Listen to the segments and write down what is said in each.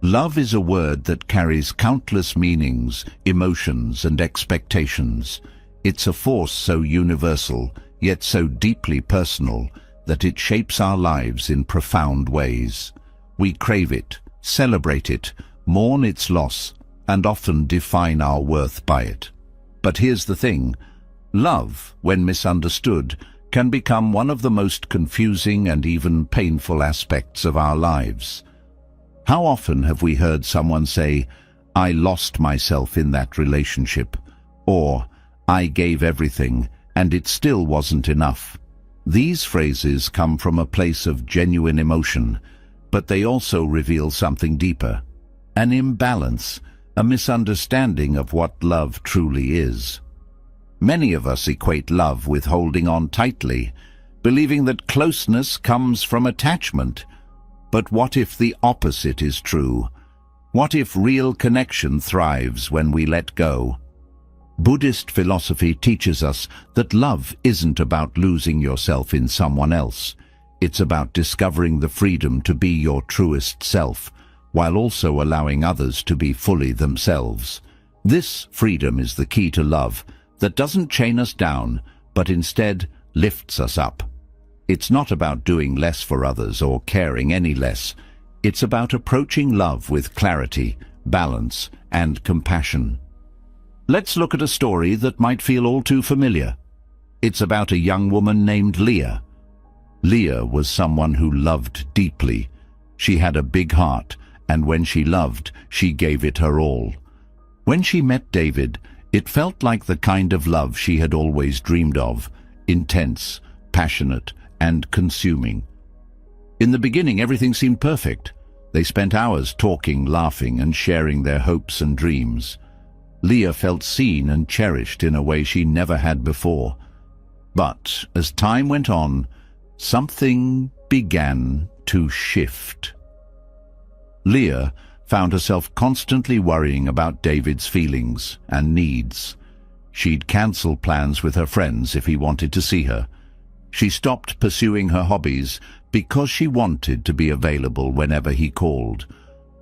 Love is a word that carries countless meanings, emotions, and expectations. It's a force so universal, yet so deeply personal, that it shapes our lives in profound ways. We crave it, celebrate it, mourn its loss, and often define our worth by it. But here's the thing: love, when misunderstood, can become one of the most confusing and even painful aspects of our lives. How often have we heard someone say, "I lost myself in that relationship," or "I gave everything, and it still wasn't enough"? These phrases come from a place of genuine emotion, but they also reveal something deeper: an imbalance, a misunderstanding of what love truly is. Many of us equate love with holding on tightly, believing that closeness comes from attachment. But what if the opposite is true? What if real connection thrives when we let go? Buddhist philosophy teaches us that love isn't about losing yourself in someone else. It's about discovering the freedom to be your truest self, while also allowing others to be fully themselves. This freedom is the key to love, that doesn't chain us down, but instead lifts us up. It's not about doing less for others or caring any less. It's about approaching love with clarity, balance, and compassion. Let's look at a story that might feel all too familiar. It's about a young woman named Leah. Leah was someone who loved deeply. She had a big heart, and when she loved, she gave it her all. When she met David, it felt like the kind of love she had always dreamed of: intense, passionate, and consuming. In the beginning, everything seemed perfect. They spent hours talking, laughing, and sharing their hopes and dreams. Leah felt seen and cherished in a way she never had before. But as time went on, something began to shift. Leah found herself constantly worrying about David's feelings and needs. She'd cancel plans with her friends if he wanted to see her. She stopped pursuing her hobbies because she wanted to be available whenever he called.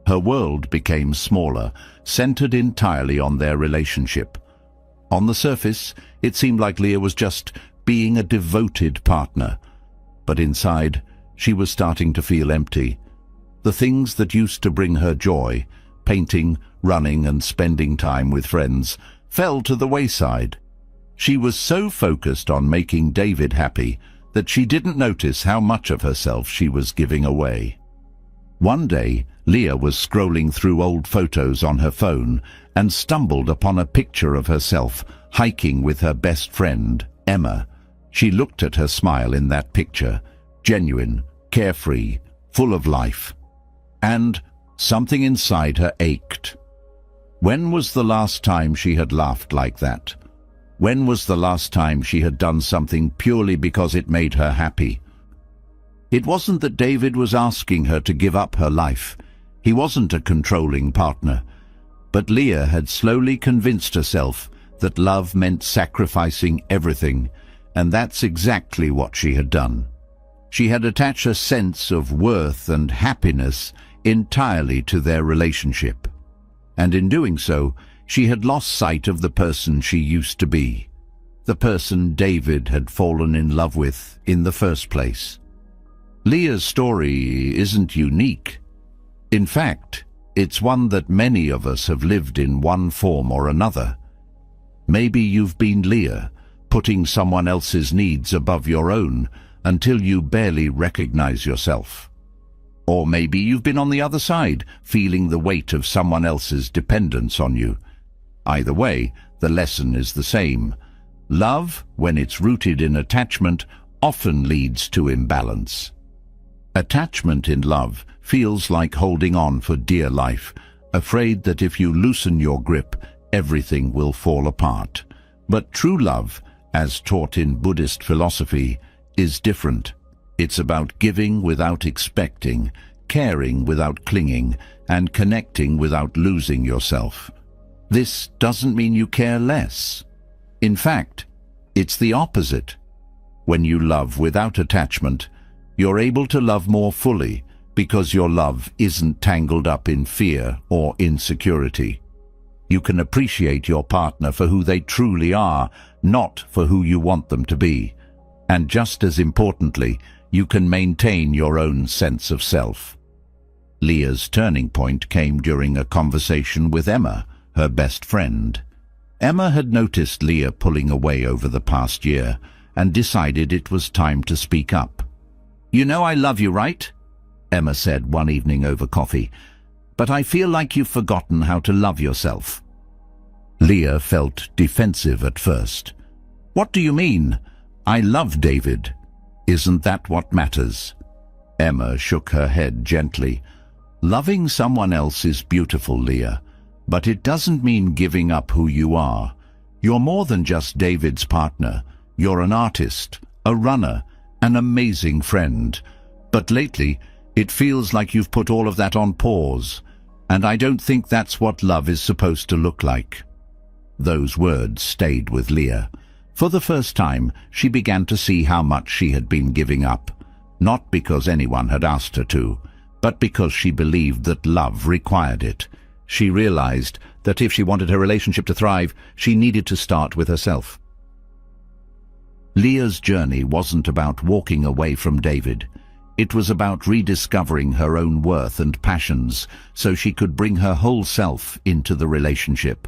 Her world became smaller, centered entirely on their relationship. On the surface, it seemed like Leah was just being a devoted partner. But inside, she was starting to feel empty. The things that used to bring her joy, painting, running, and spending time with friends, fell to the wayside. She was so focused on making David happy that she didn't notice how much of herself she was giving away. One day, Leah was scrolling through old photos on her phone and stumbled upon a picture of herself hiking with her best friend, Emma. She looked at her smile in that picture, genuine, carefree, full of life. And something inside her ached. When was the last time she had laughed like that? When was the last time she had done something purely because it made her happy? It wasn't that David was asking her to give up her life. He wasn't a controlling partner. But Leah had slowly convinced herself that love meant sacrificing everything, and that's exactly what she had done. She had attached a sense of worth and happiness entirely to their relationship. And in doing so, she had lost sight of the person she used to be, the person David had fallen in love with in the first place. Leah's story isn't unique. In fact, it's one that many of us have lived in one form or another. Maybe you've been Leah, putting someone else's needs above your own until you barely recognize yourself. Or maybe you've been on the other side, feeling the weight of someone else's dependence on you. Either way, the lesson is the same. Love, when it's rooted in attachment, often leads to imbalance. Attachment in love feels like holding on for dear life, afraid that if you loosen your grip, everything will fall apart. But true love, as taught in Buddhist philosophy, is different. It's about giving without expecting, caring without clinging, and connecting without losing yourself. This doesn't mean you care less. In fact, it's the opposite. When you love without attachment, you're able to love more fully, Because your love isn't tangled up in fear or insecurity. You can appreciate your partner for who they truly are, not for who you want them to be. And just as importantly, you can maintain your own sense of self. Leah's turning point came during a conversation with Emma, her best friend. Emma had noticed Leah pulling away over the past year and decided it was time to speak up. "You know I love you, right?" Emma said one evening over coffee. "But I feel like you've forgotten how to love yourself." Leah felt defensive at first. "What do you mean? I love David. Isn't that what matters?" Emma shook her head gently. "Loving someone else is beautiful, Leah, but it doesn't mean giving up who you are. You're more than just David's partner. You're an artist, a runner, an amazing friend. But lately, it feels like you've put all of that on pause, and I don't think that's what love is supposed to look like." Those words stayed with Leah. For the first time, she began to see how much she had been giving up, not because anyone had asked her to, but because she believed that love required it. She realized that if she wanted her relationship to thrive, she needed to start with herself. Leah's journey wasn't about walking away from David. It was about rediscovering her own worth and passions so she could bring her whole self into the relationship.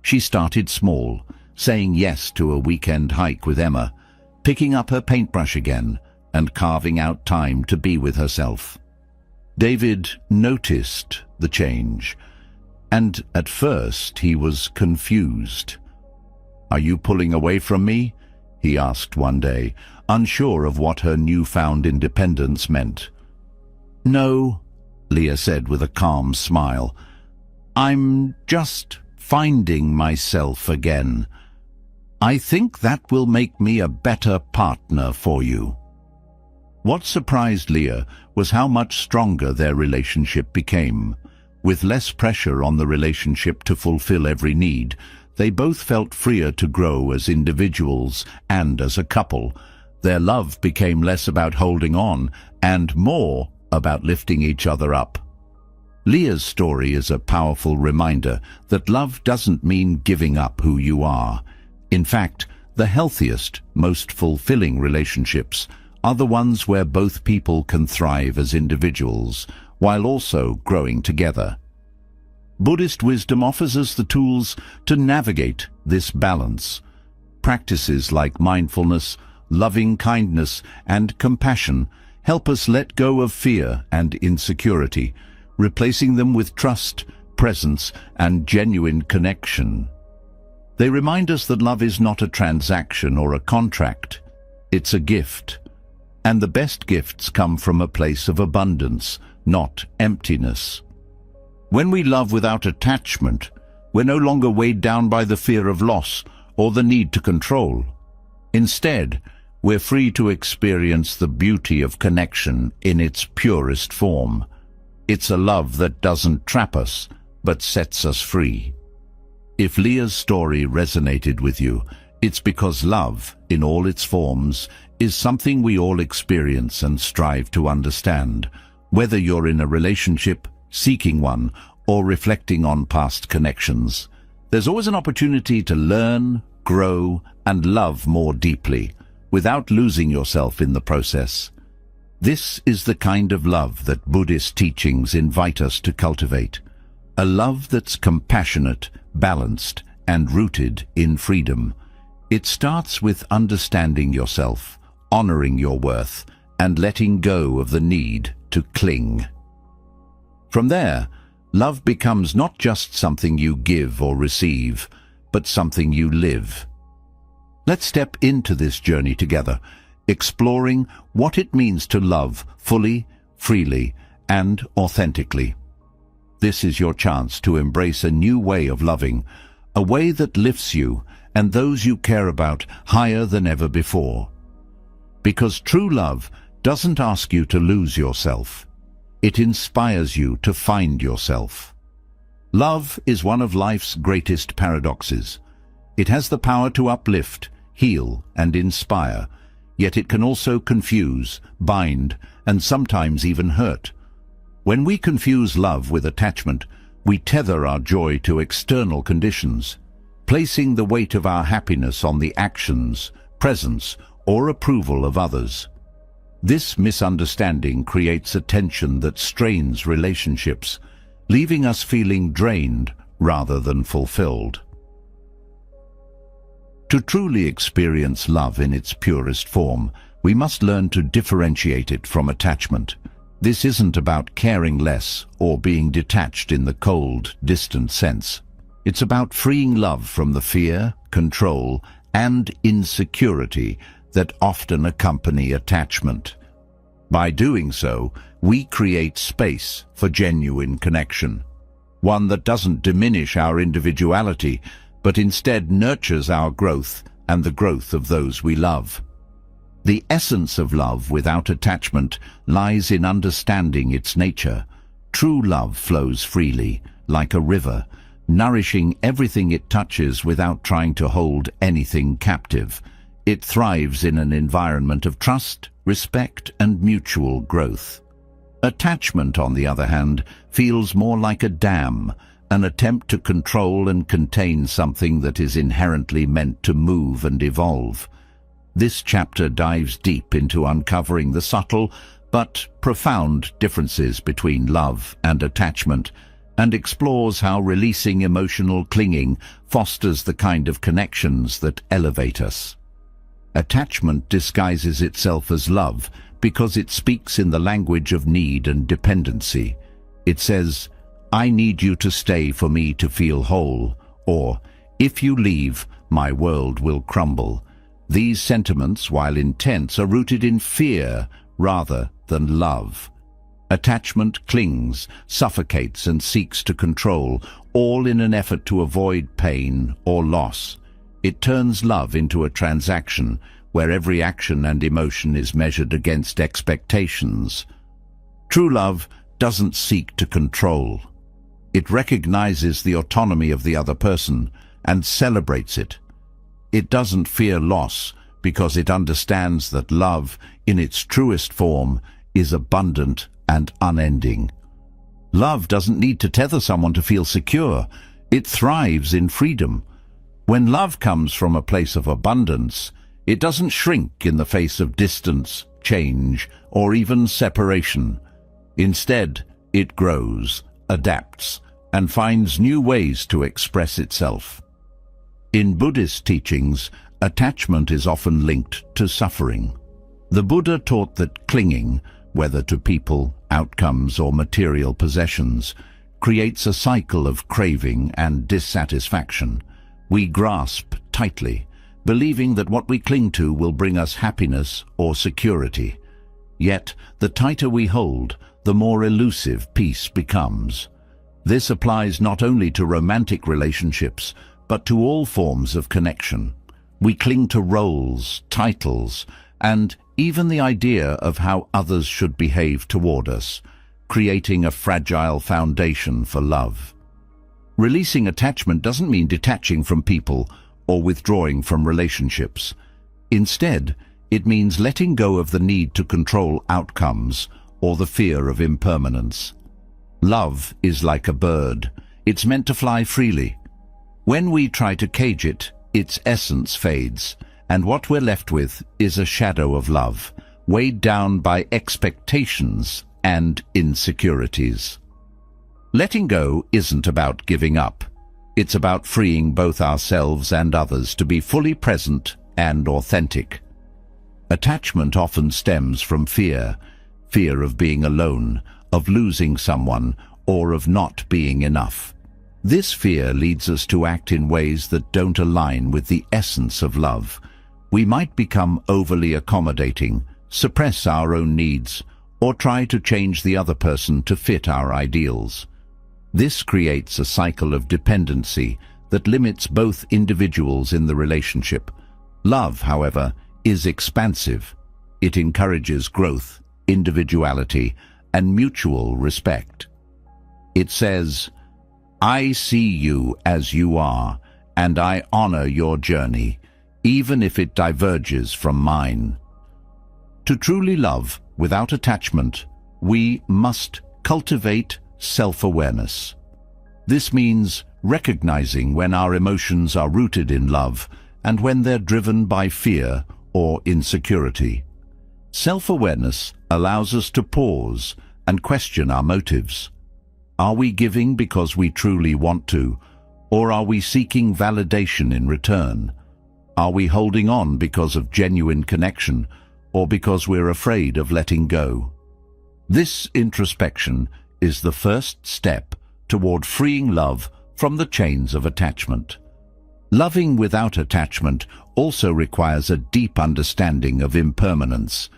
She started small, saying yes to a weekend hike with Emma, picking up her paintbrush again, and carving out time to be with herself. David noticed the change, and at first he was confused. "Are you pulling away from me?" he asked one day, unsure of what her newfound independence meant. "No," Leah said with a calm smile. "I'm just finding myself again. I think that will make me a better partner for you." What surprised Leah was how much stronger their relationship became. With less pressure on the relationship to fulfill every need, they both felt freer to grow as individuals and as a couple. Their love became less about holding on and more about lifting each other up. Leah's story is a powerful reminder that love doesn't mean giving up who you are. In fact, the healthiest, most fulfilling relationships are the ones where both people can thrive as individuals while also growing together. Buddhist wisdom offers us the tools to navigate this balance. Practices like mindfulness, loving kindness, and compassion help us let go of fear and insecurity, replacing them with trust, presence, and genuine connection. They remind us that love is not a transaction or a contract. It's a gift. And the best gifts come from a place of abundance, not emptiness. When we love without attachment, we're no longer weighed down by the fear of loss or the need to control. Instead, we're free to experience the beauty of connection in its purest form. It's a love that doesn't trap us, but sets us free. If Leah's story resonated with you, it's because love, in all its forms, is something we all experience and strive to understand, whether you're in a relationship, seeking one, or reflecting on past connections. There's always an opportunity to learn, grow, and love more deeply, without losing yourself in the process. This is the kind of love that Buddhist teachings invite us to cultivate. A love that's compassionate, balanced, and rooted in freedom. It starts with understanding yourself, honoring your worth, and letting go of the need to cling. From there, love becomes not just something you give or receive, but something you live. Let's step into this journey together, exploring what it means to love fully, freely, and authentically. This is your chance to embrace a new way of loving, a way that lifts you and those you care about higher than ever before. Because true love doesn't ask you to lose yourself. It inspires you to find yourself. Love is one of life's greatest paradoxes. It has the power to uplift, heal, and inspire, yet it can also confuse, bind, and sometimes even hurt. When we confuse love with attachment, we tether our joy to external conditions, placing the weight of our happiness on the actions, presence, or approval of others. This misunderstanding creates a tension that strains relationships, leaving us feeling drained rather than fulfilled. To truly experience love in its purest form, we must learn to differentiate it from attachment. This isn't about caring less or being detached in the cold, distant sense. It's about freeing love from the fear, control, and insecurity that often accompany attachment. By doing so, we create space for genuine connection, one that doesn't diminish our individuality, but instead nurtures our growth and the growth of those we love. The essence of love without attachment lies in understanding its nature. True love flows freely, like a river, nourishing everything it touches without trying to hold anything captive. It thrives in an environment of trust, respect, and mutual growth. Attachment, on the other hand, feels more like a dam, an attempt to control and contain something that is inherently meant to move and evolve. This chapter dives deep into uncovering the subtle but profound differences between love and attachment, and explores how releasing emotional clinging fosters the kind of connections that elevate us. Attachment disguises itself as love because it speaks in the language of need and dependency. It says, "I need you to stay for me to feel whole," or, "If you leave, my world will crumble." These sentiments, while intense, are rooted in fear rather than love. Attachment clings, suffocates, and seeks to control, all in an effort to avoid pain or loss. It turns love into a transaction where every action and emotion is measured against expectations. True love doesn't seek to control. It recognizes the autonomy of the other person and celebrates it. It doesn't fear loss because it understands that love, in its truest form, is abundant and unending. Love doesn't need to tether someone to feel secure. It thrives in freedom. When love comes from a place of abundance, it doesn't shrink in the face of distance, change, or even separation. Instead, it grows, adapts, and finds new ways to express itself. In Buddhist teachings, attachment is often linked to suffering. The Buddha taught that clinging, whether to people, outcomes, or material possessions, creates a cycle of craving and dissatisfaction. We grasp tightly, believing that what we cling to will bring us happiness or security. Yet, the tighter we hold, the more elusive peace becomes. This applies not only to romantic relationships, but to all forms of connection. We cling to roles, titles, and even the idea of how others should behave toward us, creating a fragile foundation for love. Releasing attachment doesn't mean detaching from people or withdrawing from relationships. Instead, it means letting go of the need to control outcomes or the fear of impermanence. Love is like a bird. It's meant to fly freely. When we try to cage it, its essence fades, and what we're left with is a shadow of love, weighed down by expectations and insecurities. Letting go isn't about giving up. It's about freeing both ourselves and others to be fully present and authentic. Attachment often stems from fear of being alone, of losing someone, or of not being enough. This fear leads us to act in ways that don't align with the essence of love. We might become overly accommodating, suppress our own needs, or try to change the other person to fit our ideals. This creates a cycle of dependency that limits both individuals in the relationship. Love, however, is expansive. It encourages growth, individuality, and mutual respect. It says, "I see you as you are, and I honor your journey, even if it diverges from mine." To truly love without attachment, we must Cultivate self-awareness. This means recognizing when our emotions are rooted in love and when they're driven by fear or insecurity. Self-awareness allows us to pause and question our motives. Are we giving because we truly want to, or are we seeking validation in return? Are we holding on because of genuine connection, or because we're afraid of letting go? This introspection is the first step toward freeing love from the chains of attachment. Loving without attachment also requires a deep understanding of impermanence.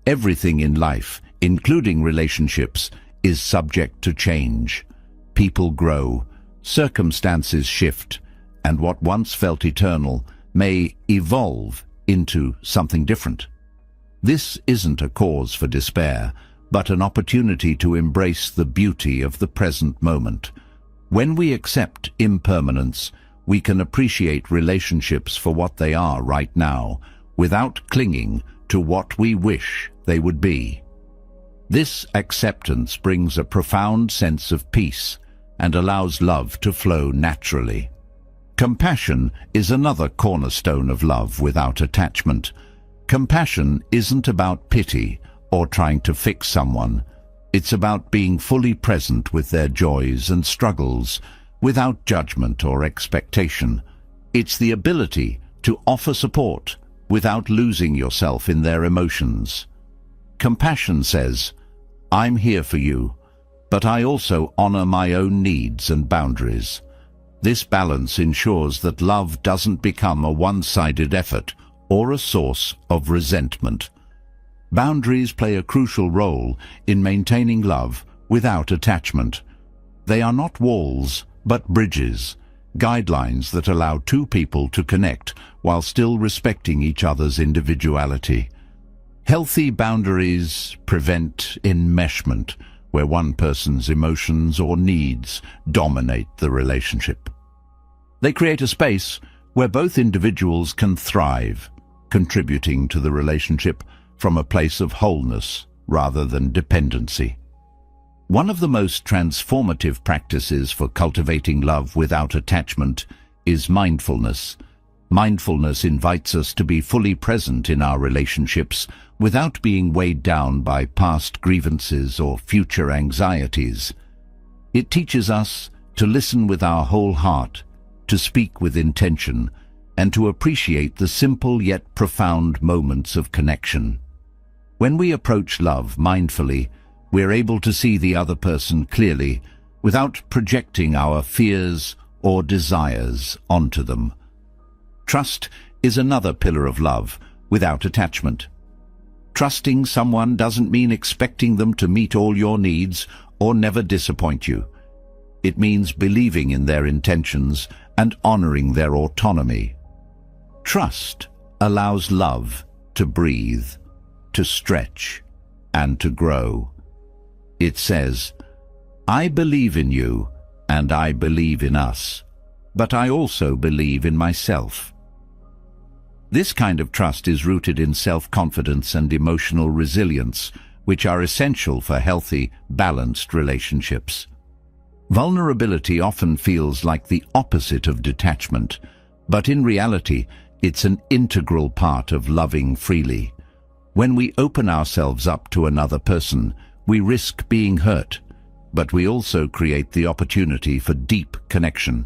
Everything in life, including relationships, is subject to change. People grow, circumstances shift, and what once felt eternal may evolve into something different. This isn't a cause for despair, but an opportunity to embrace the beauty of the present moment. When we accept impermanence, we can appreciate relationships for what they are right now, without clinging to what we wish they would be. This acceptance brings a profound sense of peace and allows love to flow naturally. Compassion is another cornerstone of love without attachment. Compassion isn't about pity or trying to fix someone. It's about being fully present with their joys and struggles, without judgment or expectation. It's the ability to offer support without losing yourself in their emotions. Compassion says, "I'm here for you, but I also honor my own needs and boundaries." This balance ensures that love doesn't become a one-sided effort or a source of resentment. Boundaries play a crucial role in maintaining love without attachment. They are not walls, but bridges, guidelines that allow two people to connect while still respecting each other's individuality. Healthy boundaries prevent enmeshment, where one person's emotions or needs dominate the relationship. They create a space where both individuals can thrive, contributing to the relationship from a place of wholeness rather than dependency. One of the most transformative practices for cultivating love without attachment is mindfulness. Mindfulness invites us to be fully present in our relationships without being weighed down by past grievances or future anxieties. It teaches us to listen with our whole heart, to speak with intention, and to appreciate the simple yet profound moments of connection. When we approach love mindfully, we're able to see the other person clearly without projecting our fears or desires onto them. Trust is another pillar of love without attachment. Trusting someone doesn't mean expecting them to meet all your needs or never disappoint you. It means believing in their intentions and honoring their autonomy. Trust allows love to breathe, to stretch, and to grow. It says, "I believe in you, and I believe in us, but I also believe in myself." This kind of trust is rooted in self-confidence and emotional resilience, which are essential for healthy, balanced relationships. Vulnerability often feels like the opposite of detachment, but in reality, it's an integral part of loving freely. When we open ourselves up to another person, we risk being hurt, but we also create the opportunity for deep connection.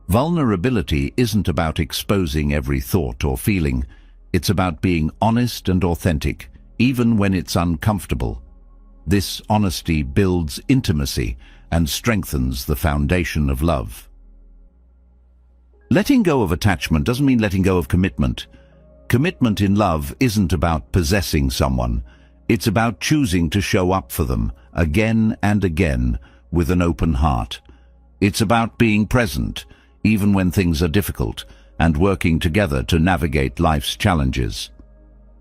Vulnerability isn't about exposing every thought or feeling. It's about being honest and authentic, even when it's uncomfortable. This honesty builds intimacy and strengthens the foundation of love. Letting go of attachment doesn't mean letting go of commitment. Commitment in love isn't about possessing someone. It's about choosing to show up for them again and again with an open heart. It's about being present, even when things are difficult, and working together to navigate life's challenges.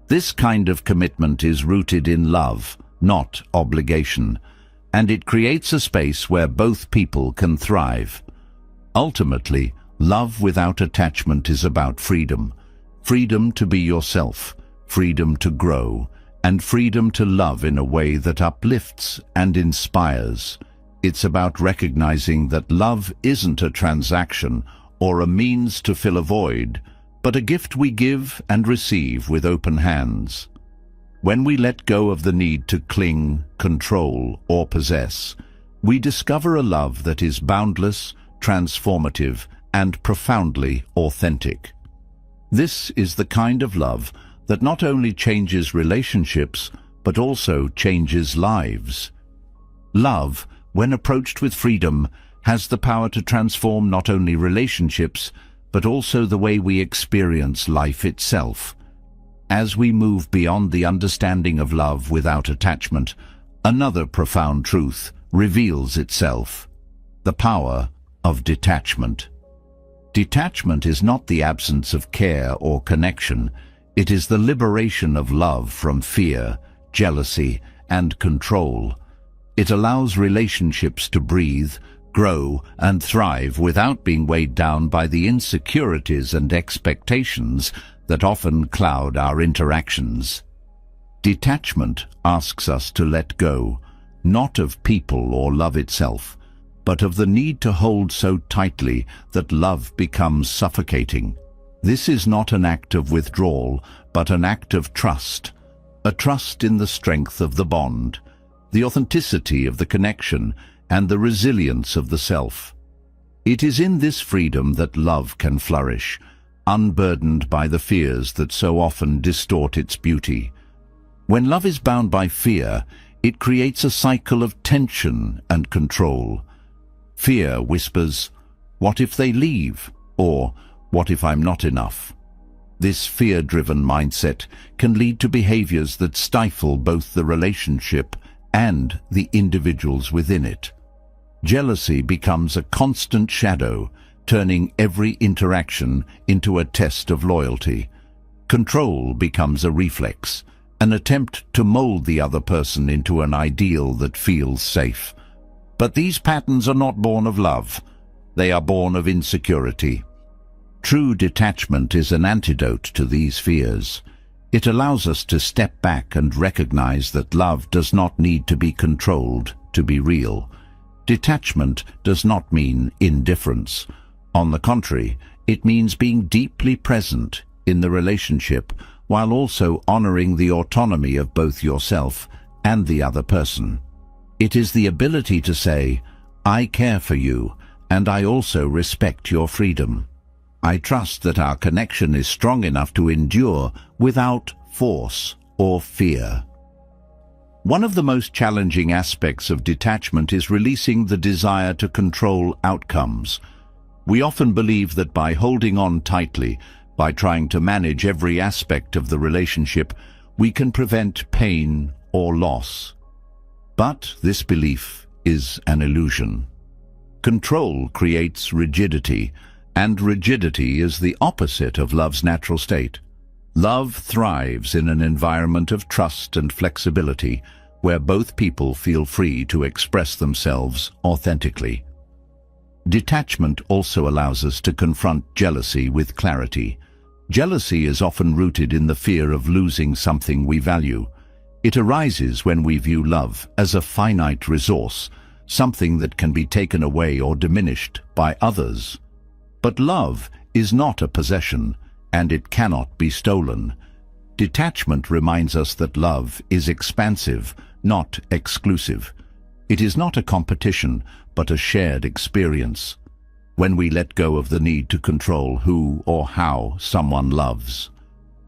This kind of commitment is rooted in love, not obligation, and it creates a space where both people can thrive. Ultimately, love without attachment is about freedom. Freedom to be yourself, freedom to grow, and freedom to love in a way that uplifts and inspires. It's about recognizing that love isn't a transaction or a means to fill a void, but a gift we give and receive with open hands. When we let go of the need to cling, control, or possess, we discover a love that is boundless, transformative, and profoundly authentic. This is the kind of love that not only changes relationships, but also changes lives. Love, when approached with freedom, has the power to transform not only relationships, but also the way we experience life itself. As we move beyond the understanding of love without attachment, another profound truth reveals itself: the power of detachment. Detachment is not the absence of care or connection. It is the liberation of love from fear, jealousy, and control. It allows relationships to breathe, grow, and thrive without being weighed down by the insecurities and expectations that often cloud our interactions. Detachment asks us to let go, not of people or love itself, but of the need to hold so tightly that love becomes suffocating. This is not an act of withdrawal, but an act of trust, a trust in the strength of the bond, the authenticity of the connection, and the resilience of the self. It is in this freedom that love can flourish, unburdened by the fears that so often distort its beauty. When love is bound by fear, it creates a cycle of tension and control. Fear whispers, "What if they leave?" or "What if I'm not enough?" This fear-driven mindset can lead to behaviors that stifle both the relationship and the individuals within it. Jealousy becomes a constant shadow, turning every interaction into a test of loyalty. Control becomes a reflex, an attempt to mold the other person into an ideal that feels safe. But these patterns are not born of love. They are born of insecurity. True detachment is an antidote to these fears. It allows us to step back and recognize that love does not need to be controlled to be real. Detachment does not mean indifference. On the contrary, it means being deeply present in the relationship while also honoring the autonomy of both yourself and the other person. It is the ability to say, "I care for you, and I also respect your freedom. I trust that our connection is strong enough to endure without force or fear." One of the most challenging aspects of detachment is releasing the desire to control outcomes. We often believe that by holding on tightly, by trying to manage every aspect of the relationship, we can prevent pain or loss. But this belief is an illusion. Control creates rigidity, and rigidity is the opposite of love's natural state. Love thrives in an environment of trust and flexibility, where both people feel free to express themselves authentically. Detachment also allows us to confront jealousy with clarity. Jealousy is often rooted in the fear of losing something we value. It arises when we view love as a finite resource, something that can be taken away or diminished by others. But love is not a possession, and it cannot be stolen. Detachment reminds us that love is expansive, not exclusive. It is not a competition, but a shared experience. When we let go of the need to control who or how someone loves,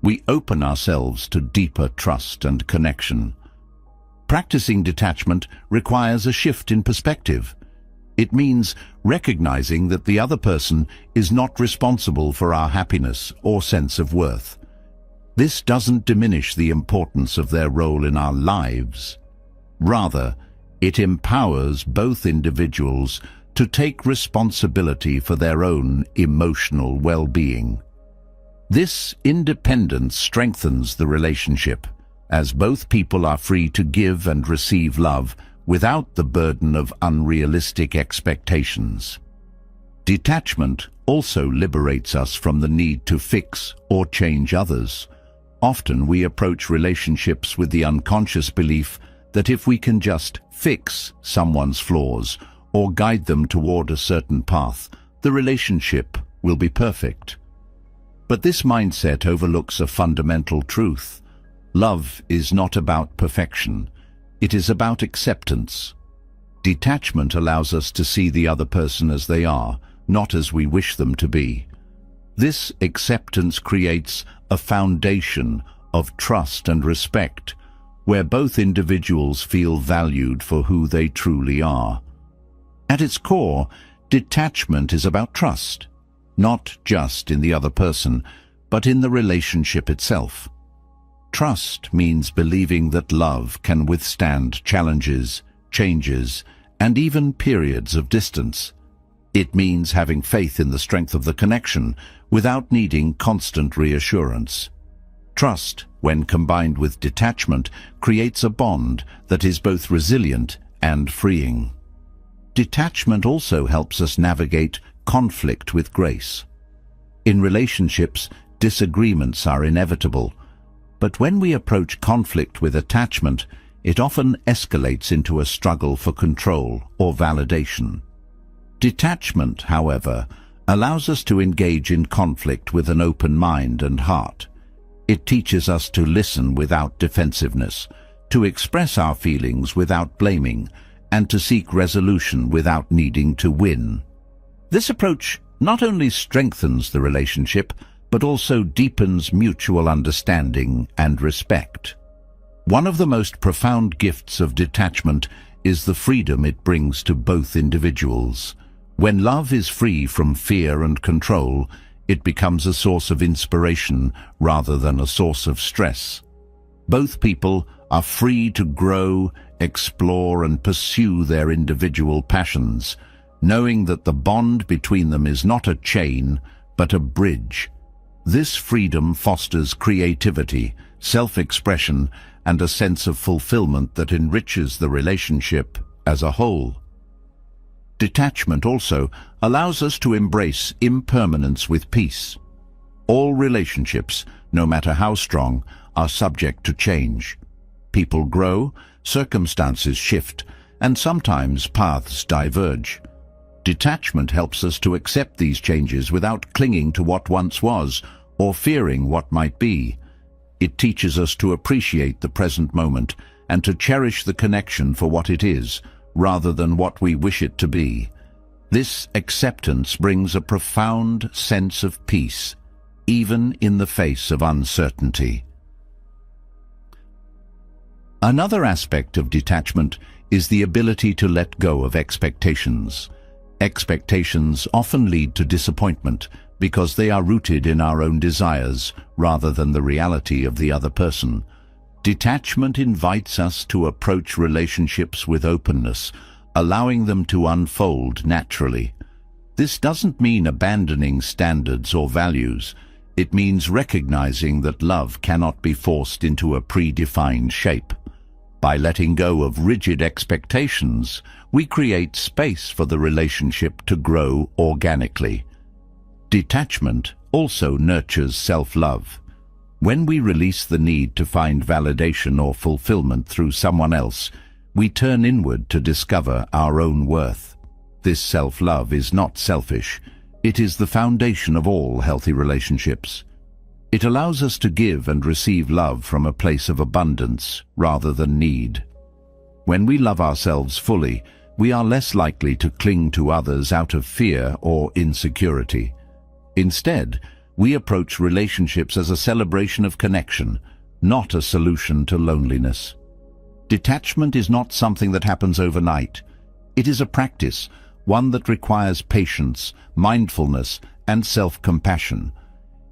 we open ourselves to deeper trust and connection. Practicing detachment requires a shift in perspective. It means recognizing that the other person is not responsible for our happiness or sense of worth. This doesn't diminish the importance of their role in our lives. Rather, it empowers both individuals to take responsibility for their own emotional well-being. This independence strengthens the relationship, as both people are free to give and receive love without the burden of unrealistic expectations. Detachment also liberates us from the need to fix or change others. Often we approach relationships with the unconscious belief that if we can just fix someone's flaws or guide them toward a certain path, the relationship will be perfect. But this mindset overlooks a fundamental truth. Love is not about perfection. It is about acceptance. Detachment allows us to see the other person as they are, not as we wish them to be. This acceptance creates a foundation of trust and respect, where both individuals feel valued for who they truly are. At its core, detachment is about trust, not just in the other person, but in the relationship itself. Trust means believing that love can withstand challenges, changes, and even periods of distance. It means having faith in the strength of the connection without needing constant reassurance. Trust, when combined with detachment, creates a bond that is both resilient and freeing. Detachment also helps us navigate conflict with grace. In relationships, disagreements are inevitable, but when we approach conflict with attachment, it often escalates into a struggle for control or validation. Detachment, however, allows us to engage in conflict with an open mind and heart. It teaches us to listen without defensiveness, to express our feelings without blaming, and to seek resolution without needing to win. This approach not only strengthens the relationship, but also deepens mutual understanding and respect. One of the most profound gifts of detachment is the freedom it brings to both individuals. When love is free from fear and control, it becomes a source of inspiration rather than a source of stress. Both people are free to grow, explore, and pursue their individual passions, knowing that the bond between them is not a chain, but a bridge. This freedom fosters creativity, self-expression, and a sense of fulfillment that enriches the relationship as a whole. Detachment also allows us to embrace impermanence with peace. All relationships, no matter how strong, are subject to change. People grow, circumstances shift, and sometimes paths diverge. Detachment helps us to accept these changes without clinging to what once was or fearing what might be. It teaches us to appreciate the present moment and to cherish the connection for what it is, rather than what we wish it to be. This acceptance brings a profound sense of peace, even in the face of uncertainty. Another aspect of detachment is the ability to let go of expectations. Expectations often lead to disappointment because they are rooted in our own desires rather than the reality of the other person. Detachment invites us to approach relationships with openness, allowing them to unfold naturally. This doesn't mean abandoning standards or values. It means recognizing that love cannot be forced into a predefined shape. By letting go of rigid expectations, we create space for the relationship to grow organically. Detachment also nurtures self-love. When we release the need to find validation or fulfillment through someone else, we turn inward to discover our own worth. This self-love is not selfish. It is the foundation of all healthy relationships. It allows us to give and receive love from a place of abundance rather than need. When we love ourselves fully, we are less likely to cling to others out of fear or insecurity. Instead, we approach relationships as a celebration of connection, not a solution to loneliness. Detachment is not something that happens overnight. It is a practice, one that requires patience, mindfulness, and self-compassion.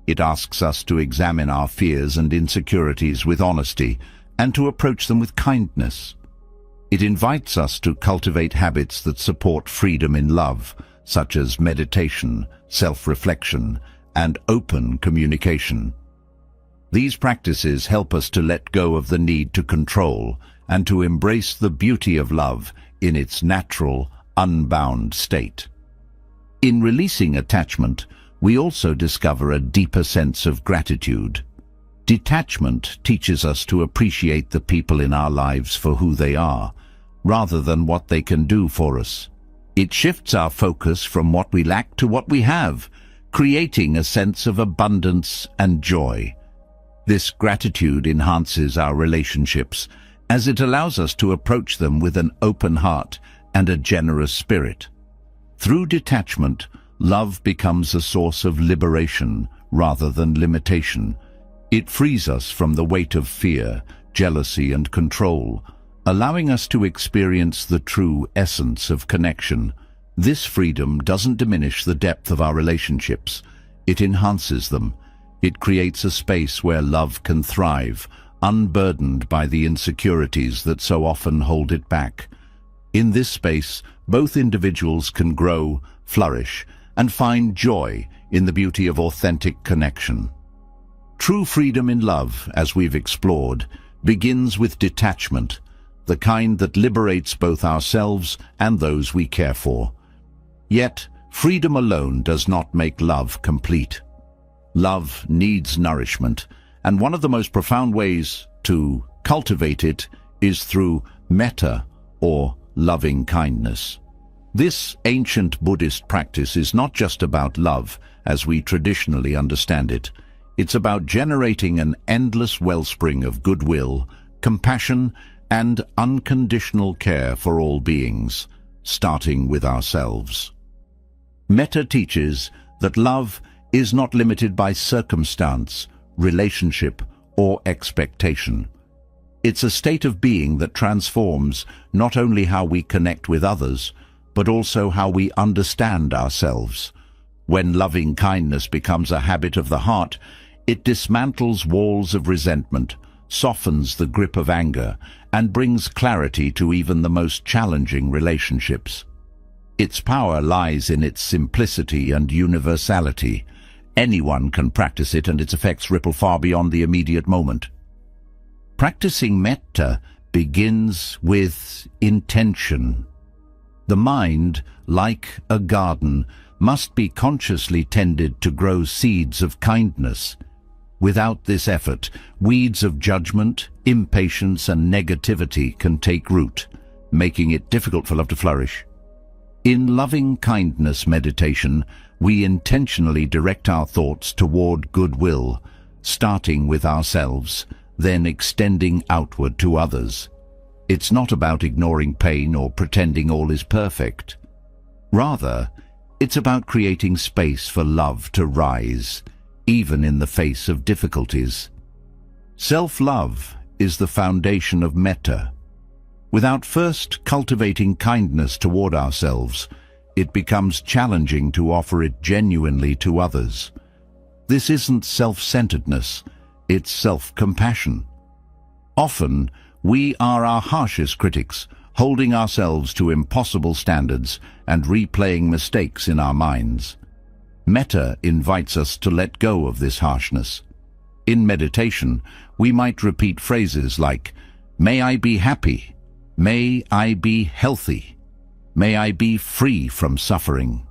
It asks us to examine our fears and insecurities with honesty and to approach them with kindness. It invites us to cultivate habits that support freedom in love, such as meditation, self-reflection, and open communication. These practices help us to let go of the need to control and to embrace the beauty of love in its natural, unbound state. In releasing attachment, we also discover a deeper sense of gratitude. Detachment teaches us to appreciate the people in our lives for who they are, rather than what they can do for us. It shifts our focus from what we lack to what we have, creating a sense of abundance and joy. This gratitude enhances our relationships, as it allows us to approach them with an open heart and a generous spirit. Through detachment, love becomes a source of liberation rather than limitation. It frees us from the weight of fear, jealousy, and control, allowing us to experience the true essence of connection. This freedom doesn't diminish the depth of our relationships. It enhances them. It creates a space where love can thrive, unburdened by the insecurities that so often hold it back. In this space, both individuals can grow, flourish, and find joy in the beauty of authentic connection. True freedom in love, as we've explored, begins with detachment, the kind that liberates both ourselves and those we care for. Yet, freedom alone does not make love complete. Love needs nourishment, and one of the most profound ways to cultivate it is through metta, or loving kindness. This ancient Buddhist practice is not just about love, as we traditionally understand it. It's about generating an endless wellspring of goodwill, compassion, and unconditional care for all beings, starting with ourselves. Metta teaches that love is not limited by circumstance, relationship, or expectation. It's a state of being that transforms not only how we connect with others, but also how we understand ourselves. When loving kindness becomes a habit of the heart, it dismantles walls of resentment, softens the grip of anger, and brings clarity to even the most challenging relationships. Its power lies in its simplicity and universality. Anyone can practice it, and its effects ripple far beyond the immediate moment. Practicing metta begins with intention. The mind, like a garden, must be consciously tended to grow seeds of kindness. Without this effort, weeds of judgment, impatience, and negativity can take root, making it difficult for love to flourish. In loving kindness meditation, we intentionally direct our thoughts toward goodwill, starting with ourselves, then extending outward to others. It's not about ignoring pain or pretending all is perfect. Rather, it's about creating space for love to rise, even in the face of difficulties. Self-love is the foundation of metta. Without first cultivating kindness toward ourselves, it becomes challenging to offer it genuinely to others. This isn't self-centeredness, it's self-compassion. Often, we are our harshest critics, holding ourselves to impossible standards and replaying mistakes in our minds. Metta invites us to let go of this harshness. In meditation, we might repeat phrases like, "May I be happy," "May I be healthy," "May I be free from suffering."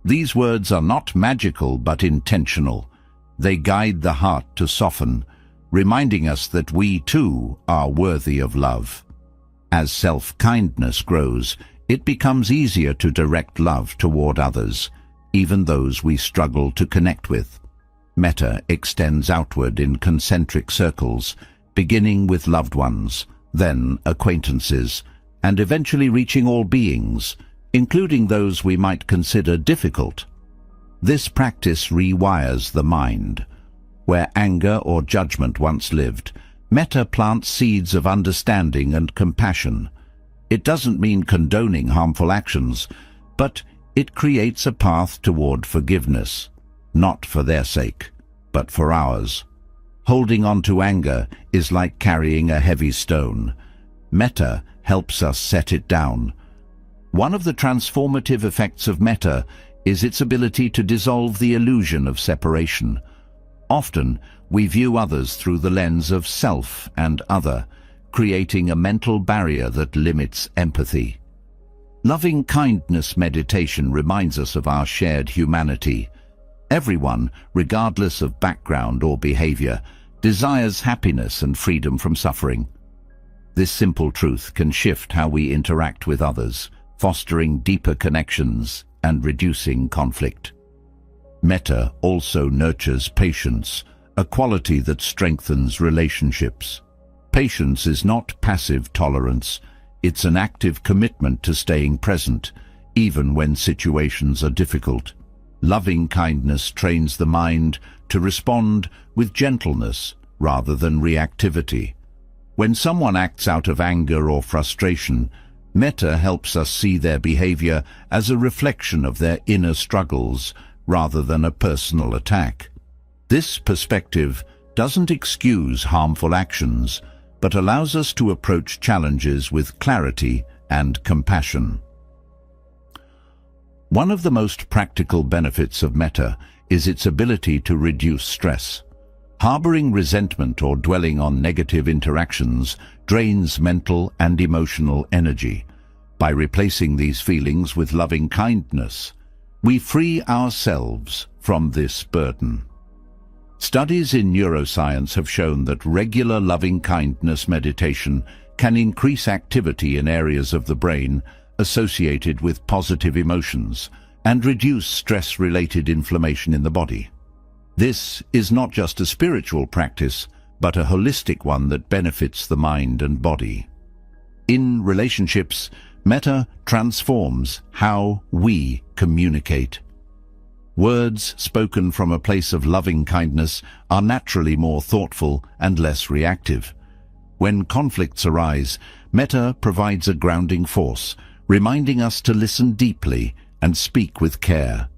These words are not magical but intentional. They guide the heart to soften, reminding us that we too are worthy of love. As self-kindness grows, it becomes easier to direct love toward others, even those we struggle to connect with. Metta extends outward in concentric circles, beginning with loved ones, then acquaintances, and eventually reaching all beings, including those we might consider difficult. This practice rewires the mind. Where anger or judgment once lived, metta plants seeds of understanding and compassion. It doesn't mean condoning harmful actions, but it creates a path toward forgiveness, not for their sake, but for ours. Holding on to anger is like carrying a heavy stone. Metta helps us set it down. One of the transformative effects of metta is its ability to dissolve the illusion of separation. Often, we view others through the lens of self and other, creating a mental barrier that limits empathy. Loving kindness meditation reminds us of our shared humanity. Everyone, regardless of background or behavior, desires happiness and freedom from suffering. This simple truth can shift how we interact with others, fostering deeper connections and reducing conflict. Metta also nurtures patience, a quality that strengthens relationships. Patience is not passive tolerance, it's an active commitment to staying present, even when situations are difficult. Loving kindness trains the mind to respond with gentleness rather than reactivity. When someone acts out of anger or frustration, metta helps us see their behavior as a reflection of their inner struggles rather than a personal attack. This perspective doesn't excuse harmful actions, but allows us to approach challenges with clarity and compassion. One of the most practical benefits of metta is its ability to reduce stress. Harboring resentment or dwelling on negative interactions drains mental and emotional energy. By replacing these feelings with loving kindness, we free ourselves from this burden. Studies in neuroscience have shown that regular loving-kindness meditation can increase activity in areas of the brain associated with positive emotions and reduce stress-related inflammation in the body. This is not just a spiritual practice, but a holistic one that benefits the mind and body. In relationships, metta transforms how we communicate. Words spoken from a place of loving kindness are naturally more thoughtful and less reactive. When conflicts arise, metta provides a grounding force, reminding us to listen deeply and speak with care.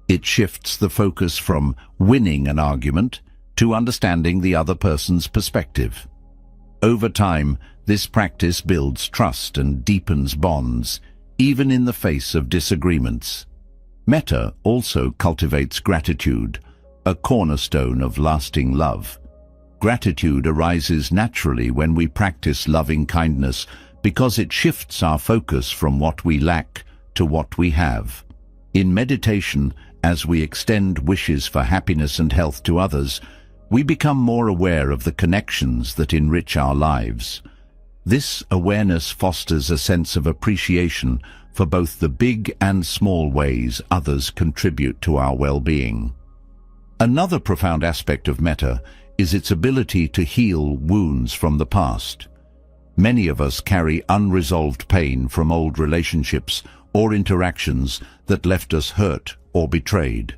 It shifts the focus from winning an argument to understanding the other person's perspective. Over time, this practice builds trust and deepens bonds, even in the face of disagreements. Metta also cultivates gratitude, a cornerstone of lasting love. Gratitude arises naturally when we practice loving kindness because it shifts our focus from what we lack to what we have. In meditation, as we extend wishes for happiness and health to others, we become more aware of the connections that enrich our lives. This awareness fosters a sense of appreciation for both the big and small ways others contribute to our well-being. Another profound aspect of metta is its ability to heal wounds from the past. Many of us carry unresolved pain from old relationships or interactions that left us hurt or betrayed.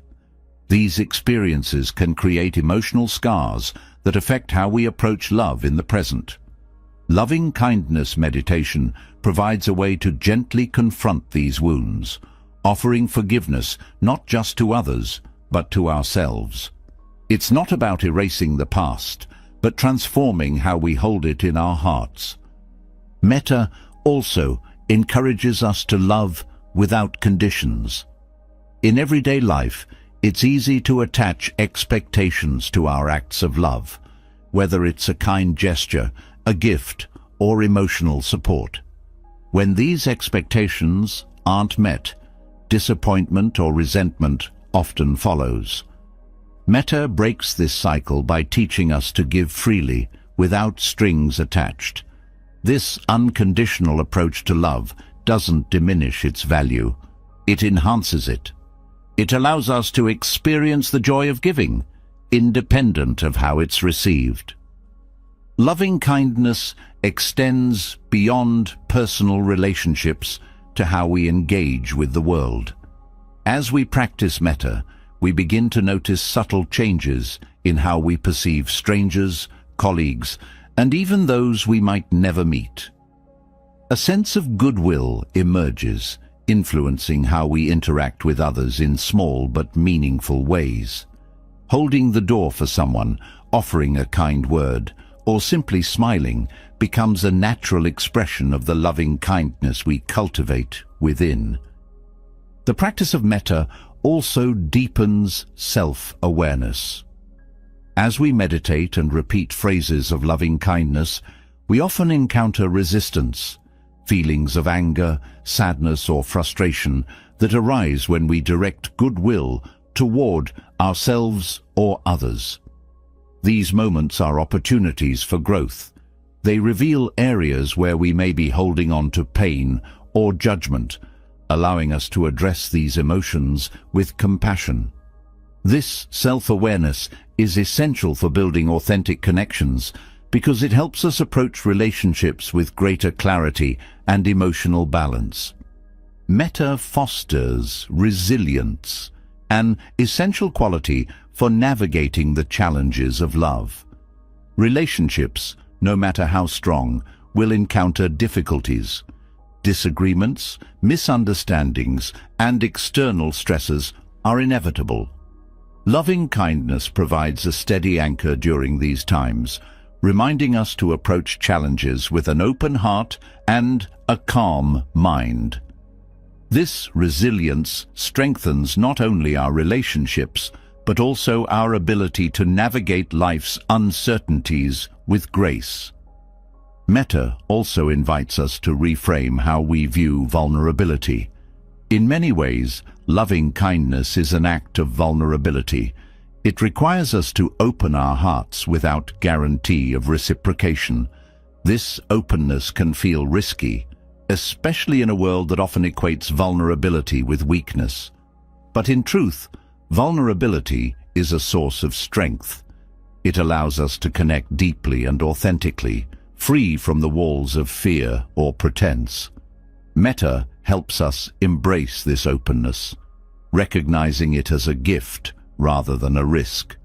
These experiences can create emotional scars that affect how we approach love in the present. Loving kindness meditation provides a way to gently confront these wounds, offering forgiveness not just to others, but to ourselves. It's not about erasing the past, but transforming how we hold it in our hearts. Metta also encourages us to love without conditions. In everyday life, it's easy to attach expectations to our acts of love, whether it's a kind gesture, a gift, or emotional support. When these expectations aren't met, disappointment or resentment often follows. Metta breaks this cycle by teaching us to give freely, without strings attached. This unconditional approach to love doesn't diminish its value, it enhances it. It allows us to experience the joy of giving, independent of how it's received. Loving kindness extends beyond personal relationships to how we engage with the world. As we practice metta, we begin to notice subtle changes in how we perceive strangers, colleagues, and even those we might never meet. A sense of goodwill emerges, influencing how we interact with others in small but meaningful ways. Holding the door for someone, offering a kind word, or simply smiling becomes a natural expression of the loving kindness we cultivate within. The practice of metta also deepens self-awareness. As we meditate and repeat phrases of loving kindness, we often encounter resistance, feelings of anger, sadness, or frustration that arise when we direct goodwill toward ourselves or others. These moments are opportunities for growth. They reveal areas where we may be holding on to pain or judgment, allowing us to address these emotions with compassion. This self-awareness is essential for building authentic connections because it helps us approach relationships with greater clarity and emotional balance. Metta fosters resilience, an essential quality for navigating the challenges of love. Relationships, no matter how strong, will encounter difficulties. Disagreements, misunderstandings, and external stresses are inevitable. Loving kindness provides a steady anchor during these times, reminding us to approach challenges with an open heart and a calm mind. This resilience strengthens not only our relationships, but also our ability to navigate life's uncertainties with grace. Metta also invites us to reframe how we view vulnerability. In many ways, loving kindness is an act of vulnerability. It requires us to open our hearts without guarantee of reciprocation. This openness can feel risky, especially in a world that often equates vulnerability with weakness. But in truth, vulnerability is a source of strength. It allows us to connect deeply and authentically, free from the walls of fear or pretense. Metta helps us embrace this openness, recognizing it as a gift rather than a risk.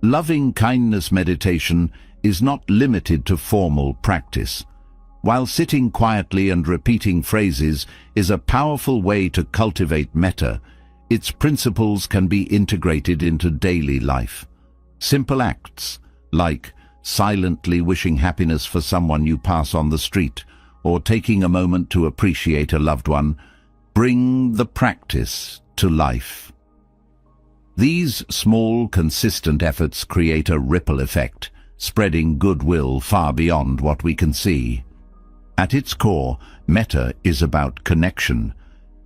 Loving kindness meditation is not limited to formal practice. While sitting quietly and repeating phrases is a powerful way to cultivate metta, its principles can be integrated into daily life. Simple acts, like silently wishing happiness for someone you pass on the street, or taking a moment to appreciate a loved one, bring the practice to life. These small, consistent efforts create a ripple effect, spreading goodwill far beyond what we can see. At its core, metta is about connection.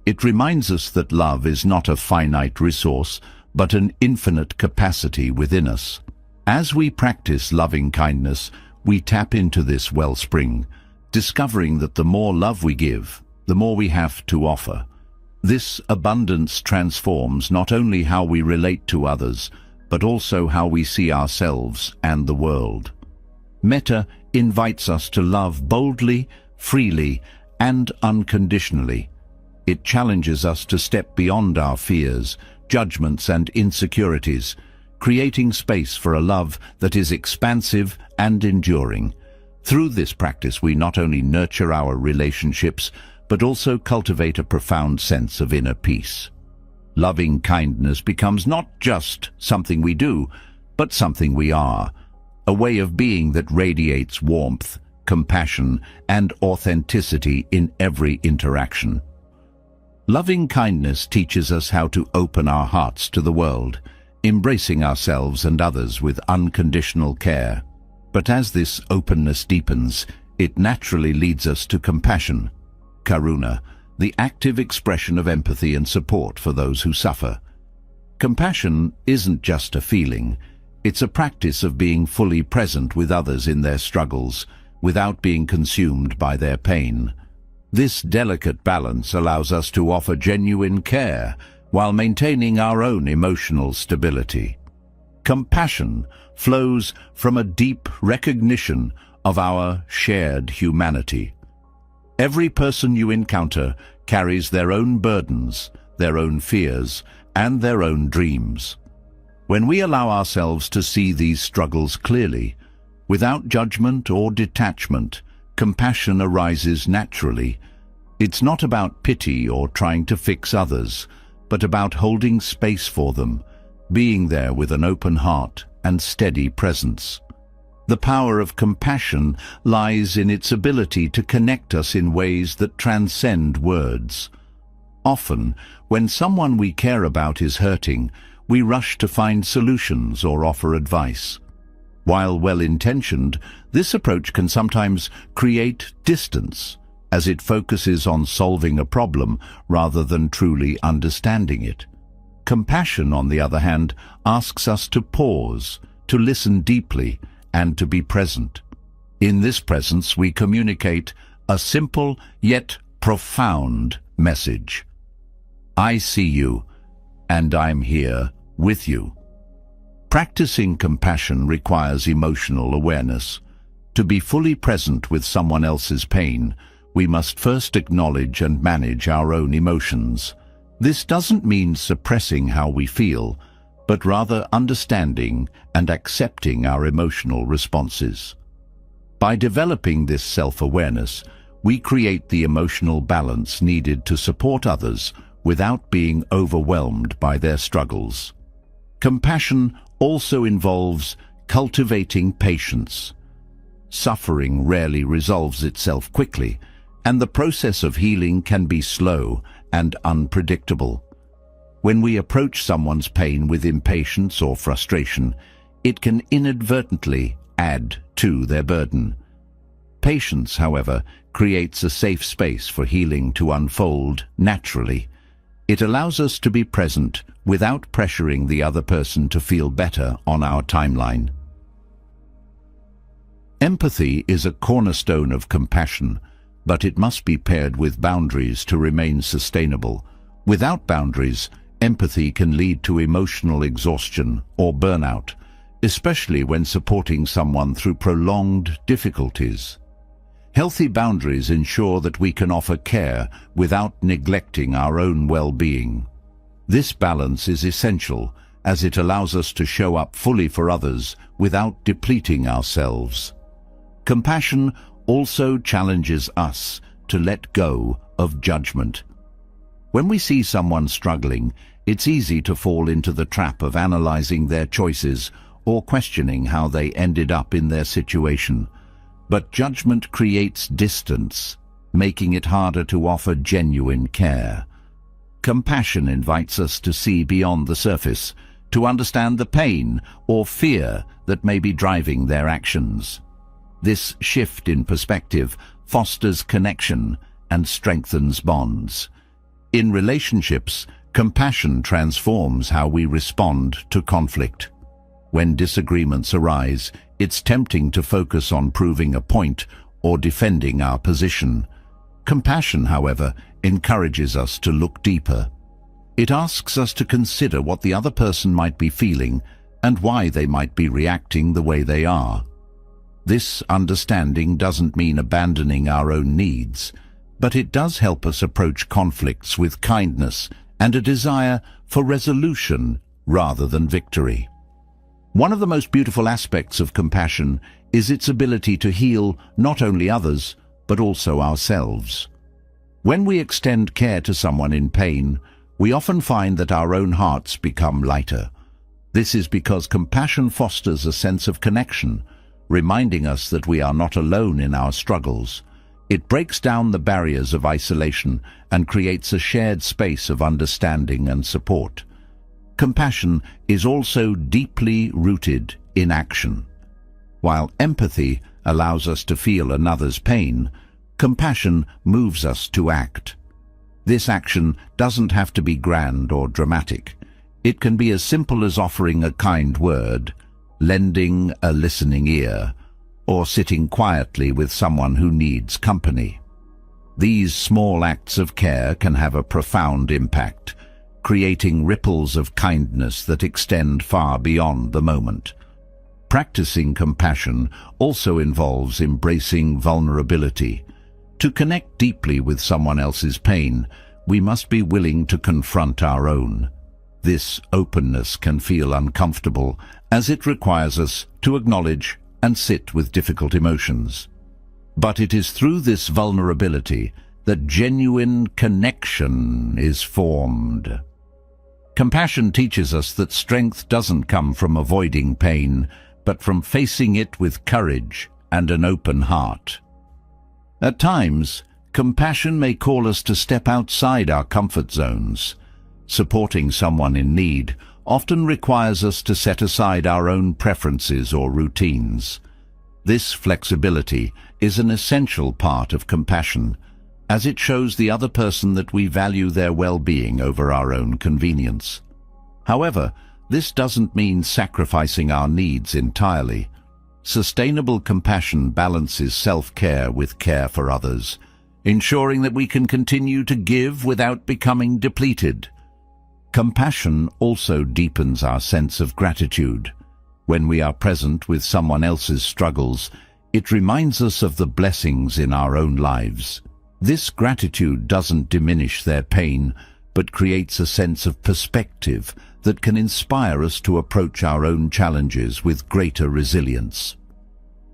It reminds us that love is not a finite resource, but an infinite capacity within us. As we practice loving kindness, we tap into this wellspring, discovering that the more love we give, the more we have to offer. This abundance transforms not only how we relate to others, but also how we see ourselves and the world. Metta invites us to love boldly, freely, and unconditionally. It challenges us to step beyond our fears, judgments, and insecurities, creating space for a love that is expansive and enduring. Through this practice, we not only nurture our relationships, but also cultivate a profound sense of inner peace. Loving kindness becomes not just something we do, but something we are, a way of being that radiates warmth, compassion, and authenticity in every interaction. Loving kindness teaches us how to open our hearts to the world, embracing ourselves and others with unconditional care. But as this openness deepens, it naturally leads us to compassion, karuna, the active expression of empathy and support for those who suffer. Compassion isn't just a feeling, it's a practice of being fully present with others in their struggles, without being consumed by their pain. This delicate balance allows us to offer genuine care while maintaining our own emotional stability. Compassion flows from a deep recognition of our shared humanity. Every person you encounter carries their own burdens, their own fears, and their own dreams. When we allow ourselves to see these struggles clearly, without judgment or detachment, compassion arises naturally. It's not about pity or trying to fix others, but about holding space for them, being there with an open heart and steady presence. The power of compassion lies in its ability to connect us in ways that transcend words. Often, when someone we care about is hurting, we rush to find solutions or offer advice. While well-intentioned, this approach can sometimes create distance, as it focuses on solving a problem rather than truly understanding it. Compassion, on the other hand, asks us to pause, to listen deeply, and to be present. In this presence, we communicate a simple yet profound message. I see you, and I'm here with you. Practicing compassion requires emotional awareness. To be fully present with someone else's pain, we must first acknowledge and manage our own emotions. This doesn't mean suppressing how we feel, but rather understanding and accepting our emotional responses. By developing this self-awareness, we create the emotional balance needed to support others without being overwhelmed by their struggles. Compassion also involves cultivating patience. Suffering rarely resolves itself quickly, and the process of healing can be slow and unpredictable. When we approach someone's pain with impatience or frustration, it can inadvertently add to their burden. Patience, however, creates a safe space for healing to unfold naturally. It allows us to be present without pressuring the other person to feel better on our timeline. Empathy is a cornerstone of compassion, but it must be paired with boundaries to remain sustainable. Without boundaries, empathy can lead to emotional exhaustion or burnout, especially when supporting someone through prolonged difficulties. Healthy boundaries ensure that we can offer care without neglecting our own well-being. This balance is essential, as it allows us to show up fully for others without depleting ourselves. Compassion also challenges us to let go of judgment. When we see someone struggling, it's easy to fall into the trap of analyzing their choices or questioning how they ended up in their situation. But judgment creates distance, making it harder to offer genuine care. Compassion invites us to see beyond the surface, to understand the pain or fear that may be driving their actions. This shift in perspective fosters connection and strengthens bonds. In relationships, compassion transforms how we respond to conflict. When disagreements arise, it's tempting to focus on proving a point or defending our position. Compassion, however, encourages us to look deeper. It asks us to consider what the other person might be feeling and why they might be reacting the way they are. This understanding doesn't mean abandoning our own needs, but it does help us approach conflicts with kindness and a desire for resolution rather than victory. One of the most beautiful aspects of compassion is its ability to heal not only others, but also ourselves. When we extend care to someone in pain, we often find that our own hearts become lighter. This is because compassion fosters a sense of connection, reminding us that we are not alone in our struggles. It breaks down the barriers of isolation and creates a shared space of understanding and support. Compassion is also deeply rooted in action. While empathy allows us to feel another's pain, compassion moves us to act. This action doesn't have to be grand or dramatic. It can be as simple as offering a kind word, lending a listening ear, or sitting quietly with someone who needs company. These small acts of care can have a profound impact, creating ripples of kindness that extend far beyond the moment. Practicing compassion also involves embracing vulnerability. To connect deeply with someone else's pain, we must be willing to confront our own. This openness can feel uncomfortable, as it requires us to acknowledge and sit with difficult emotions. But it is through this vulnerability that genuine connection is formed. Compassion teaches us that strength doesn't come from avoiding pain, but from facing it with courage and an open heart. At times, compassion may call us to step outside our comfort zones. Supporting someone in need often requires us to set aside our own preferences or routines. This flexibility is an essential part of compassion, as it shows the other person that we value their well-being over our own convenience. However, This doesn't mean sacrificing our needs entirely. Sustainable compassion balances self-care with care for others, ensuring that we can continue to give without becoming depleted. Compassion also deepens our sense of gratitude. When we are present with someone else's struggles, it reminds us of the blessings in our own lives. This gratitude doesn't diminish their pain, but creates a sense of perspective that can inspire us to approach our own challenges with greater resilience.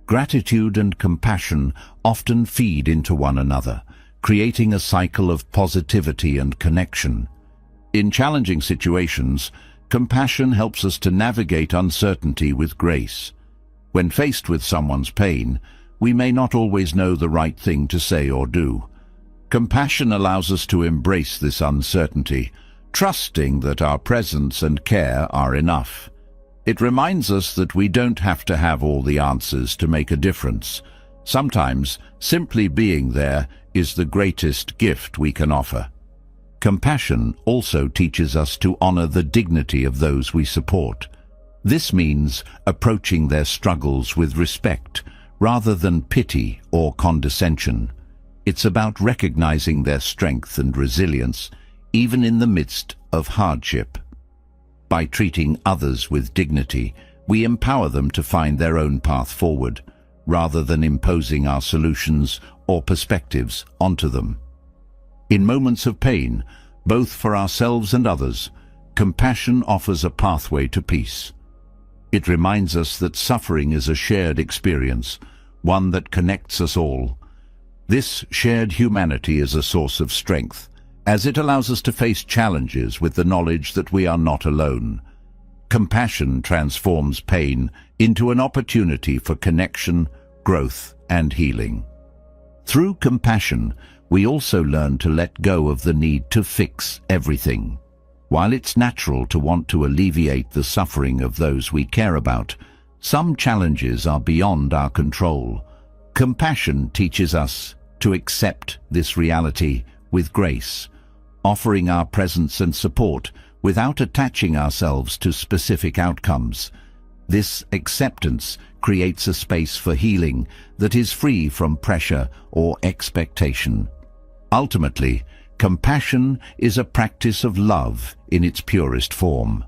Gratitude and compassion often feed into one another, creating a cycle of positivity and connection. In challenging situations, compassion helps us to navigate uncertainty with grace. When faced with someone's pain, we may not always know the right thing to say or do. Compassion allows us to embrace this uncertainty, trusting that our presence and care are enough. It reminds us that we don't have to have all the answers to make a difference. Sometimes, simply being there is the greatest gift we can offer. Compassion also teaches us to honor the dignity of those we support. This means approaching their struggles with respect, rather than pity or condescension. It's about recognizing their strength and resilience, even in the midst of hardship. By treating others with dignity, we empower them to find their own path forward, rather than imposing our solutions or perspectives onto them. In moments of pain, both for ourselves and others, compassion offers a pathway to peace. It reminds us that suffering is a shared experience, one that connects us all. This shared humanity is a source of strength, as it allows us to face challenges with the knowledge that we are not alone. Compassion transforms pain into an opportunity for connection, growth, and healing. Through compassion, we also learn to let go of the need to fix everything. While it's natural to want to alleviate the suffering of those we care about, some challenges are beyond our control. Compassion teaches us to accept this reality with grace, offering our presence and support without attaching ourselves to specific outcomes. This acceptance creates a space for healing that is free from pressure or expectation. Ultimately, compassion is a practice of love in its purest form.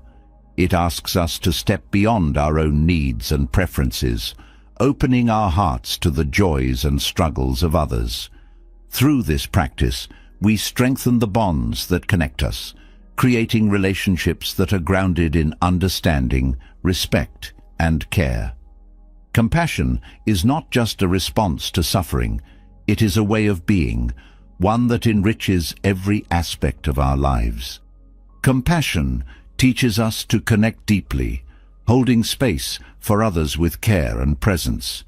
It asks us to step beyond our own needs and preferences, opening our hearts to the joys and struggles of others. Through this practice, we strengthen the bonds that connect us, creating relationships that are grounded in understanding, respect, and care. Compassion is not just a response to suffering, it is a way of being, one that enriches every aspect of our lives. Compassion teaches us to connect deeply, holding space for others with care and presence.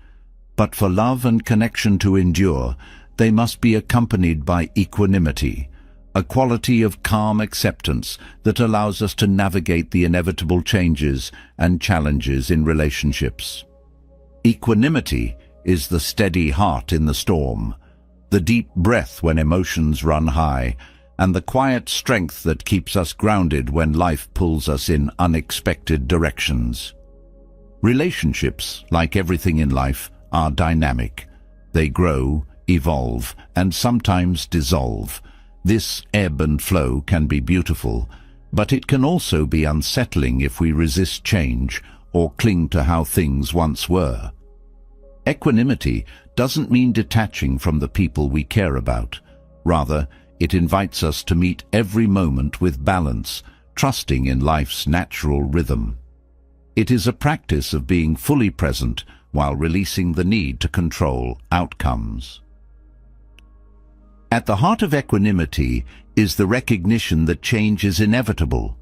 But for love and connection to endure, they must be accompanied by equanimity, a quality of calm acceptance that allows us to navigate the inevitable changes and challenges in relationships. Equanimity is the steady heart in the storm, the deep breath when emotions run high, and the quiet strength that keeps us grounded when life pulls us in unexpected directions. Relationships, like everything in life, are dynamic. They grow, evolve, and sometimes dissolve. This ebb and flow can be beautiful, but it can also be unsettling if we resist change or cling to how things once were. Equanimity doesn't mean detaching from the people we care about. Rather, it invites us to meet every moment with balance, trusting in life's natural rhythm. It is a practice of being fully present while releasing the need to control outcomes. At the heart of equanimity is the recognition that change is inevitable.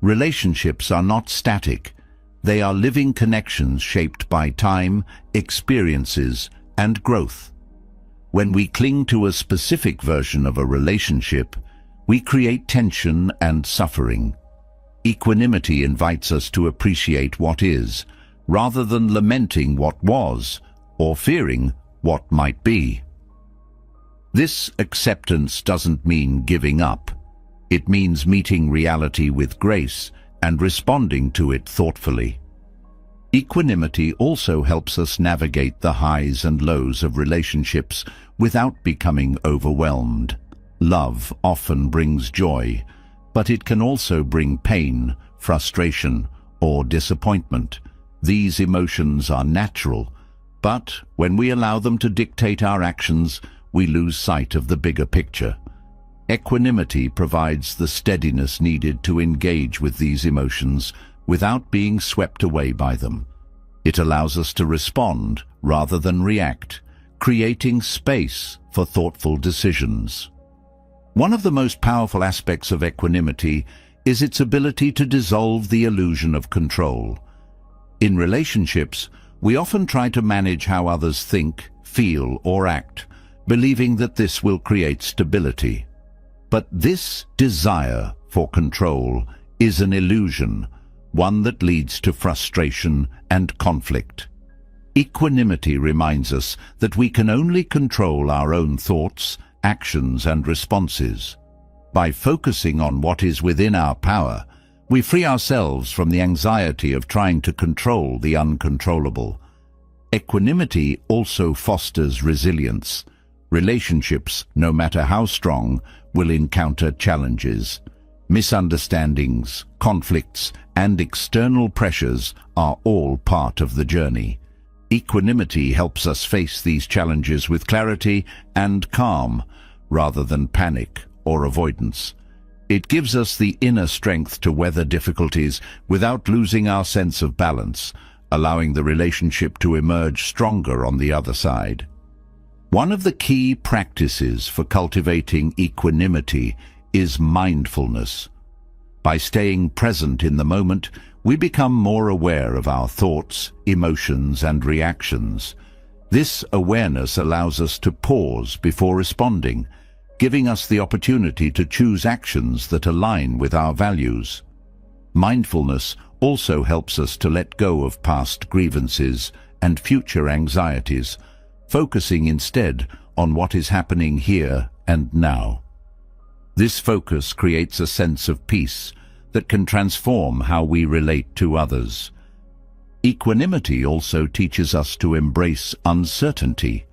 Relationships are not static. They are living connections shaped by time, experiences, and growth. When we cling to a specific version of a relationship, we create tension and suffering. Equanimity invites us to appreciate what is, rather than lamenting what was or fearing what might be. This acceptance doesn't mean giving up. It means meeting reality with grace and responding to it thoughtfully. Equanimity also helps us navigate the highs and lows of relationships without becoming overwhelmed. Love often brings joy, but it can also bring pain, frustration, or disappointment. These emotions are natural, but when we allow them to dictate our actions, we lose sight of the bigger picture. Equanimity provides the steadiness needed to engage with these emotions without being swept away by them. It allows us to respond rather than react, creating space for thoughtful decisions. One of the most powerful aspects of equanimity is its ability to dissolve the illusion of control. In relationships, we often try to manage how others think, feel, or act, believing that this will create stability. But this desire for control is an illusion, one that leads to frustration and conflict. Equanimity reminds us that we can only control our own thoughts, actions, and responses. By focusing on what is within our power, we free ourselves from the anxiety of trying to control the uncontrollable. Equanimity also fosters resilience. Relationships, no matter how strong, will encounter challenges. Misunderstandings, conflicts, and external pressures are all part of the journey. Equanimity helps us face these challenges with clarity and calm, rather than panic or avoidance. It gives us the inner strength to weather difficulties without losing our sense of balance, allowing the relationship to emerge stronger on the other side. One of the key practices for cultivating equanimity is mindfulness. By staying present in the moment, we become more aware of our thoughts, emotions, and reactions. This awareness allows us to pause before responding, giving us the opportunity to choose actions that align with our values. Mindfulness also helps us to let go of past grievances and future anxieties, focusing instead on what is happening here and now. This focus creates a sense of peace that can transform how we relate to others. Equanimity also teaches us to embrace uncertainty.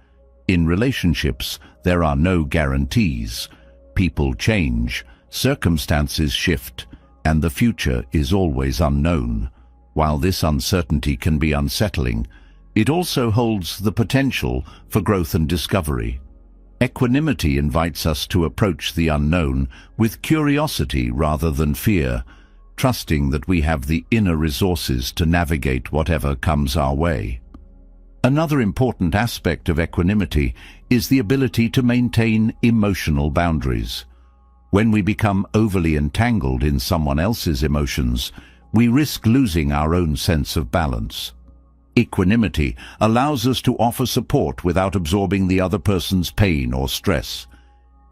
In relationships, there are no guarantees. People change, circumstances shift, and the future is always unknown. While this uncertainty can be unsettling, it also holds the potential for growth and discovery. Equanimity invites us to approach the unknown with curiosity rather than fear, trusting that we have the inner resources to navigate whatever comes our way. Another important aspect of equanimity is the ability to maintain emotional boundaries. When we become overly entangled in someone else's emotions, we risk losing our own sense of balance. Equanimity allows us to offer support without absorbing the other person's pain or stress.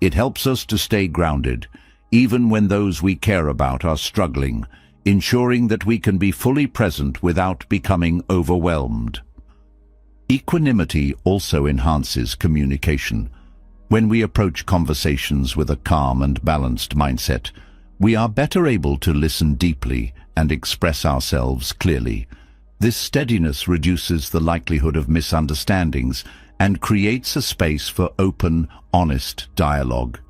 It helps us to stay grounded, even when those we care about are struggling, ensuring that we can be fully present without becoming overwhelmed. Equanimity also enhances communication. When we approach conversations with a calm and balanced mindset, we are better able to listen deeply and express ourselves clearly. This steadiness reduces the likelihood of misunderstandings and creates a space for open, honest dialogue.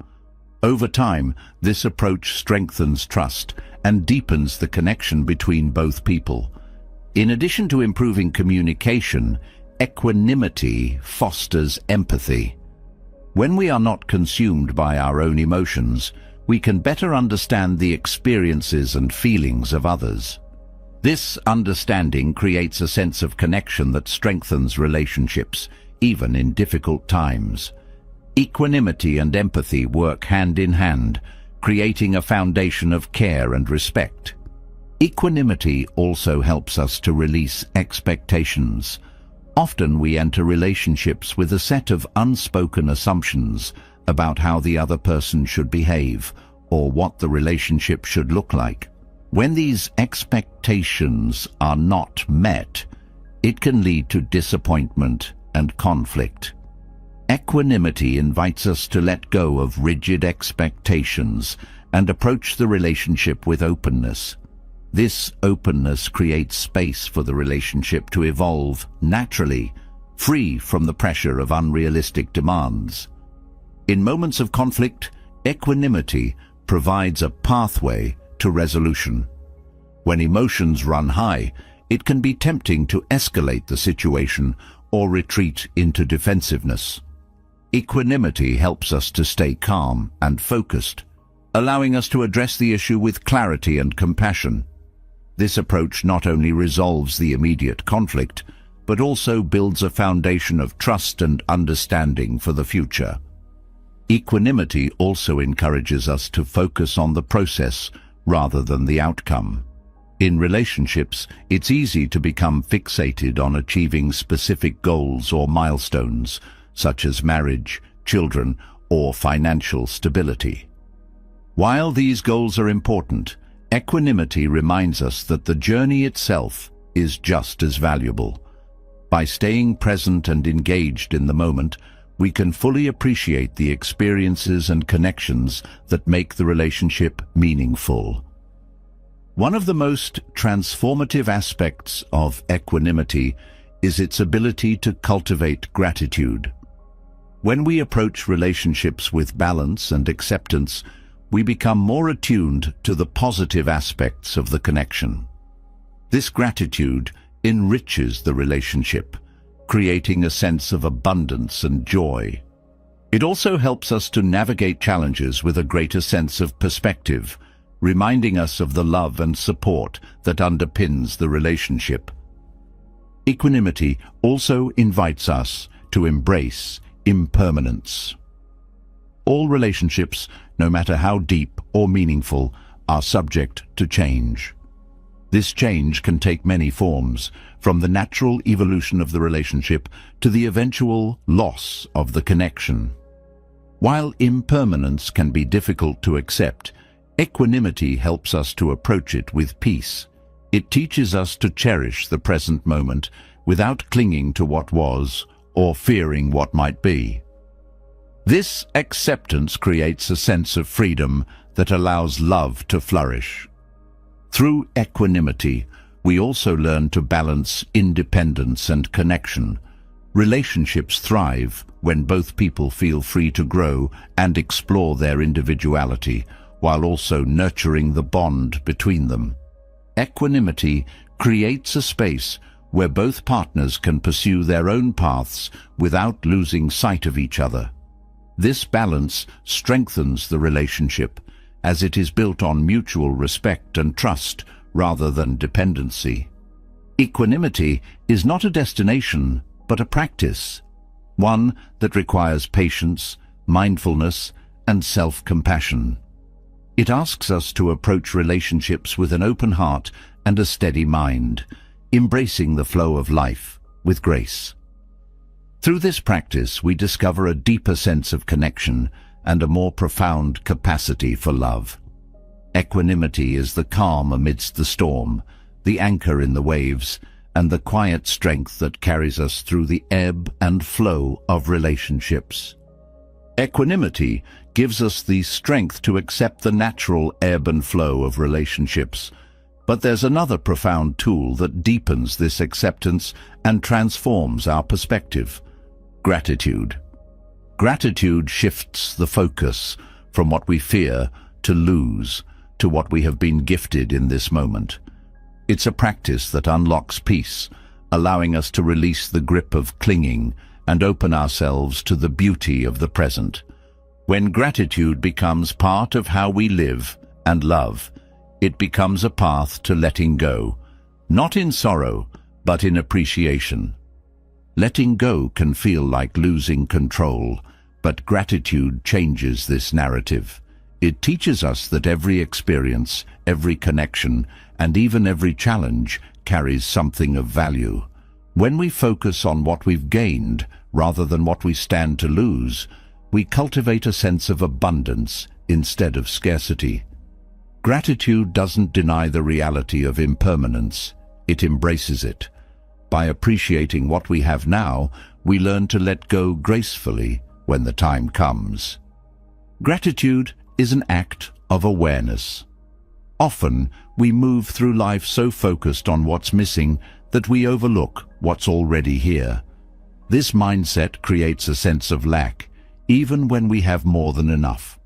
Over time, this approach strengthens trust and deepens the connection between both people. In addition to improving communication, equanimity fosters empathy. When we are not consumed by our own emotions, we can better understand the experiences and feelings of others. This understanding creates a sense of connection that strengthens relationships, even in difficult times. Equanimity and empathy work hand in hand, creating a foundation of care and respect. Equanimity also helps us to release expectations. Often we enter relationships with a set of unspoken assumptions about how the other person should behave or what the relationship should look like. When these expectations are not met, it can lead to disappointment and conflict. Equanimity invites us to let go of rigid expectations and approach the relationship with openness. This openness creates space for the relationship to evolve naturally, free from the pressure of unrealistic demands. In moments of conflict, equanimity provides a pathway to resolution. When emotions run high, it can be tempting to escalate the situation or retreat into defensiveness. Equanimity helps us to stay calm and focused, allowing us to address the issue with clarity and compassion. This approach not only resolves the immediate conflict, but also builds a foundation of trust and understanding for the future. Equanimity also encourages us to focus on the process rather than the outcome. In relationships, it's easy to become fixated on achieving specific goals or milestones, such as marriage, children, or financial stability. While these goals are important, equanimity reminds us that the journey itself is just as valuable. By staying present and engaged in the moment, we can fully appreciate the experiences and connections that make the relationship meaningful. One of the most transformative aspects of equanimity is its ability to cultivate gratitude. When we approach relationships with balance and acceptance, we become more attuned to the positive aspects of the connection. This gratitude enriches the relationship, creating a sense of abundance and joy. It also helps us to navigate challenges with a greater sense of perspective, reminding us of the love and support that underpins the relationship. Equanimity also invites us to embrace impermanence. All relationships, no matter how deep or meaningful, are subject to change. This change can take many forms, from the natural evolution of the relationship to the eventual loss of the connection. While impermanence can be difficult to accept, equanimity helps us to approach it with peace. It teaches us to cherish the present moment without clinging to what was or fearing what might be. This acceptance creates a sense of freedom that allows love to flourish. Through equanimity, we also learn to balance independence and connection. Relationships thrive when both people feel free to grow and explore their individuality, while also nurturing the bond between them. Equanimity creates a space where both partners can pursue their own paths without losing sight of each other. This balance strengthens the relationship, as it is built on mutual respect and trust rather than dependency. Equanimity is not a destination, but a practice, one that requires patience, mindfulness, and self-compassion. It asks us to approach relationships with an open heart and a steady mind, embracing the flow of life with grace. Through this practice, we discover a deeper sense of connection and a more profound capacity for love. Equanimity is the calm amidst the storm, the anchor in the waves, and the quiet strength that carries us through the ebb and flow of relationships. Equanimity gives us the strength to accept the natural ebb and flow of relationships. But there's another profound tool that deepens this acceptance and transforms our perspective: gratitude. Gratitude shifts the focus from what we fear to lose to what we have been gifted in this moment. It's a practice that unlocks peace, allowing us to release the grip of clinging and open ourselves to the beauty of the present. When gratitude becomes part of how we live and love, it becomes a path to letting go, not in sorrow, but in appreciation. Letting go can feel like losing control, but gratitude changes this narrative. It teaches us that every experience, every connection, and even every challenge carries something of value. When we focus on what we've gained rather than what we stand to lose, we cultivate a sense of abundance instead of scarcity. Gratitude doesn't deny the reality of impermanence, it embraces it. By appreciating what we have now, we learn to let go gracefully when the time comes. Gratitude is an act of awareness. Often, we move through life so focused on what's missing that we overlook what's already here. This mindset creates a sense of lack, even when we have more than enough.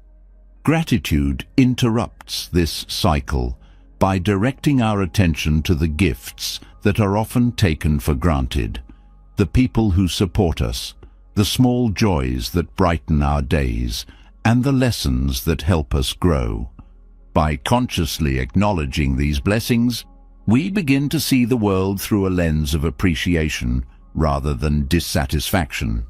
Gratitude interrupts this cycle by directing our attention to the gifts that are often taken for granted, the people who support us, the small joys that brighten our days, and the lessons that help us grow. By consciously acknowledging these blessings, we begin to see the world through a lens of appreciation rather than dissatisfaction.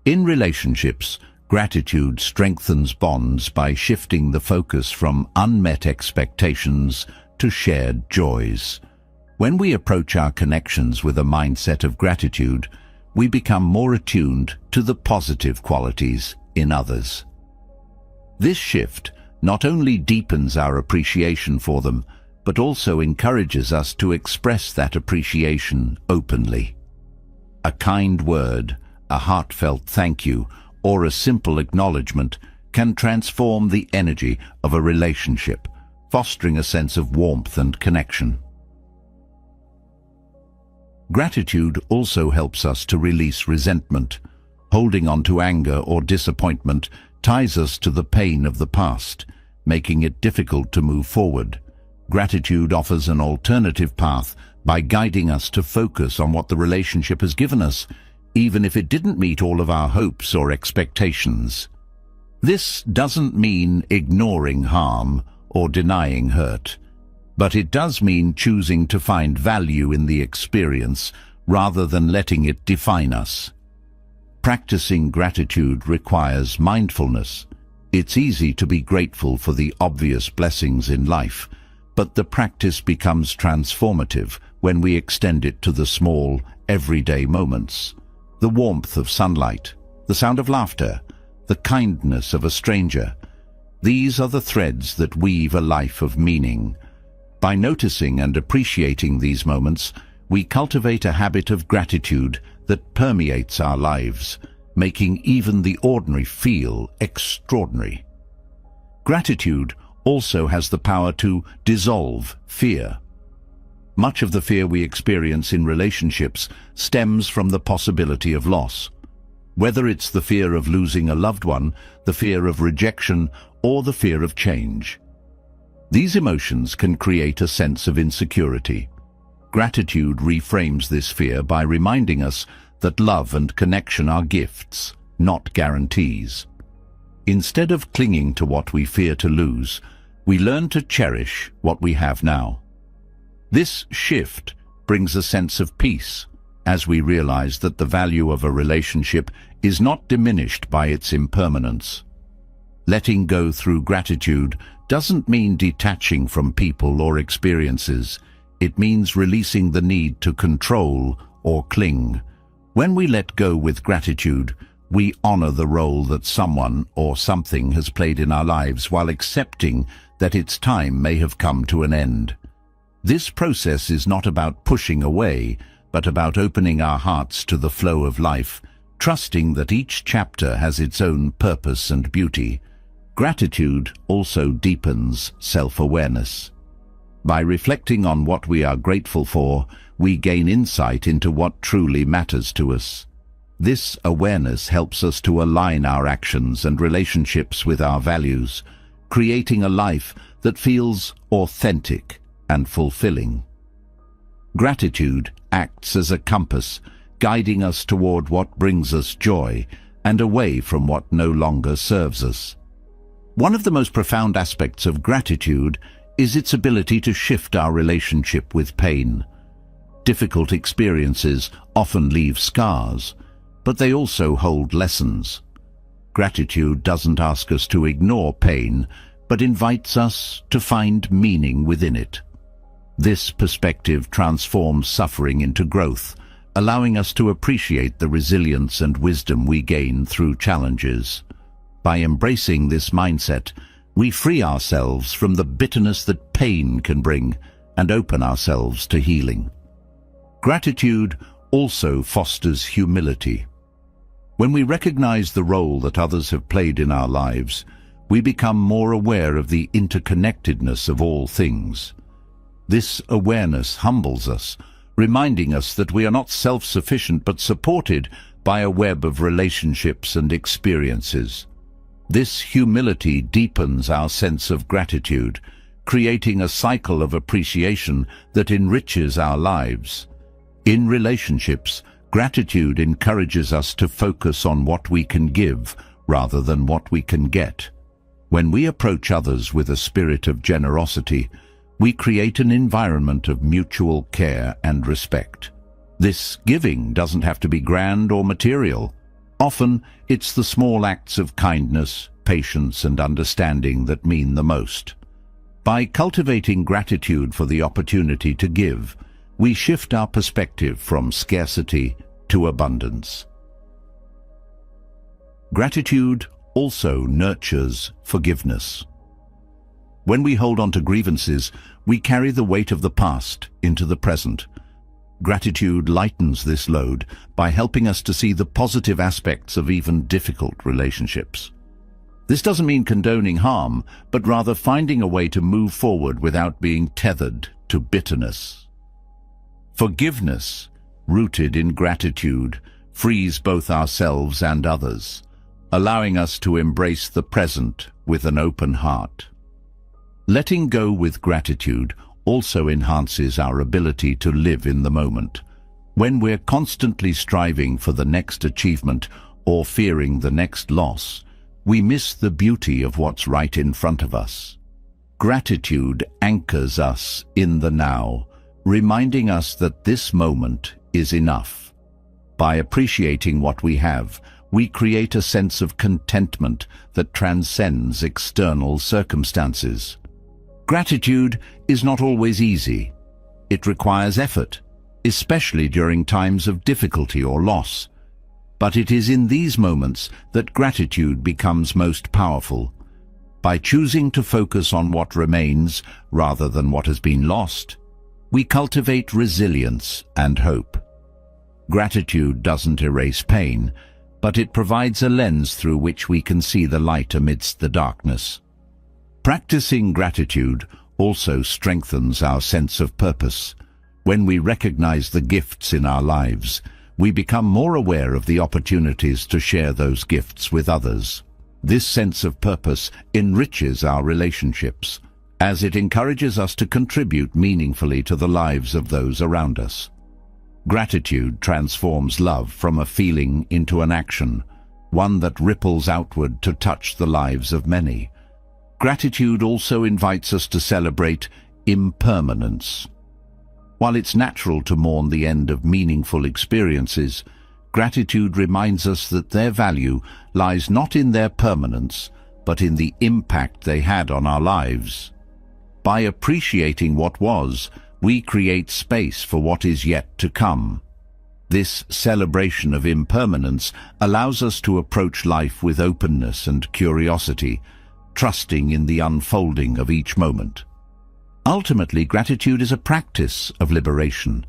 In relationships, gratitude strengthens bonds by shifting the focus from unmet expectations to shared joys. When we approach our connections with a mindset of gratitude, we become more attuned to the positive qualities in others. This shift not only deepens our appreciation for them, but also encourages us to express that appreciation openly. A kind word, a heartfelt thank you, or a simple acknowledgement can transform the energy of a relationship, fostering a sense of warmth and connection. Gratitude also helps us to release resentment. Holding on to anger or disappointment ties us to the pain of the past, making it difficult to move forward. Gratitude offers an alternative path by guiding us to focus on what the relationship has given us, even if it didn't meet all of our hopes or expectations. This doesn't mean ignoring harm or denying hurt, but it does mean choosing to find value in the experience rather than letting it define us. Practicing gratitude requires mindfulness. It's easy to be grateful for the obvious blessings in life, but the practice becomes transformative when we extend it to the small, everyday moments. The warmth of sunlight, the sound of laughter, the kindness of a stranger. These are the threads that weave a life of meaning. By noticing and appreciating these moments, we cultivate a habit of gratitude that permeates our lives, making even the ordinary feel extraordinary. Gratitude also has the power to dissolve fear. Much of the fear we experience in relationships stems from the possibility of loss. Whether it's the fear of losing a loved one, the fear of rejection, or the fear of change. These emotions can create a sense of insecurity. Gratitude reframes this fear by reminding us that love and connection are gifts, not guarantees. Instead of clinging to what we fear to lose, we learn to cherish what we have now. This shift brings a sense of peace, as we realize that the value of a relationship is not diminished by its impermanence. Letting go through gratitude doesn't mean detaching from people or experiences. It means releasing the need to control or cling. When we let go with gratitude, we honor the role that someone or something has played in our lives while accepting that its time may have come to an end. This process is not about pushing away, but about opening our hearts to the flow of life, trusting that each chapter has its own purpose and beauty. Gratitude also deepens self-awareness. By reflecting on what we are grateful for, we gain insight into what truly matters to us. This awareness helps us to align our actions and relationships with our values, creating a life that feels authentic and fulfilling. Gratitude acts as a compass, guiding us toward what brings us joy and away from what no longer serves us. One of the most profound aspects of gratitude is its ability to shift our relationship with pain. Difficult experiences often leave scars, but they also hold lessons. Gratitude doesn't ask us to ignore pain, but invites us to find meaning within it. This perspective transforms suffering into growth, allowing us to appreciate the resilience and wisdom we gain through challenges. By embracing this mindset, we free ourselves from the bitterness that pain can bring and open ourselves to healing. Gratitude also fosters humility. When we recognize the role that others have played in our lives, we become more aware of the interconnectedness of all things. This awareness humbles us, reminding us that we are not self-sufficient but supported by a web of relationships and experiences. This humility deepens our sense of gratitude, creating a cycle of appreciation that enriches our lives. In relationships, gratitude encourages us to focus on what we can give rather than what we can get. When we approach others with a spirit of generosity, we create an environment of mutual care and respect. This giving doesn't have to be grand or material. Often, it's the small acts of kindness, patience, and understanding that mean the most. By cultivating gratitude for the opportunity to give, we shift our perspective from scarcity to abundance. Gratitude also nurtures forgiveness. When we hold on to grievances, we carry the weight of the past into the present. Gratitude lightens this load by helping us to see the positive aspects of even difficult relationships. This doesn't mean condoning harm, but rather finding a way to move forward without being tethered to bitterness. Forgiveness, rooted in gratitude, frees both ourselves and others, allowing us to embrace the present with an open heart. Letting go with gratitude also enhances our ability to live in the moment. When we're constantly striving for the next achievement or fearing the next loss, we miss the beauty of what's right in front of us. Gratitude anchors us in the now, reminding us that this moment is enough. By appreciating what we have, we create a sense of contentment that transcends external circumstances. Gratitude is not always easy. It requires effort, especially during times of difficulty or loss. But it is in these moments that gratitude becomes most powerful. By choosing to focus on what remains rather than what has been lost, we cultivate resilience and hope. Gratitude doesn't erase pain, but it provides a lens through which we can see the light amidst the darkness. Practicing gratitude also strengthens our sense of purpose. When we recognize the gifts in our lives, we become more aware of the opportunities to share those gifts with others. This sense of purpose enriches our relationships, as it encourages us to contribute meaningfully to the lives of those around us. Gratitude transforms love from a feeling into an action, one that ripples outward to touch the lives of many. Gratitude also invites us to celebrate impermanence. While it's natural to mourn the end of meaningful experiences, gratitude reminds us that their value lies not in their permanence, but in the impact they had on our lives. By appreciating what was, we create space for what is yet to come. This celebration of impermanence allows us to approach life with openness and curiosity, trusting in the unfolding of each moment. Ultimately, gratitude is a practice of liberation.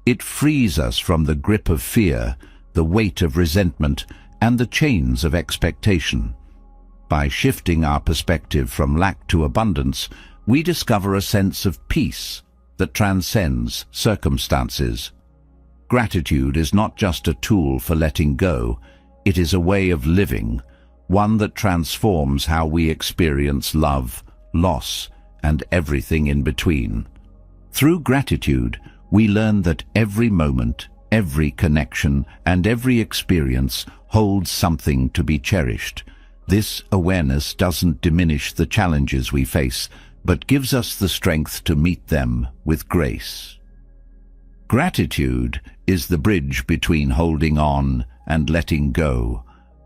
It frees us from the grip of fear, the weight of resentment, and the chains of expectation. By shifting our perspective from lack to abundance, we discover a sense of peace that transcends circumstances. Gratitude is not just a tool for letting go, it is a way of living, one that transforms how we experience love, loss, and everything in between. Through gratitude, we learn that every moment, every connection, and every experience holds something to be cherished. This awareness doesn't diminish the challenges we face, but gives us the strength to meet them with grace. Gratitude is the bridge between holding on and letting go,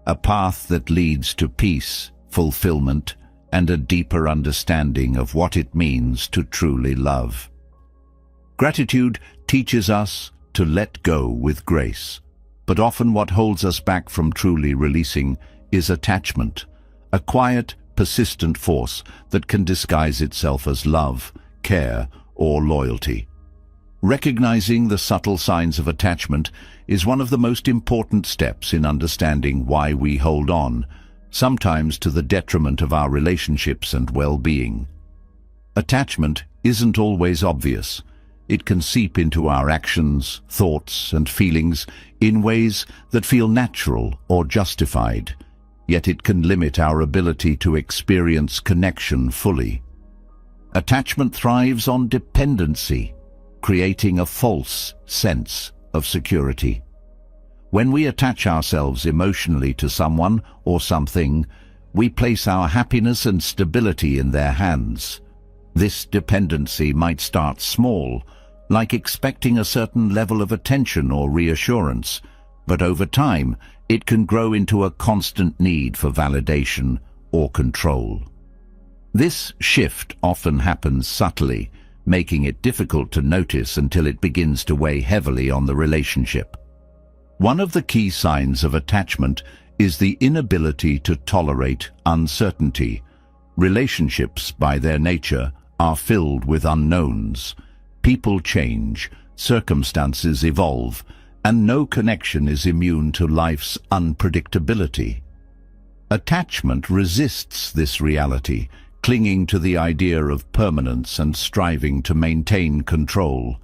a path that leads to peace, fulfillment, and a deeper understanding of what it means to truly love. Gratitude teaches us to let go with grace, but often what holds us back from truly releasing is attachment, a quiet, persistent force that can disguise itself as love, care, or loyalty. Recognizing the subtle signs of attachment is one of the most important steps in understanding why we hold on, sometimes to the detriment of our relationships and well-being. Attachment isn't always obvious. It can seep into our actions, thoughts, and feelings in ways that feel natural or justified, yet it can limit our ability to experience connection fully. Attachment thrives on dependency, creating a false sense of security. When we attach ourselves emotionally to someone or something, we place our happiness and stability in their hands. This dependency might start small, like expecting a certain level of attention or reassurance, but over time it can grow into a constant need for validation or control. This shift often happens subtly, making it difficult to notice until it begins to weigh heavily on the relationship. One of the key signs of attachment is the inability to tolerate uncertainty. Relationships, by their nature, are filled with unknowns. People change, circumstances evolve, and no connection is immune to life's unpredictability. Attachment resists this reality, clinging to the idea of permanence and striving to maintain control.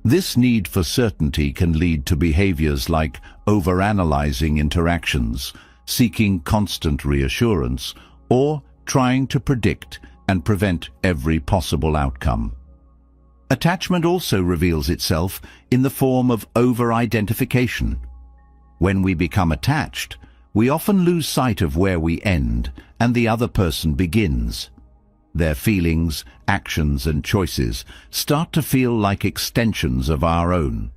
This need for certainty can lead to behaviors like overanalyzing interactions, seeking constant reassurance, or trying to predict and prevent every possible outcome. Attachment also reveals itself in the form of over-identification. When we become attached, we often lose sight of where we end and the other person begins. Their feelings, actions, and choices start to feel like extensions of our own.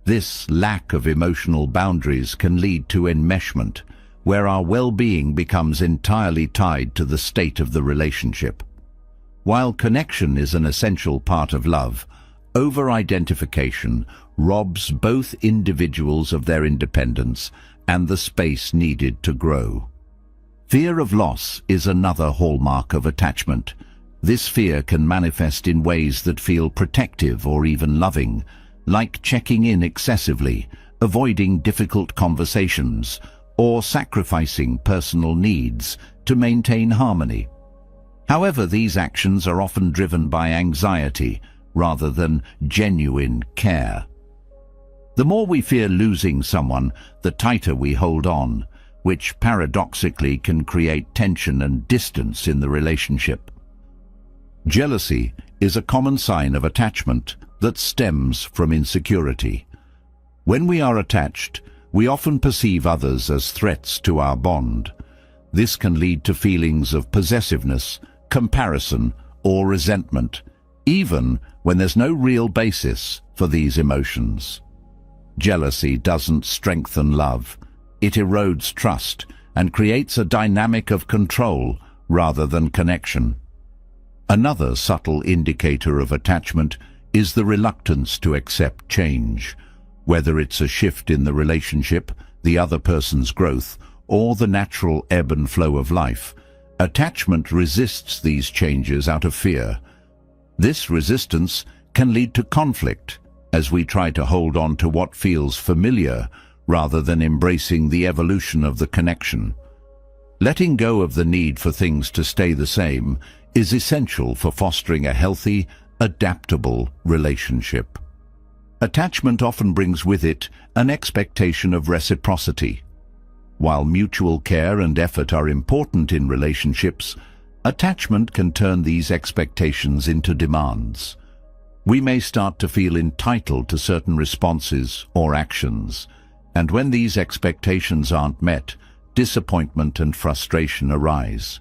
This lack of emotional boundaries can lead to enmeshment, where our well-being becomes entirely tied to the state of the relationship. While connection is an essential part of love, over-identification robs both individuals of their independence and the space needed to grow. Fear of loss is another hallmark of attachment. This fear can manifest in ways that feel protective or even loving, like checking in excessively, avoiding difficult conversations, or sacrificing personal needs to maintain harmony. However, these actions are often driven by anxiety rather than genuine care. The more we fear losing someone, the tighter we hold on, which paradoxically can create tension and distance in the relationship. Jealousy is a common sign of attachment that stems from insecurity. When we are attached, we often perceive others as threats to our bond. This can lead to feelings of possessiveness, comparison, or resentment, even when there's no real basis for these emotions. Jealousy doesn't strengthen love. It erodes trust and creates a dynamic of control rather than connection. Another subtle indicator of attachment is the reluctance to accept change. Whether it's a shift in the relationship, the other person's growth, or the natural ebb and flow of life, attachment resists these changes out of fear. This resistance can lead to conflict as we try to hold on to what feels familiar rather than embracing the evolution of the connection. Letting go of the need for things to stay the same is essential for fostering a healthy, adaptable relationship. Attachment often brings with it an expectation of reciprocity. While mutual care and effort are important in relationships, attachment can turn these expectations into demands. We may start to feel entitled to certain responses or actions, and when these expectations aren't met, disappointment and frustration arise.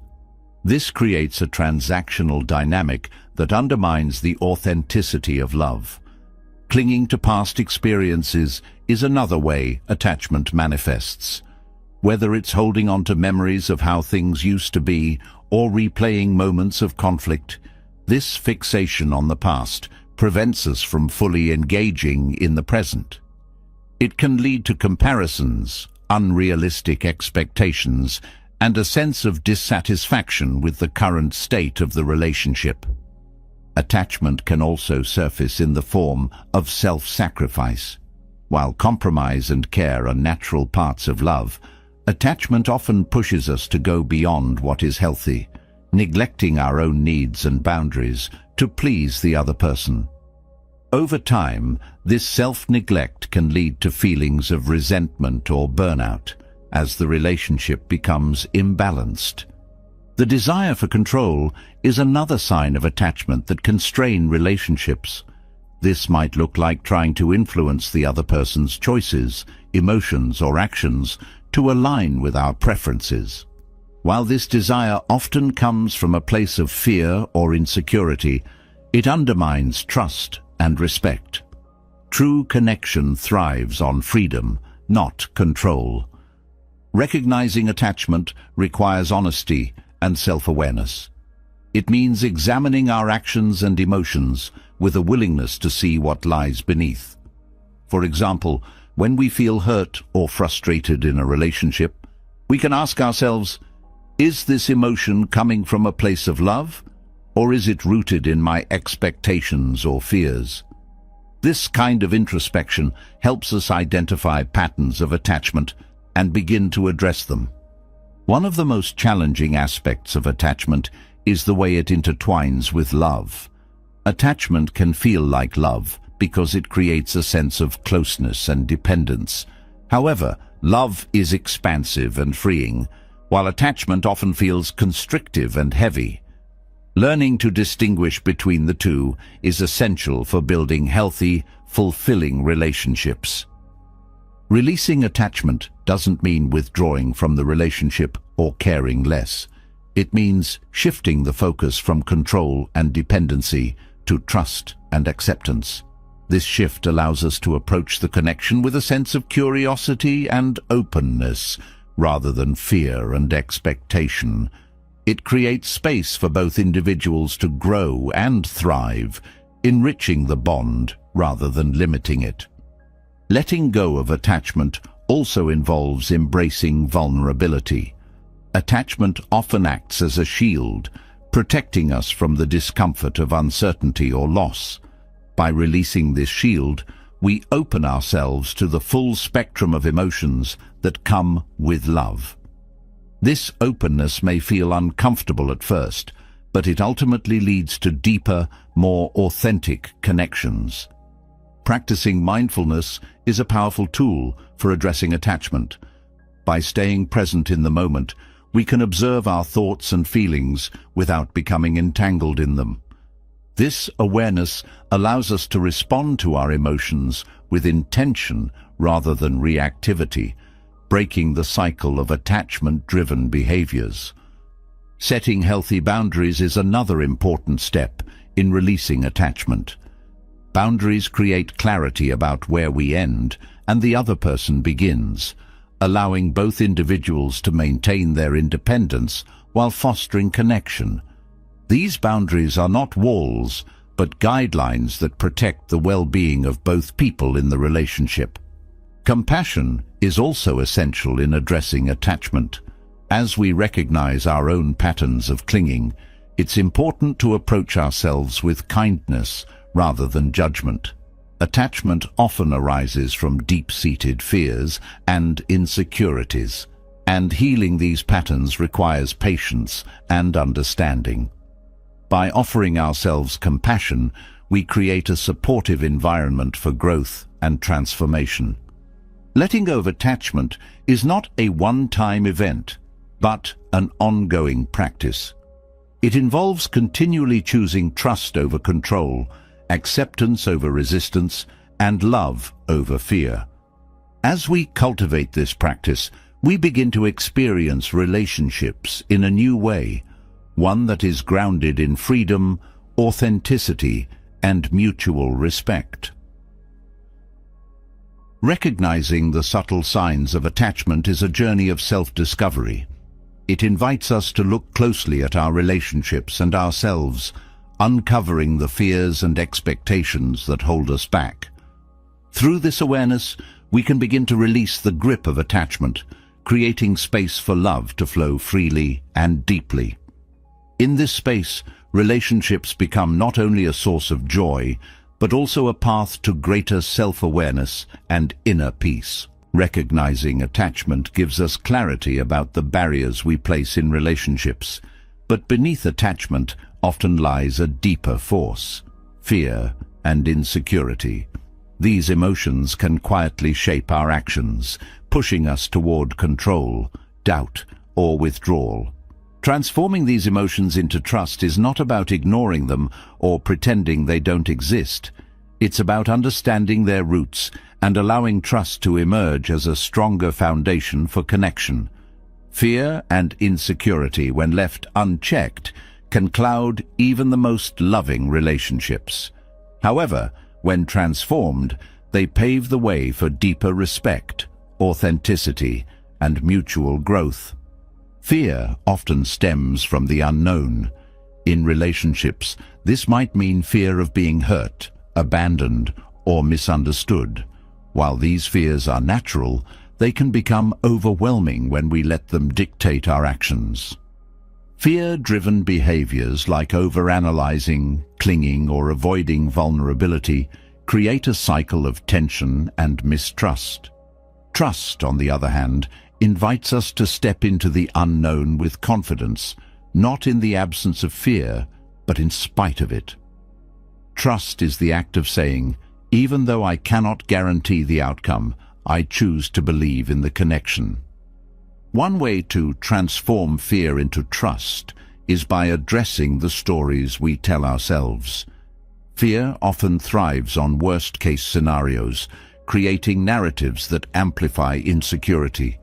This creates a transactional dynamic that undermines the authenticity of love. Clinging to past experiences is another way attachment manifests. Whether it's holding on to memories of how things used to be or replaying moments of conflict, this fixation on the past prevents us from fully engaging in the present. It can lead to comparisons, unrealistic expectations, and a sense of dissatisfaction with the current state of the relationship. Attachment can also surface in the form of self-sacrifice. While compromise and care are natural parts of love, Attachment often pushes us to go beyond what is healthy, neglecting our own needs and boundaries to please the other person. Over time, this self-neglect can lead to feelings of resentment or burnout as the relationship becomes imbalanced. The desire for control is another sign of attachment that can strain relationships. This might look like trying to influence the other person's choices, emotions, or actions to align with our preferences. While this desire often comes from a place of fear or insecurity, it undermines trust and respect. True connection thrives on freedom, not control. Recognizing attachment requires honesty and self-awareness. It means examining our actions and emotions with a willingness to see what lies beneath. For example, when we feel hurt or frustrated in a relationship, we can ask ourselves, is this emotion coming from a place of love, or is it rooted in my expectations or fears? This kind of introspection helps us identify patterns of attachment and begin to address them. One of the most challenging aspects of attachment is the way it intertwines with love. Attachment can feel like love because it creates a sense of closeness and dependence. However, love is expansive and freeing, while attachment often feels constrictive and heavy. Learning to distinguish between the two is essential for building healthy, fulfilling relationships. Releasing attachment doesn't mean withdrawing from the relationship or caring less. It means shifting the focus from control and dependency to trust and acceptance. This shift allows us to approach the connection with a sense of curiosity and openness, rather than fear and expectation. It creates space for both individuals to grow and thrive, enriching the bond rather than limiting it. Letting go of attachment also involves embracing vulnerability. Attachment often acts as a shield, protecting us from the discomfort of uncertainty or loss. By releasing this shield, we open ourselves to the full spectrum of emotions that come with love. This openness may feel uncomfortable at first, but it ultimately leads to deeper, more authentic connections. Practicing mindfulness is a powerful tool for addressing attachment. By staying present in the moment, we can observe our thoughts and feelings without becoming entangled in them. This awareness allows us to respond to our emotions with intention rather than reactivity, breaking the cycle of attachment-driven behaviors. Setting healthy boundaries is another important step in releasing attachment. Boundaries create clarity about where we end and the other person begins, allowing both individuals to maintain their independence while fostering connection. These boundaries are not walls, but guidelines that protect the well-being of both people in the relationship. Compassion is also essential in addressing attachment. As we recognize our own patterns of clinging, it's important to approach ourselves with kindness rather than judgment. Attachment often arises from deep-seated fears and insecurities, and healing these patterns requires patience and understanding. By offering ourselves compassion, we create a supportive environment for growth and transformation. Letting go of attachment is not a one-time event, but an ongoing practice. It involves continually choosing trust over control, acceptance over resistance, and love over fear. As we cultivate this practice, we begin to experience relationships in a new way, one that is grounded in freedom, authenticity, and mutual respect. Recognizing the subtle signs of attachment is a journey of self-discovery. It invites us to look closely at our relationships and ourselves, uncovering the fears and expectations that hold us back. Through this awareness, we can begin to release the grip of attachment, creating space for love to flow freely and deeply. In this space, relationships become not only a source of joy, but also a path to greater self-awareness and inner peace. Recognizing attachment gives us clarity about the barriers we place in relationships, but beneath attachment often lies a deeper force: fear and insecurity. These emotions can quietly shape our actions, pushing us toward control, doubt, or withdrawal. Transforming these emotions into trust is not about ignoring them or pretending they don't exist. It's about understanding their roots and allowing trust to emerge as a stronger foundation for connection. Fear and insecurity, when left unchecked, can cloud even the most loving relationships. However, when transformed, they pave the way for deeper respect, authenticity, and mutual growth. Fear often stems from the unknown. In relationships, this might mean fear of being hurt, abandoned, or misunderstood. While these fears are natural, they can become overwhelming when we let them dictate our actions. Fear-driven behaviors like overanalyzing, clinging, or avoiding vulnerability create a cycle of tension and mistrust. Trust, on the other hand, invites us to step into the unknown with confidence, not in the absence of fear, but in spite of it. Trust is the act of saying, even though I cannot guarantee the outcome, I choose to believe in the connection. One way to transform fear into trust is by addressing the stories we tell ourselves. Fear often thrives on worst-case scenarios, creating narratives that amplify insecurity.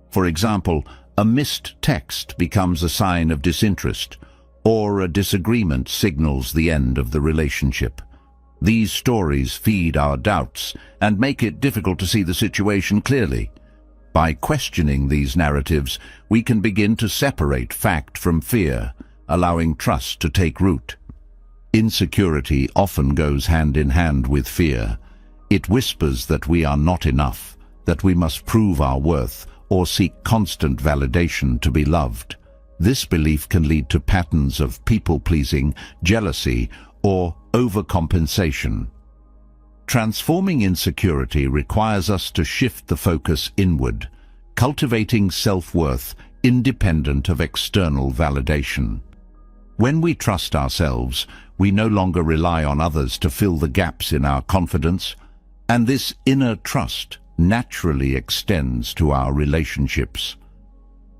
For example, a missed text becomes a sign of disinterest, or a disagreement signals the end of the relationship. These stories feed our doubts and make it difficult to see the situation clearly. By questioning these narratives, we can begin to separate fact from fear, allowing trust to take root. Insecurity often goes hand in hand with fear. It whispers that we are not enough, that we must prove our worth, or seek constant validation to be loved. This belief can lead to patterns of people-pleasing, jealousy, or overcompensation. Transforming insecurity requires us to shift the focus inward, cultivating self-worth independent of external validation. When we trust ourselves, we no longer rely on others to fill the gaps in our confidence, and this inner trust naturally extends to our relationships.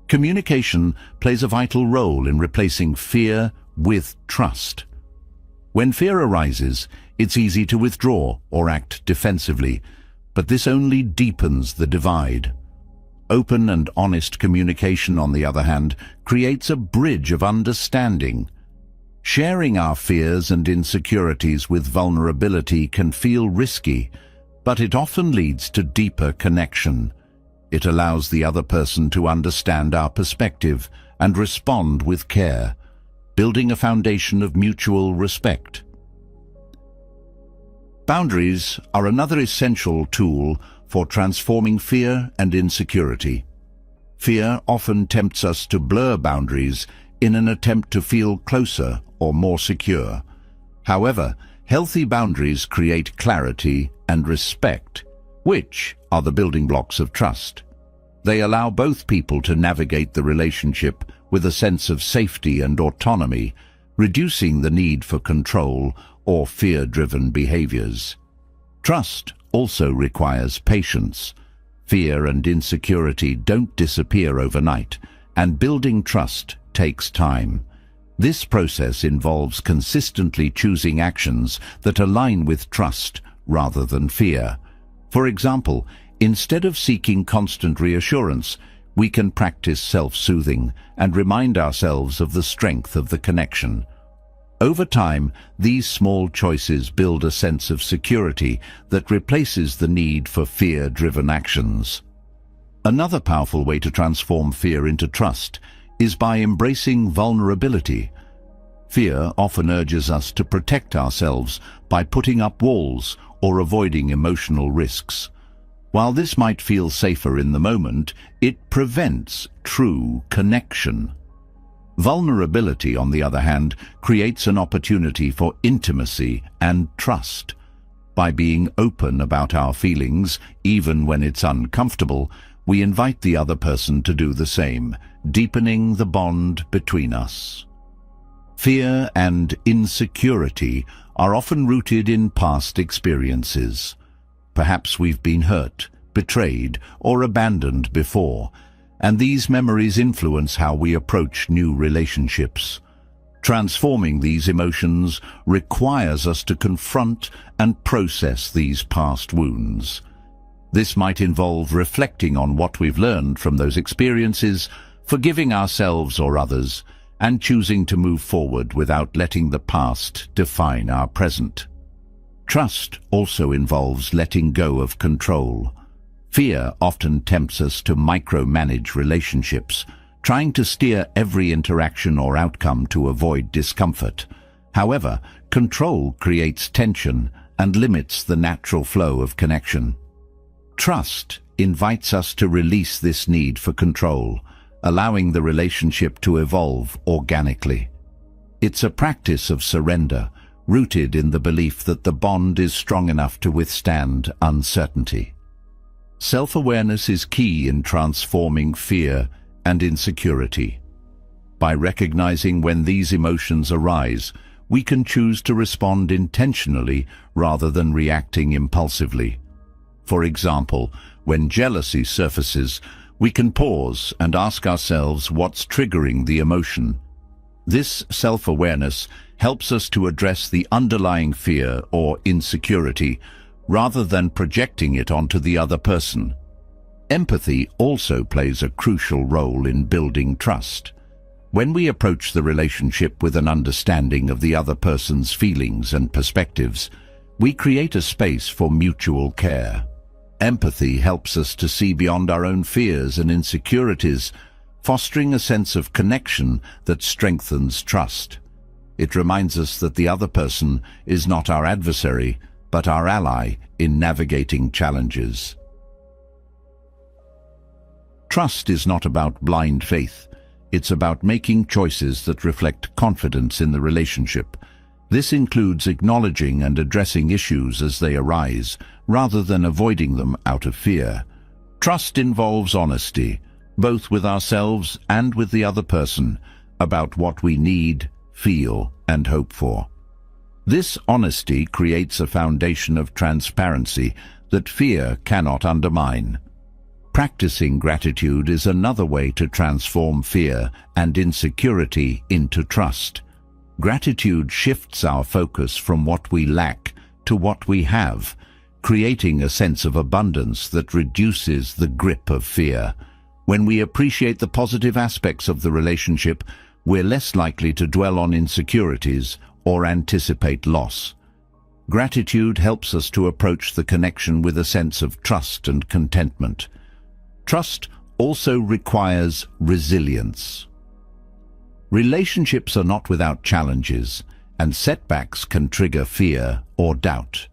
Communication plays a vital role in replacing fear with trust. When fear arises, it's easy to withdraw or act defensively, but this only deepens the divide. Open and honest communication, on the other hand, creates a bridge of understanding. Sharing our fears and insecurities with vulnerability can feel risky, but it often leads to deeper connection. It allows the other person to understand our perspective and respond with care, building a foundation of mutual respect. Boundaries are another essential tool for transforming fear and insecurity. Fear often tempts us to blur boundaries in an attempt to feel closer or more secure. However, healthy boundaries create clarity and respect, which are the building blocks of trust. They allow both people to navigate the relationship with a sense of safety and autonomy, reducing the need for control or fear-driven behaviors. Trust also requires patience. Fear and insecurity don't disappear overnight, and building trust takes time. This process involves consistently choosing actions that align with trust rather than fear. For example, instead of seeking constant reassurance, we can practice self-soothing and remind ourselves of the strength of the connection. Over time, these small choices build a sense of security that replaces the need for fear-driven actions. Another powerful way to transform fear into trust is by embracing vulnerability. Fear often urges us to protect ourselves by putting up walls or avoiding emotional risks. While this might feel safer in the moment, it prevents true connection. Vulnerability, on the other hand, creates an opportunity for intimacy and trust. By being open about our feelings, even when it's uncomfortable, we invite the other person to do the same, deepening the bond between us. Fear and insecurity are often rooted in past experiences. Perhaps we've been hurt, betrayed, or abandoned before, and these memories influence how we approach new relationships. Transforming these emotions requires us to confront and process these past wounds. This might involve reflecting on what we've learned from those experiences, forgiving ourselves or others, and choosing to move forward without letting the past define our present. Trust also involves letting go of control. Fear often tempts us to micromanage relationships, trying to steer every interaction or outcome to avoid discomfort. However, control creates tension and limits the natural flow of connection. Trust invites us to release this need for control, allowing the relationship to evolve organically. It's a practice of surrender, rooted in the belief that the bond is strong enough to withstand uncertainty. Self-awareness is key in transforming fear and insecurity. By recognizing when these emotions arise, we can choose to respond intentionally rather than reacting impulsively. For example, when jealousy surfaces, we can pause and ask ourselves what's triggering the emotion. This self-awareness helps us to address the underlying fear or insecurity rather than projecting it onto the other person. Empathy also plays a crucial role in building trust. When we approach the relationship with an understanding of the other person's feelings and perspectives, we create a space for mutual care. Empathy helps us to see beyond our own fears and insecurities, fostering a sense of connection that strengthens trust. It reminds us that the other person is not our adversary, but our ally in navigating challenges. Trust is not about blind faith. It's about making choices that reflect confidence in the relationship. This includes acknowledging and addressing issues as they arise, rather than avoiding them out of fear. Trust involves honesty, both with ourselves and with the other person, about what we need, feel, and hope for. This honesty creates a foundation of transparency that fear cannot undermine. Practicing gratitude is another way to transform fear and insecurity into trust. Gratitude shifts our focus from what we lack to what we have, creating a sense of abundance that reduces the grip of fear. When we appreciate the positive aspects of the relationship, we're less likely to dwell on insecurities or anticipate loss. Gratitude helps us to approach the connection with a sense of trust and contentment. Trust also requires resilience. Relationships are not without challenges, and setbacks can trigger fear or doubt.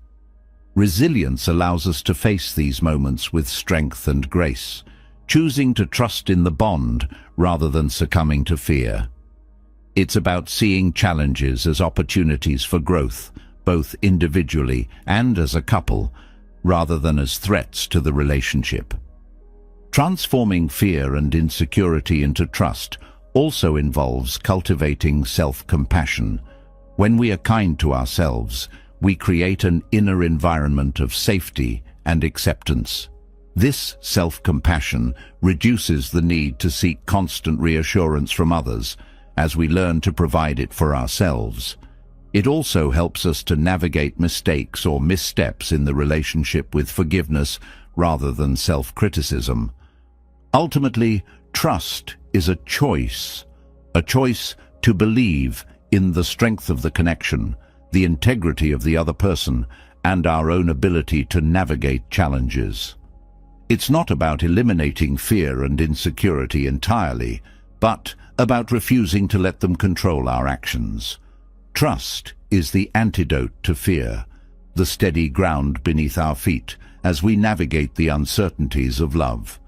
Resilience allows us to face these moments with strength and grace, choosing to trust in the bond rather than succumbing to fear. It's about seeing challenges as opportunities for growth, both individually and as a couple, rather than as threats to the relationship. Transforming fear and insecurity into trust also involves cultivating self-compassion. When we are kind to ourselves, we create an inner environment of safety and acceptance. This self-compassion reduces the need to seek constant reassurance from others, as we learn to provide it for ourselves. It also helps us to navigate mistakes or missteps in the relationship with forgiveness rather than self-criticism. Ultimately, trust is a choice to believe in the strength of the connection, the integrity of the other person, and our own ability to navigate challenges. It's not about eliminating fear and insecurity entirely, but about refusing to let them control our actions. Trust is the antidote to fear, the steady ground beneath our feet as we navigate the uncertainties of love.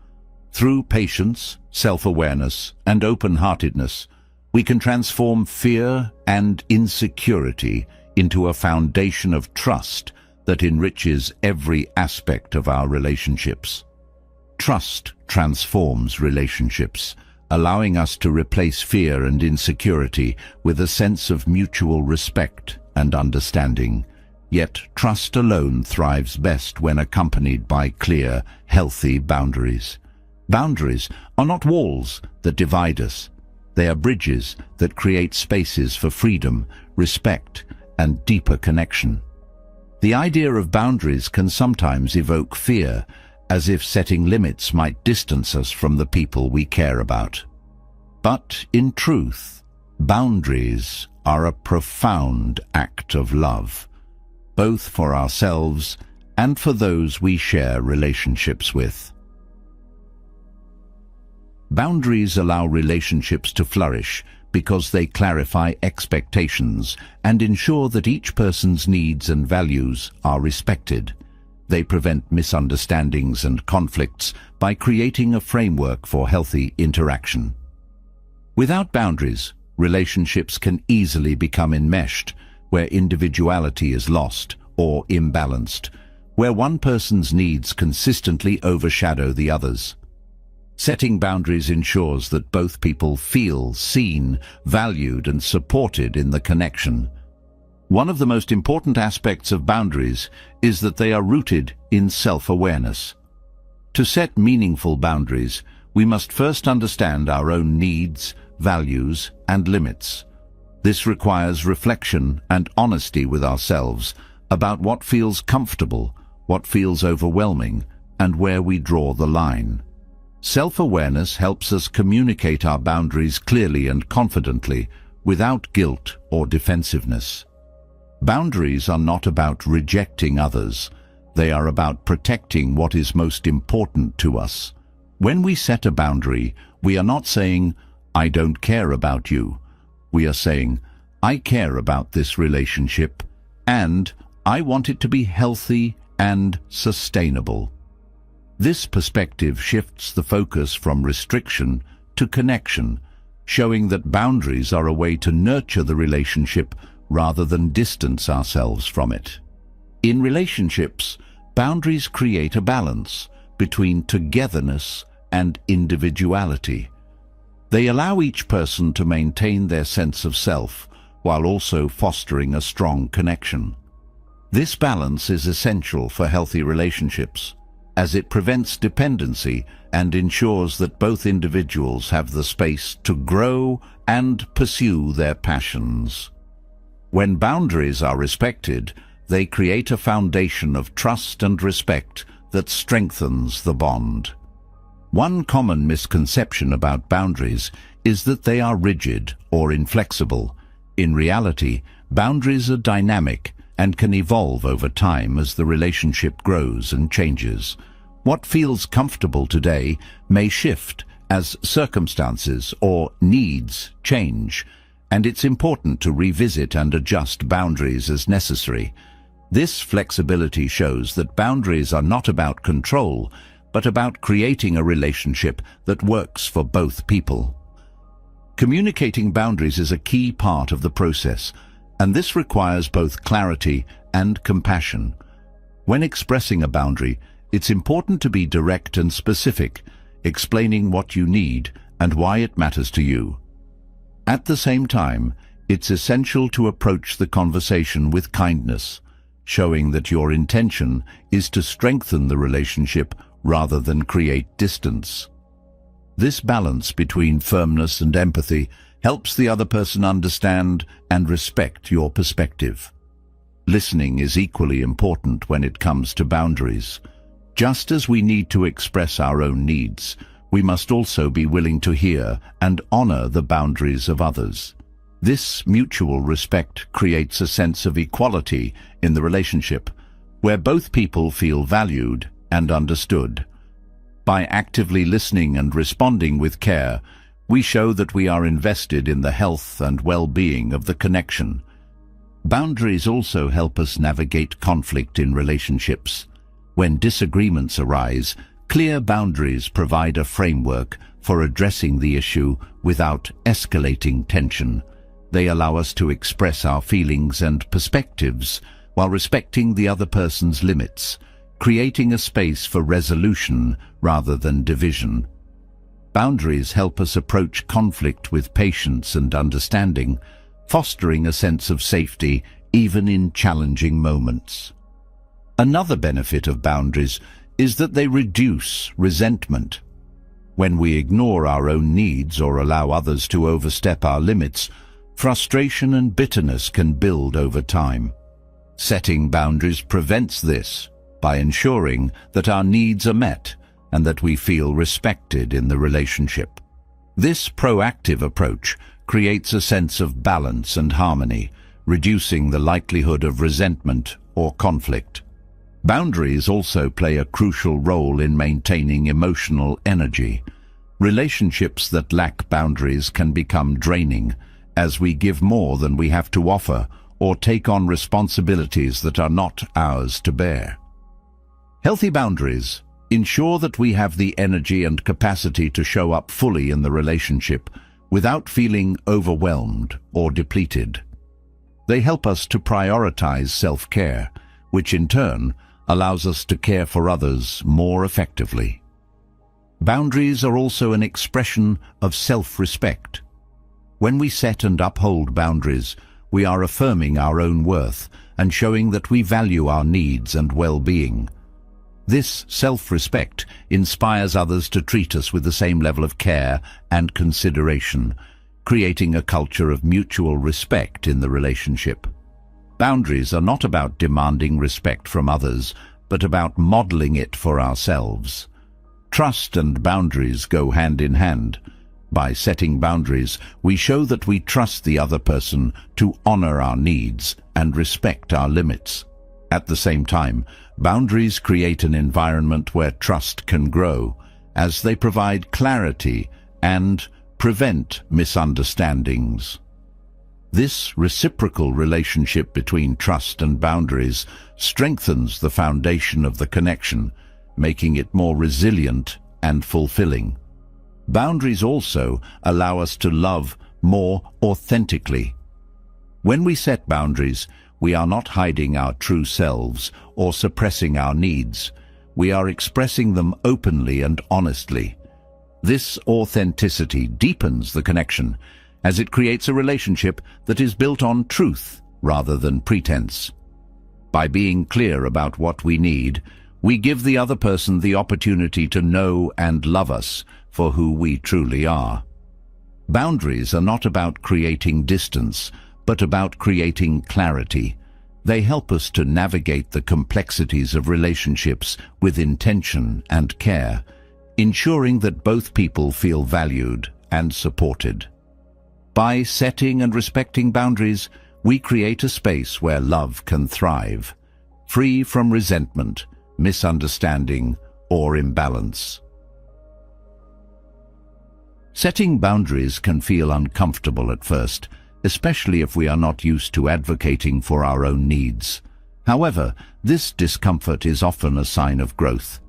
Through patience, self-awareness, and open-heartedness, we can transform fear and insecurity into a foundation of trust that enriches every aspect of our relationships. Trust transforms relationships, allowing us to replace fear and insecurity with a sense of mutual respect and understanding. Yet trust alone thrives best when accompanied by clear, healthy boundaries. Boundaries are not walls that divide us. They are bridges that create spaces for freedom, respect, and deeper connection. The idea of boundaries can sometimes evoke fear, as if setting limits might distance us from the people we care about. But in truth, boundaries are a profound act of love, both for ourselves and for those we share relationships with. Boundaries allow relationships to flourish because they clarify expectations and ensure that each person's needs and values are respected. They prevent misunderstandings and conflicts by creating a framework for healthy interaction. Without boundaries, relationships can easily become enmeshed, where individuality is lost or imbalanced, where one person's needs consistently overshadow the others. Setting boundaries ensures that both people feel seen, valued, and supported in the connection. One of the most important aspects of boundaries is that they are rooted in self-awareness. To set meaningful boundaries, we must first understand our own needs, values, and limits. This requires reflection and honesty with ourselves about what feels comfortable, what feels overwhelming, and where we draw the line. Self-awareness helps us communicate our boundaries clearly and confidently, without guilt or defensiveness. Boundaries are not about rejecting others. They are about protecting what is most important to us. When we set a boundary, we are not saying, "I don't care about you." We are saying, "I care about this relationship, and I want it to be healthy and sustainable." This perspective shifts the focus from restriction to connection, showing that boundaries are a way to nurture the relationship rather than distance ourselves from it. In relationships, boundaries create a balance between togetherness and individuality. They allow each person to maintain their sense of self while also fostering a strong connection. This balance is essential for healthy relationships, as it prevents dependency and ensures that both individuals have the space to grow and pursue their passions. When boundaries are respected, they create a foundation of trust and respect that strengthens the bond. One common misconception about boundaries is that they are rigid or inflexible. In reality, boundaries are dynamic and can evolve over time as the relationship grows and changes. What feels comfortable today may shift as circumstances or needs change, and it's important to revisit and adjust boundaries as necessary. This flexibility shows that boundaries are not about control, but about creating a relationship that works for both people. Communicating boundaries is a key part of the process, and this requires both clarity and compassion. When expressing a boundary, it's important to be direct and specific, explaining what you need and why it matters to you. At the same time, it's essential to approach the conversation with kindness, showing that your intention is to strengthen the relationship rather than create distance. This balance between firmness and empathy helps the other person understand and respect your perspective. Listening is equally important when it comes to boundaries. Just as we need to express our own needs, we must also be willing to hear and honor the boundaries of others. This mutual respect creates a sense of equality in the relationship, where both people feel valued and understood. By actively listening and responding with care, we show that we are invested in the health and well-being of the connection. Boundaries also help us navigate conflict in relationships. When disagreements arise, clear boundaries provide a framework for addressing the issue without escalating tension. They allow us to express our feelings and perspectives while respecting the other person's limits, creating a space for resolution rather than division. Boundaries help us approach conflict with patience and understanding, fostering a sense of safety even in challenging moments. Another benefit of boundaries is that they reduce resentment. When we ignore our own needs or allow others to overstep our limits, frustration and bitterness can build over time. Setting boundaries prevents this by ensuring that our needs are met and that we feel respected in the relationship. This proactive approach creates a sense of balance and harmony, reducing the likelihood of resentment or conflict. Boundaries also play a crucial role in maintaining emotional energy. Relationships that lack boundaries can become draining, as we give more than we have to offer or take on responsibilities that are not ours to bear. Healthy boundaries ensure that we have the energy and capacity to show up fully in the relationship without feeling overwhelmed or depleted. They help us to prioritize self-care, which in turn allows us to care for others more effectively. Boundaries are also an expression of self-respect. When we set and uphold boundaries, we are affirming our own worth and showing that we value our needs and well-being. This self-respect inspires others to treat us with the same level of care and consideration, creating a culture of mutual respect in the relationship. Boundaries are not about demanding respect from others, but about modeling it for ourselves. Trust and boundaries go hand in hand. By setting boundaries, we show that we trust the other person to honor our needs and respect our limits. At the same time, boundaries create an environment where trust can grow, as they provide clarity and prevent misunderstandings. This reciprocal relationship between trust and boundaries strengthens the foundation of the connection, making it more resilient and fulfilling. Boundaries also allow us to love more authentically. When we set boundaries, we are not hiding our true selves or suppressing our needs. We are expressing them openly and honestly. This authenticity deepens the connection, as it creates a relationship that is built on truth rather than pretense. By being clear about what we need, we give the other person the opportunity to know and love us for who we truly are. Boundaries are not about creating distance, but about creating clarity. They help us to navigate the complexities of relationships with intention and care, ensuring that both people feel valued and supported. By setting and respecting boundaries, we create a space where love can thrive, free from resentment, misunderstanding, or imbalance. Setting boundaries can feel uncomfortable at first, especially if we are not used to advocating for our own needs. However, this discomfort is often a sign of growth.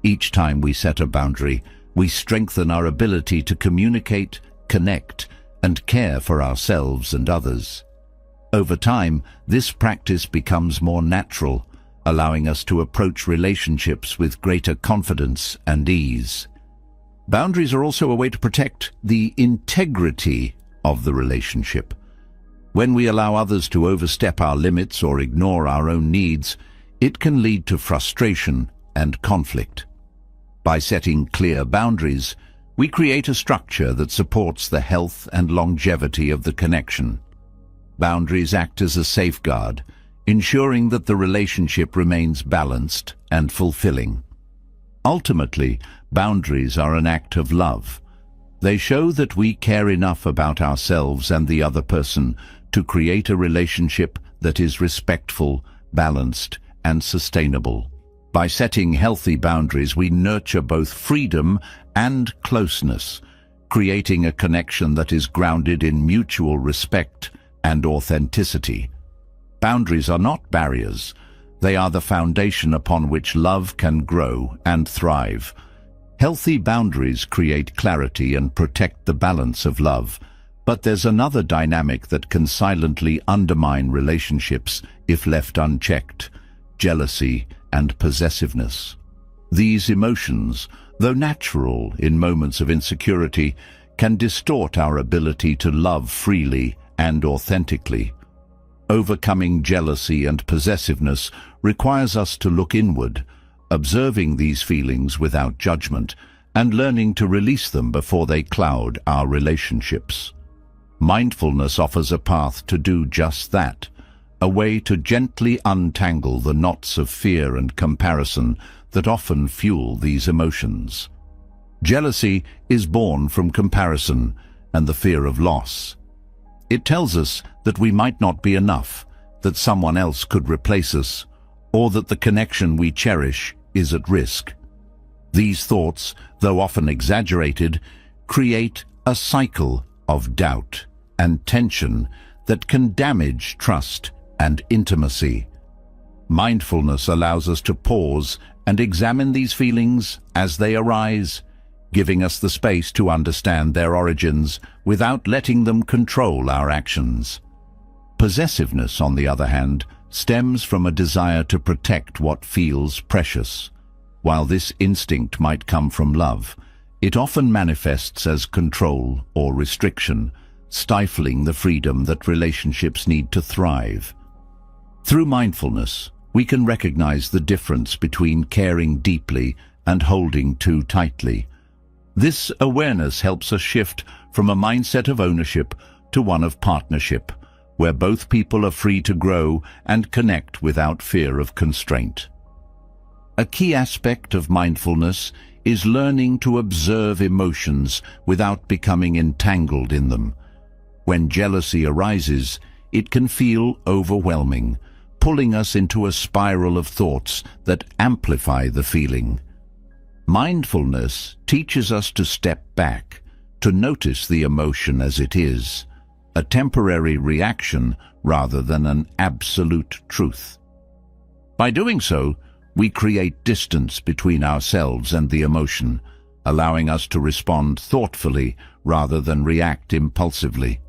Each time we set a boundary, we strengthen our ability to communicate, connect, and care for ourselves and others. Over time, this practice becomes more natural, allowing us to approach relationships with greater confidence and ease. Boundaries are also a way to protect the integrity of the relationship. When we allow others to overstep our limits or ignore our own needs, it can lead to frustration and conflict. By setting clear boundaries, we create a structure that supports the health and longevity of the connection. Boundaries act as a safeguard, ensuring that the relationship remains balanced and fulfilling. Ultimately, boundaries are an act of love. They show that we care enough about ourselves and the other person to create a relationship that is respectful, balanced, and sustainable. By setting healthy boundaries, we nurture both freedom and closeness, creating a connection that is grounded in mutual respect and authenticity. Boundaries are not barriers. They are the foundation upon which love can grow and thrive. Healthy boundaries create clarity and protect the balance of love, But there's another dynamic that can silently undermine relationships if left unchecked: jealousy and possessiveness. These emotions, though natural in moments of insecurity, can distort our ability to love freely and authentically. Overcoming jealousy and possessiveness requires us to look inward, observing these feelings without judgment, and learning to release them before they cloud our relationships. Mindfulness offers a path to do just that, a way to gently untangle the knots of fear and comparison that often fuel these emotions. Jealousy is born from comparison and the fear of loss. It tells us that we might not be enough, that someone else could replace us, or that the connection we cherish is at risk. These thoughts, though often exaggerated, create a cycle of doubt and tension that can damage trust and intimacy. Mindfulness allows us to pause and examine these feelings as they arise, giving us the space to understand their origins without letting them control our actions. Possessiveness, on the other hand, stems from a desire to protect what feels precious. While this instinct might come from love, it often manifests as control or restriction, stifling the freedom that relationships need to thrive. Through mindfulness, we can recognize the difference between caring deeply and holding too tightly. This awareness helps us shift from a mindset of ownership to one of partnership, where both people are free to grow and connect without fear of constraint. A key aspect of mindfulness is learning to observe emotions without becoming entangled in them. When jealousy arises, it can feel overwhelming, pulling us into a spiral of thoughts that amplify the feeling. Mindfulness teaches us to step back, to notice the emotion as it is, a temporary reaction rather than an absolute truth. By doing so, we create distance between ourselves and the emotion, allowing us to respond thoughtfully rather than react impulsively.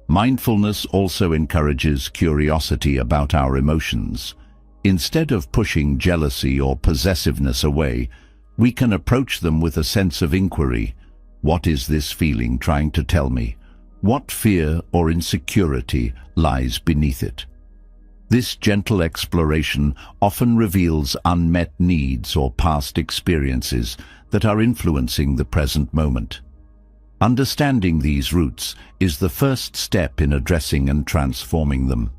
Mindfulness also encourages curiosity about our emotions. Instead of pushing jealousy or possessiveness away, we can approach them with a sense of inquiry. What is this feeling trying to tell me? What fear or insecurity lies beneath it? This gentle exploration often reveals unmet needs or past experiences that are influencing the present moment. Understanding these roots is the first step in addressing and transforming them.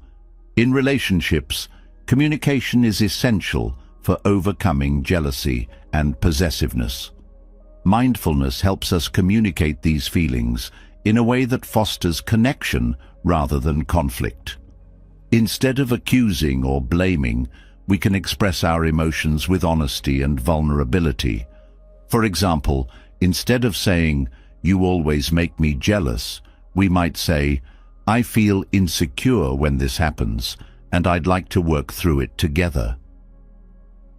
In relationships, communication is essential for overcoming jealousy and possessiveness. Mindfulness helps us communicate these feelings in a way that fosters connection rather than conflict. Instead of accusing or blaming, we can express our emotions with honesty and vulnerability. For example, instead of saying, "You always make me jealous," we might say, "I feel insecure when this happens, and I'd like to work through it together."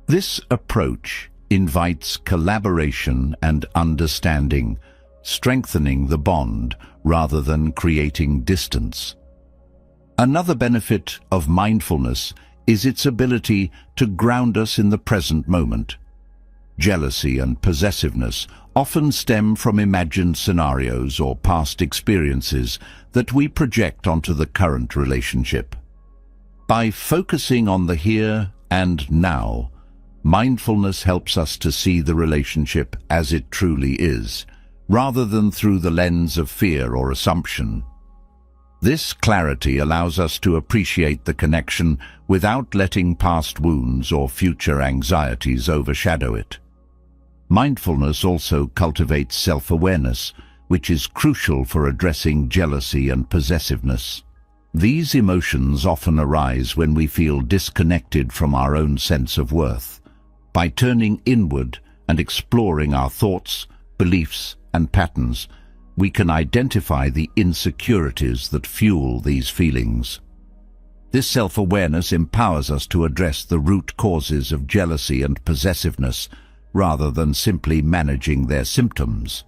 This approach invites collaboration and understanding, strengthening the bond rather than creating distance. Another benefit of mindfulness is its ability to ground us in the present moment. Jealousy and possessiveness often stem from imagined scenarios or past experiences that we project onto the current relationship. By focusing on the here and now, mindfulness helps us to see the relationship as it truly is, rather than through the lens of fear or assumption. This clarity allows us to appreciate the connection without letting past wounds or future anxieties overshadow it. Mindfulness also cultivates self-awareness, which is crucial for addressing jealousy and possessiveness. These emotions often arise when we feel disconnected from our own sense of worth. By turning inward and exploring our thoughts, beliefs, and patterns, we can identify the insecurities that fuel these feelings. This self-awareness empowers us to address the root causes of jealousy and possessiveness, rather than simply managing their symptoms.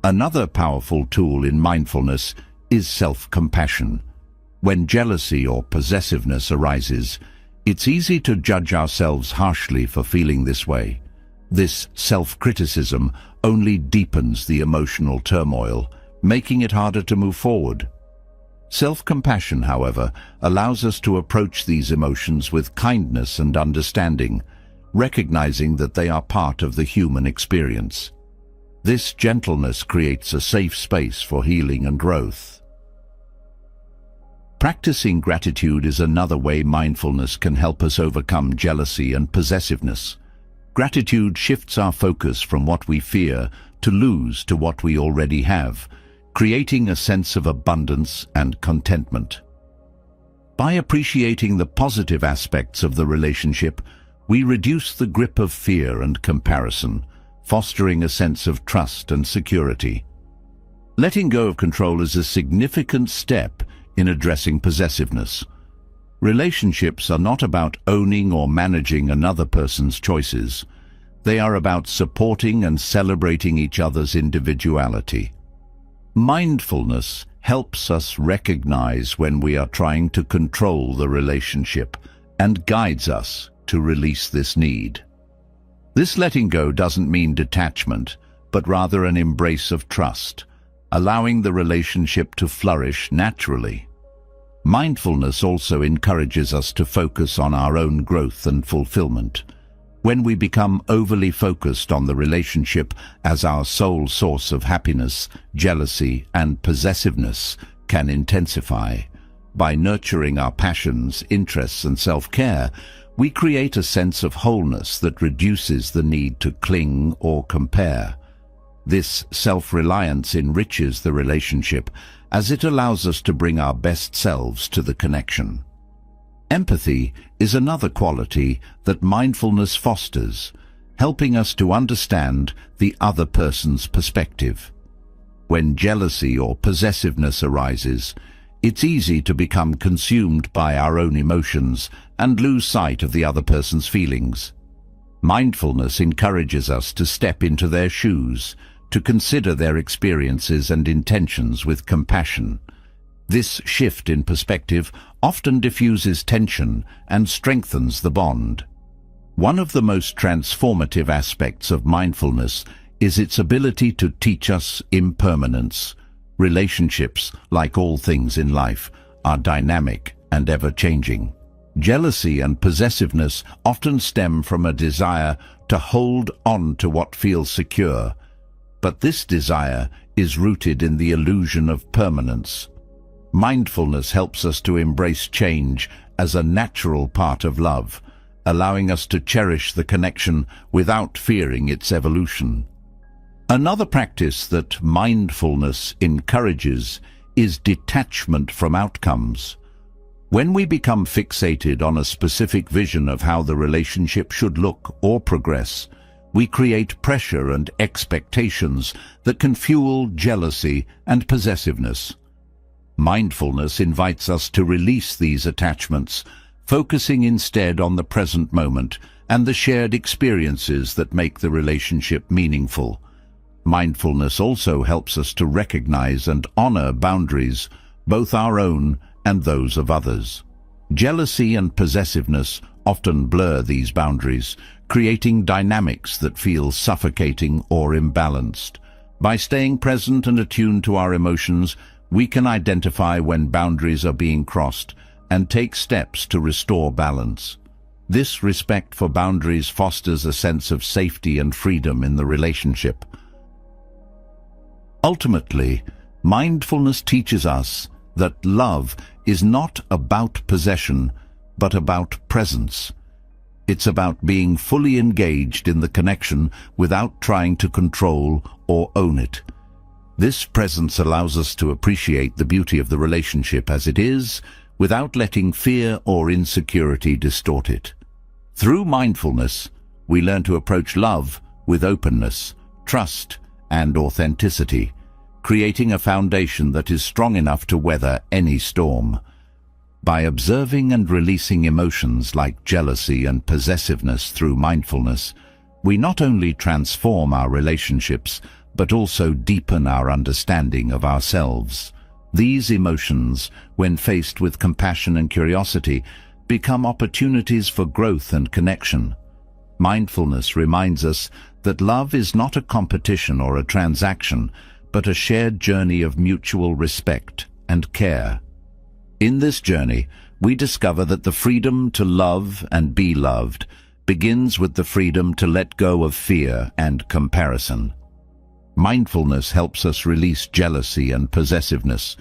Another powerful tool in mindfulness is self-compassion. When jealousy or possessiveness arises, it's easy to judge ourselves harshly for feeling this way. This self-criticism only deepens the emotional turmoil, making it harder to move forward. Self-compassion, however, allows us to approach these emotions with kindness and understanding, recognizing that they are part of the human experience. This gentleness creates a safe space for healing and growth. Practicing gratitude is another way mindfulness can help us overcome jealousy and possessiveness. Gratitude shifts our focus from what we fear to lose to what we already have, creating a sense of abundance and contentment. By appreciating the positive aspects of the relationship, we reduce the grip of fear and comparison, fostering a sense of trust and security. Letting go of control is a significant step in addressing possessiveness. Relationships are not about owning or managing another person's choices. They are about supporting and celebrating each other's individuality. Mindfulness helps us recognize when we are trying to control the relationship and guides us to release this need. This letting go doesn't mean detachment, but rather an embrace of trust, allowing the relationship to flourish naturally. Mindfulness also encourages us to focus on our own growth and fulfillment. When we become overly focused on the relationship as our sole source of happiness, jealousy and possessiveness can intensify. By nurturing our passions, interests and self-care, we create a sense of wholeness that reduces the need to cling or compare. This self-reliance enriches the relationship as it allows us to bring our best selves to the connection. Empathy is another quality that mindfulness fosters, helping us to understand the other person's perspective. When jealousy or possessiveness arises, it's easy to become consumed by our own emotions and lose sight of the other person's feelings. Mindfulness encourages us to step into their shoes, to consider their experiences and intentions with compassion. This shift in perspective often diffuses tension and strengthens the bond. One of the most transformative aspects of mindfulness is its ability to teach us impermanence. Relationships, like all things in life, are dynamic and ever-changing. Jealousy and possessiveness often stem from a desire to hold on to what feels secure, but this desire is rooted in the illusion of permanence. Mindfulness helps us to embrace change as a natural part of love, allowing us to cherish the connection without fearing its evolution. Another practice that mindfulness encourages is detachment from outcomes. When we become fixated on a specific vision of how the relationship should look or progress, we create pressure and expectations that can fuel jealousy and possessiveness. Mindfulness invites us to release these attachments, focusing instead on the present moment and the shared experiences that make the relationship meaningful. Mindfulness also helps us to recognize and honor boundaries, both our own and those of others. Jealousy and possessiveness often blur these boundaries, creating dynamics that feel suffocating or imbalanced. By staying present and attuned to our emotions, we can identify when boundaries are being crossed and take steps to restore balance. This respect for boundaries fosters a sense of safety and freedom in the relationship. Ultimately, mindfulness teaches us that love is not about possession, but about presence. It's about being fully engaged in the connection without trying to control or own it. This presence allows us to appreciate the beauty of the relationship as it is, without letting fear or insecurity distort it. Through mindfulness, we learn to approach love with openness, trust, and authenticity, creating a foundation that is strong enough to weather any storm. By observing and releasing emotions like jealousy and possessiveness through mindfulness, we not only transform our relationships, but also deepen our understanding of ourselves. These emotions, when faced with compassion and curiosity, become opportunities for growth and connection. Mindfulness reminds us that love is not a competition or a transaction, but a shared journey of mutual respect and care. In this journey, we discover that the freedom to love and be loved begins with the freedom to let go of fear and comparison. Mindfulness helps us release jealousy and possessiveness,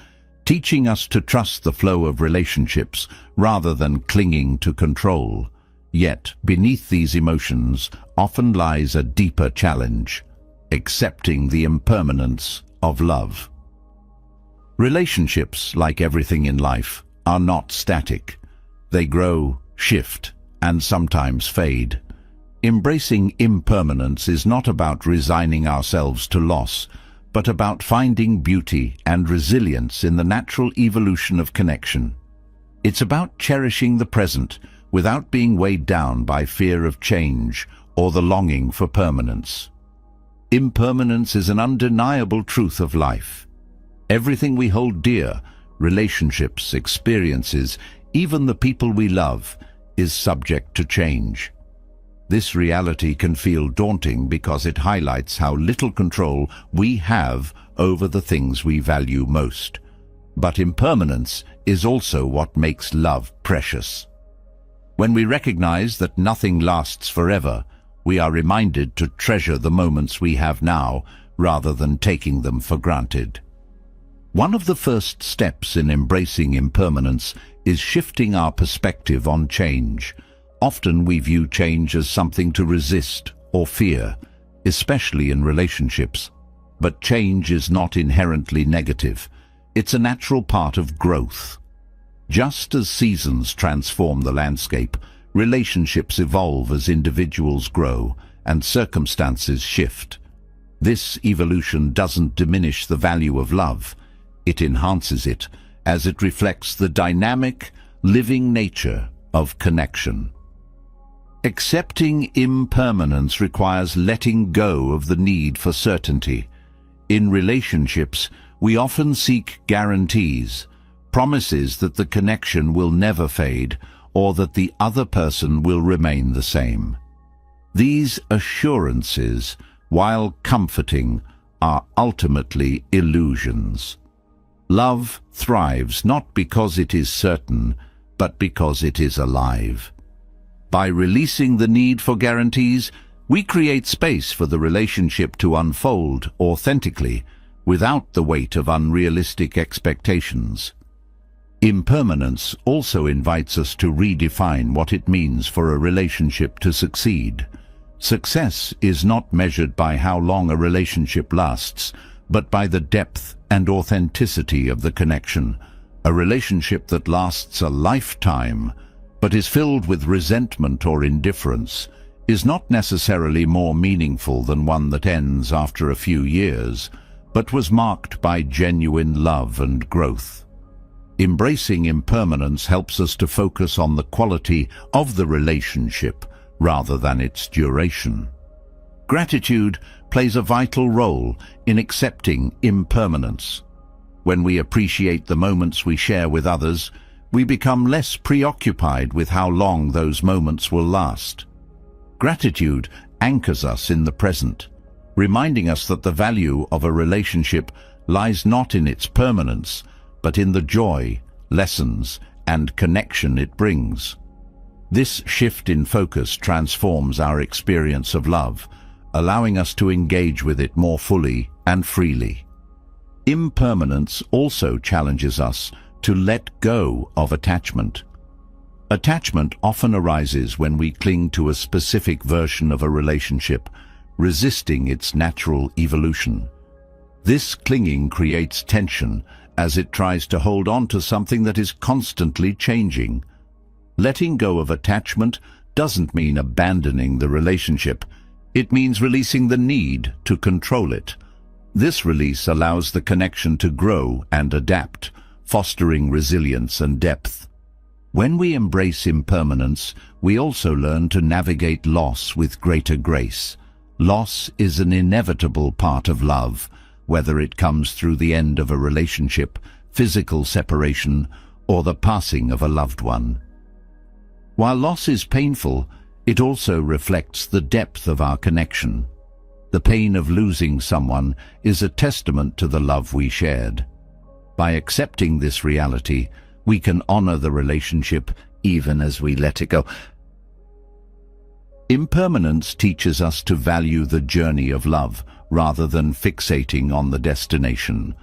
teaching us to trust the flow of relationships rather than clinging to control. Yet, beneath these emotions often lies a deeper challenge: accepting the impermanence of love. Relationships, like everything in life, are not static. They grow, shift, and sometimes fade. Embracing impermanence is not about resigning ourselves to loss, but about finding beauty and resilience in the natural evolution of connection. It's about cherishing the present without being weighed down by fear of change or the longing for permanence. Impermanence is an undeniable truth of life. Everything we hold dear, relationships, experiences, even the people we love, is subject to change. This reality can feel daunting because it highlights how little control we have over the things we value most. But impermanence is also what makes love precious. When we recognize that nothing lasts forever, we are reminded to treasure the moments we have now rather than taking them for granted. One of the first steps in embracing impermanence is shifting our perspective on change. Often we view change as something to resist or fear, especially in relationships. But change is not inherently negative. It's a natural part of growth. Just as seasons transform the landscape, relationships evolve as individuals grow and circumstances shift. This evolution doesn't diminish the value of love. It enhances it, as it reflects the dynamic, living nature of connection. Accepting impermanence requires letting go of the need for certainty. In relationships, we often seek guarantees, promises that the connection will never fade or that the other person will remain the same. These assurances, while comforting, are ultimately illusions. Love thrives not because it is certain, but because it is alive. By releasing the need for guarantees, we create space for the relationship to unfold authentically, without the weight of unrealistic expectations. Impermanence also invites us to redefine what it means for a relationship to succeed. Success is not measured by how long a relationship lasts, but by the depth and authenticity of the connection. A relationship that lasts a lifetime, but is filled with resentment or indifference, is not necessarily more meaningful than one that ends after a few years, but was marked by genuine love and growth. Embracing impermanence helps us to focus on the quality of the relationship rather than its duration. Gratitude plays a vital role in accepting impermanence. When we appreciate the moments we share with others, we become less preoccupied with how long those moments will last. Gratitude anchors us in the present, reminding us that the value of a relationship lies not in its permanence, but in the joy, lessons, and connection it brings. This shift in focus transforms our experience of love, allowing us to engage with it more fully and freely. Impermanence also challenges us to let go of attachment. Attachment often arises when we cling to a specific version of a relationship, resisting its natural evolution. This clinging creates tension as it tries to hold on to something that is constantly changing. Letting go of attachment doesn't mean abandoning the relationship. It means releasing the need to control it. This release allows the connection to grow and adapt, fostering resilience and depth. When we embrace impermanence, we also learn to navigate loss with greater grace. Loss is an inevitable part of love, whether it comes through the end of a relationship, physical separation, or the passing of a loved one. While loss is painful, it also reflects the depth of our connection. The pain of losing someone is a testament to the love we shared. By accepting this reality, we can honor the relationship even as we let it go. Impermanence teaches us to value the journey of love rather than fixating on the destination.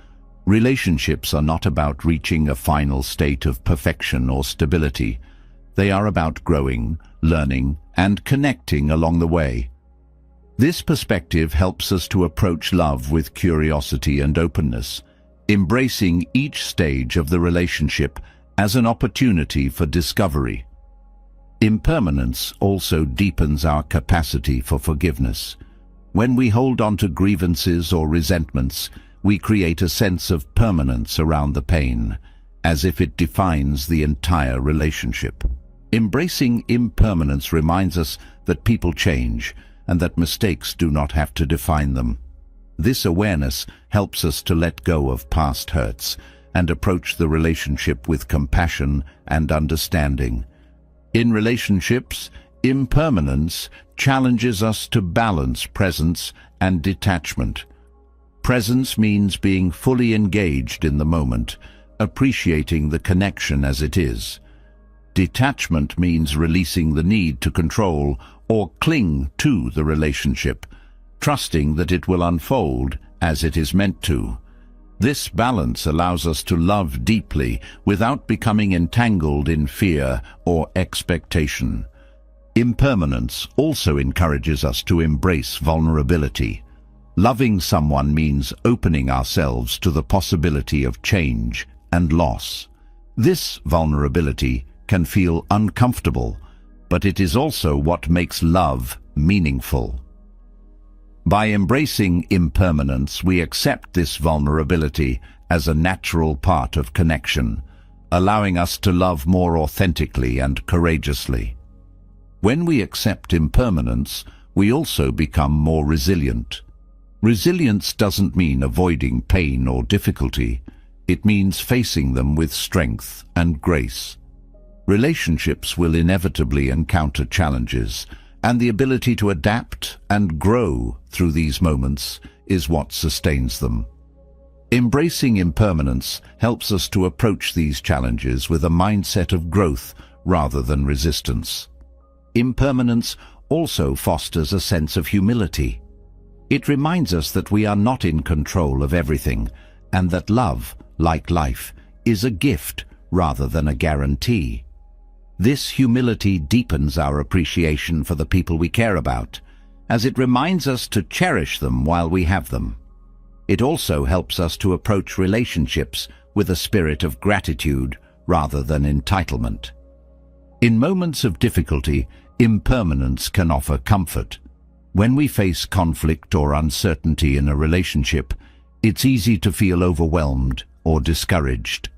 Relationships are not about reaching a final state of perfection or stability. They are about growing, learning, and connecting along the way. This perspective helps us to approach love with curiosity and openness, embracing each stage of the relationship as an opportunity for discovery. Impermanence also deepens our capacity for forgiveness. When we hold on to grievances or resentments, we create a sense of permanence around the pain, as if it defines the entire relationship. Embracing impermanence reminds us that people change and that mistakes do not have to define them. This awareness helps us to let go of past hurts and approach the relationship with compassion and understanding. In relationships, impermanence challenges us to balance presence and detachment. Presence means being fully engaged in the moment, appreciating the connection as it is. Detachment means releasing the need to control or cling to the relationship, trusting that it will unfold as it is meant to. This balance allows us to love deeply without becoming entangled in fear or expectation. Impermanence also encourages us to embrace vulnerability. Loving someone means opening ourselves to the possibility of change and loss. This vulnerability can feel uncomfortable, but it is also what makes love meaningful. By embracing impermanence, we accept this vulnerability as a natural part of connection, allowing us to love more authentically and courageously. When we accept impermanence, we also become more resilient. Resilience doesn't mean avoiding pain or difficulty. It means facing them with strength and grace. Relationships will inevitably encounter challenges, and the ability to adapt and grow through these moments is what sustains them. Embracing impermanence helps us to approach these challenges with a mindset of growth rather than resistance. Impermanence also fosters a sense of humility. It reminds us that we are not in control of everything, and that love, like life, is a gift rather than a guarantee. This humility deepens our appreciation for the people we care about, as it reminds us to cherish them while we have them. It also helps us to approach relationships with a spirit of gratitude rather than entitlement. In moments of difficulty, impermanence can offer comfort. When we face conflict or uncertainty in a relationship, it's easy to feel overwhelmed or discouraged.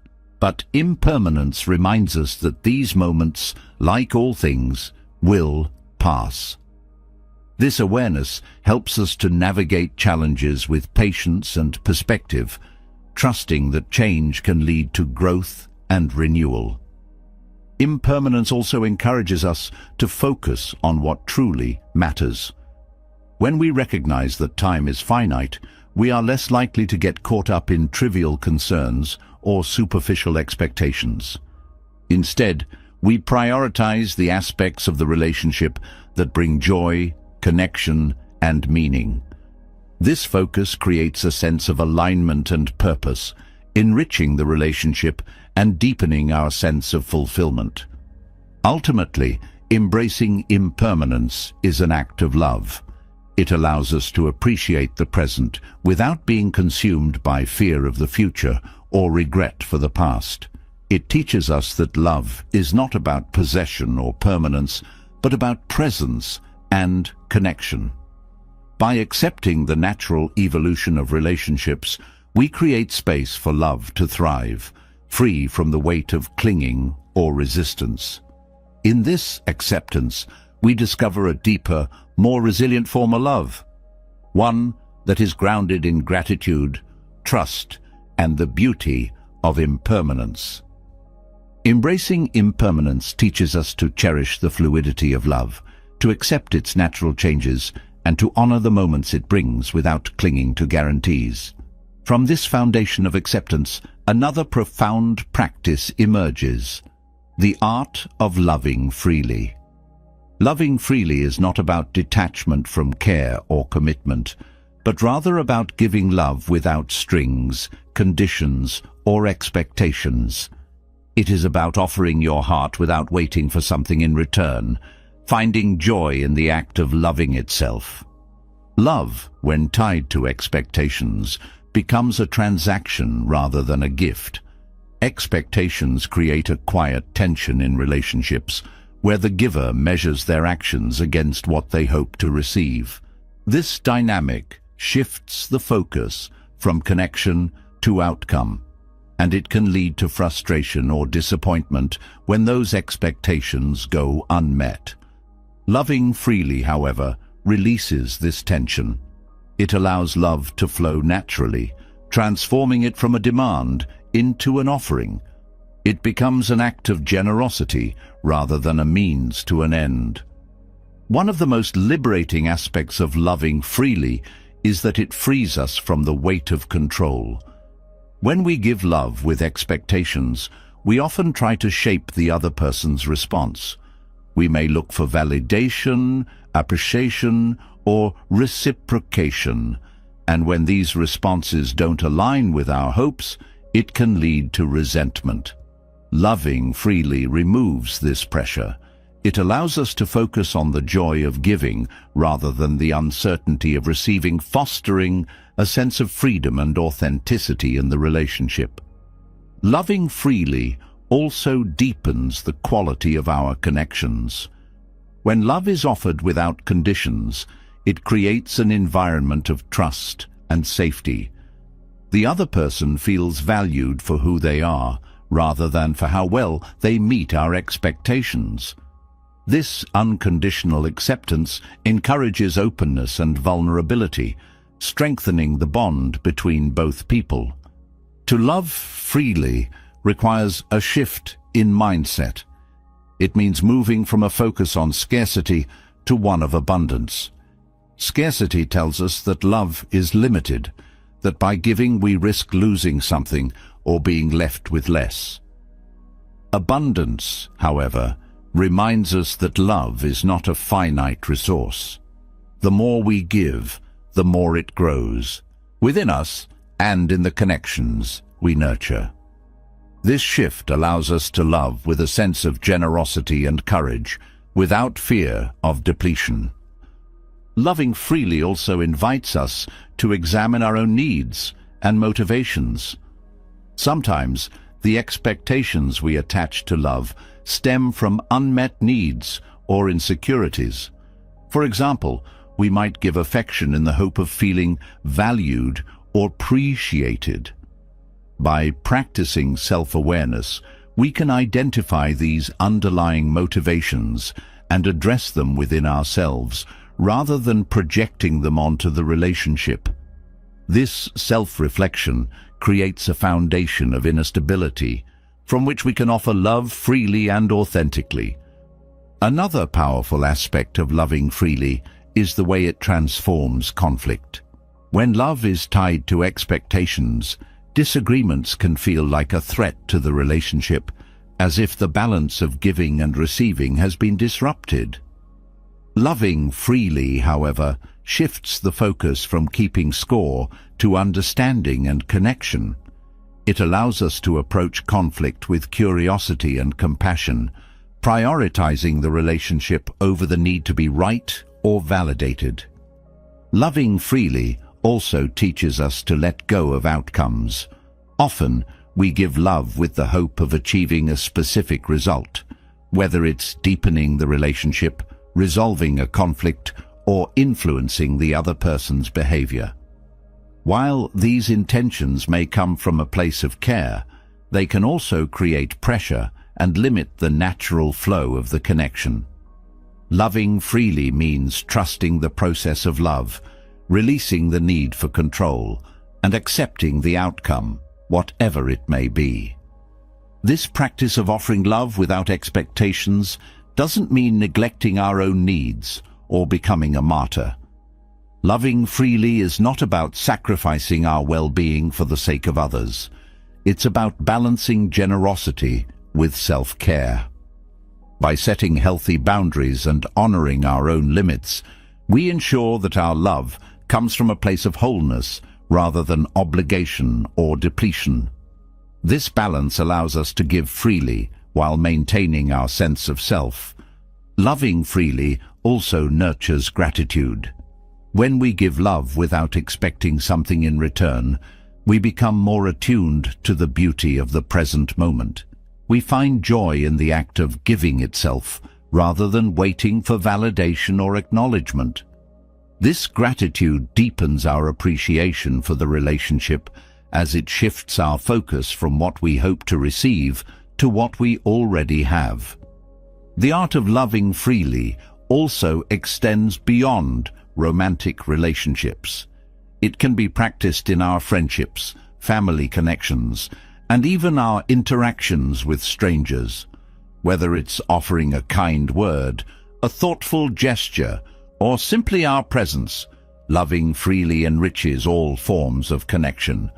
But impermanence reminds us that these moments, like all things, will pass. This awareness helps us to navigate challenges with patience and perspective, trusting that change can lead to growth and renewal. Impermanence also encourages us to focus on what truly matters. When we recognize that time is finite, we are less likely to get caught up in trivial concerns or superficial expectations. Instead, we prioritize the aspects of the relationship that bring joy, connection, and meaning. This focus creates a sense of alignment and purpose, enriching the relationship and deepening our sense of fulfillment. Ultimately, embracing impermanence is an act of love. It allows us to appreciate the present without being consumed by fear of the future or regret for the past. It teaches us that love is not about possession or permanence, but about presence and connection. By accepting the natural evolution of relationships, we create space for love to thrive, free from the weight of clinging or resistance. In this acceptance, we discover a deeper, more resilient form of love. One that is grounded in gratitude, trust, and the beauty of impermanence. Embracing impermanence teaches us to cherish the fluidity of love, to accept its natural changes, and to honor the moments it brings without clinging to guarantees. From this foundation of acceptance, another profound practice emerges: the art of loving freely. Loving freely is not about detachment from care or commitment, but rather about giving love without strings, conditions, or expectations. It is about offering your heart without waiting for something in return, finding joy in the act of loving itself. Love, when tied to expectations, becomes a transaction rather than a gift. Expectations create a quiet tension in relationships, where the giver measures their actions against what they hope to receive. This dynamic shifts the focus from connection to outcome, and it can lead to frustration or disappointment when those expectations go unmet. Loving freely, however, releases this tension. It allows love to flow naturally, transforming it from a demand into an offering. It becomes an act of generosity rather than a means to an end. One of the most liberating aspects of loving freely is that it frees us from the weight of control. When we give love with expectations, we often try to shape the other person's response. We may look for validation, appreciation, or reciprocation, and when these responses don't align with our hopes, it can lead to resentment. Loving freely removes this pressure. It allows us to focus on the joy of giving rather than the uncertainty of receiving, fostering a sense of freedom and authenticity in the relationship. Loving freely also deepens the quality of our connections. When love is offered without conditions, it creates an environment of trust and safety. The other person feels valued for who they are, rather than for how well they meet our expectations. This unconditional acceptance encourages openness and vulnerability, strengthening the bond between both people. To love freely requires a shift in mindset. It means moving from a focus on scarcity to one of abundance. Scarcity tells us that love is limited, that by giving we risk losing something or being left with less. Abundance, however, reminds us that love is not a finite resource. The more we give, the more it grows, within us and in the connections we nurture. This shift allows us to love with a sense of generosity and courage, without fear of depletion. Loving freely also invites us to examine our own needs and motivations. Sometimes, the expectations we attach to love stem from unmet needs or insecurities. For example, we might give affection in the hope of feeling valued or appreciated. By practicing self-awareness, we can identify these underlying motivations and address them within ourselves, rather than projecting them onto the relationship. This self-reflection creates a foundation of inner stability, from which we can offer love freely and authentically. Another powerful aspect of loving freely is the way it transforms conflict. When love is tied to expectations, disagreements can feel like a threat to the relationship, as if the balance of giving and receiving has been disrupted. Loving freely, however, shifts the focus from keeping score to understanding and connection. It allows us to approach conflict with curiosity and compassion, prioritizing the relationship over the need to be right or validated. Loving freely also teaches us to let go of outcomes. Often, we give love with the hope of achieving a specific result, whether it's deepening the relationship, resolving a conflict, or influencing the other person's behavior. While these intentions may come from a place of care, they can also create pressure and limit the natural flow of the connection. Loving freely means trusting the process of love, releasing the need for control, and accepting the outcome, whatever it may be. This practice of offering love without expectations doesn't mean neglecting our own needs or becoming a martyr. Loving freely is not about sacrificing our well-being for the sake of others. It's about balancing generosity with self-care. By setting healthy boundaries and honoring our own limits, we ensure that our love comes from a place of wholeness rather than obligation or depletion. This balance allows us to give freely while maintaining our sense of self. Loving freely also nurtures gratitude. When we give love without expecting something in return, we become more attuned to the beauty of the present moment. We find joy in the act of giving itself, rather than waiting for validation or acknowledgement. This gratitude deepens our appreciation for the relationship, as it shifts our focus from what we hope to receive to what we already have. The art of loving freely also extends beyond romantic relationships. It can be practiced in our friendships, family connections, and even our interactions with strangers. Whether it's offering a kind word, a thoughtful gesture, or simply our presence, loving freely enriches all forms of connection.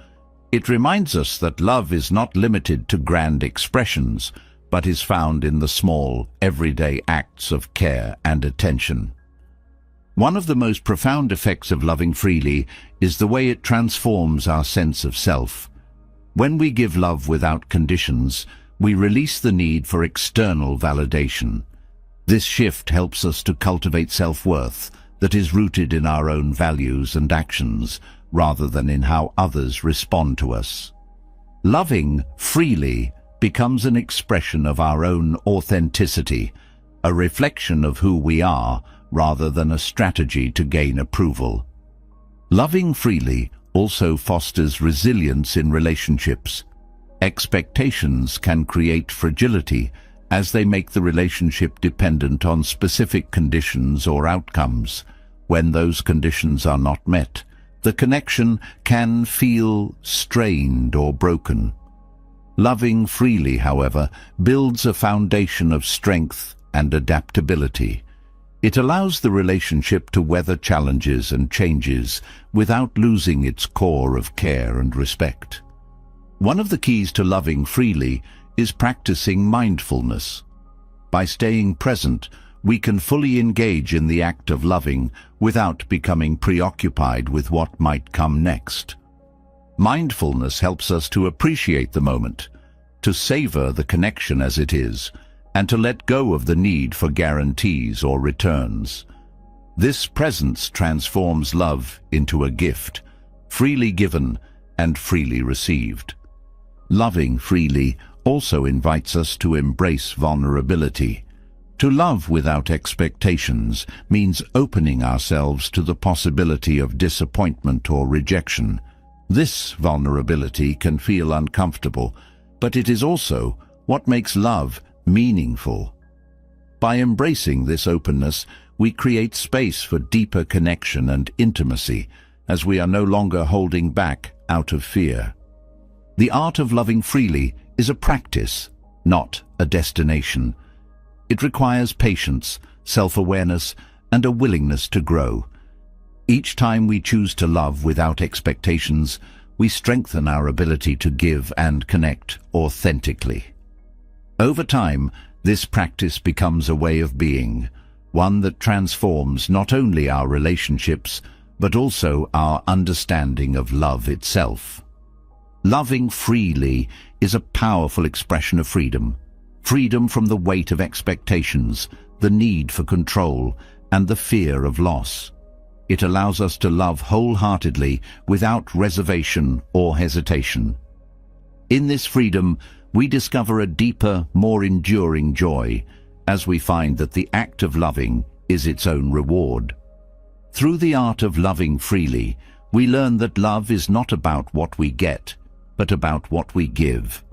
It reminds us that love is not limited to grand expressions, but is found in the small, everyday acts of care and attention. One of the most profound effects of loving freely is the way it transforms our sense of self. When we give love without conditions, we release the need for external validation. This shift helps us to cultivate self-worth that is rooted in our own values and actions, rather than in how others respond to us. Loving freely becomes an expression of our own authenticity, a reflection of who we are, rather than a strategy to gain approval. Loving freely also fosters resilience in relationships. Expectations can create fragility, as they make the relationship dependent on specific conditions or outcomes. When those conditions are not met, the connection can feel strained or broken. Loving freely, however, builds a foundation of strength and adaptability. It allows the relationship to weather challenges and changes without losing its core of care and respect. One of the keys to loving freely is practicing mindfulness. By staying present, we can fully engage in the act of loving without becoming preoccupied with what might come next. Mindfulness helps us to appreciate the moment, to savor the connection as it is, and to let go of the need for guarantees or returns. This presence transforms love into a gift, freely given and freely received. Loving freely also invites us to embrace vulnerability. To love without expectations means opening ourselves to the possibility of disappointment or rejection. This vulnerability can feel uncomfortable, but it is also what makes love meaningful. By embracing this openness, we create space for deeper connection and intimacy, as we are no longer holding back out of fear. The art of loving freely is a practice, not a destination. It requires patience, self-awareness, and a willingness to grow. Each time we choose to love without expectations, we strengthen our ability to give and connect authentically. Over time, this practice becomes a way of being, one that transforms not only our relationships, but also our understanding of love itself. Loving freely is a powerful expression of freedom. Freedom from the weight of expectations, the need for control, and the fear of loss. It allows us to love wholeheartedly without reservation or hesitation. In this freedom, we discover a deeper, more enduring joy, as we find that the act of loving is its own reward. Through the art of loving freely, we learn that love is not about what we get, but about what we give.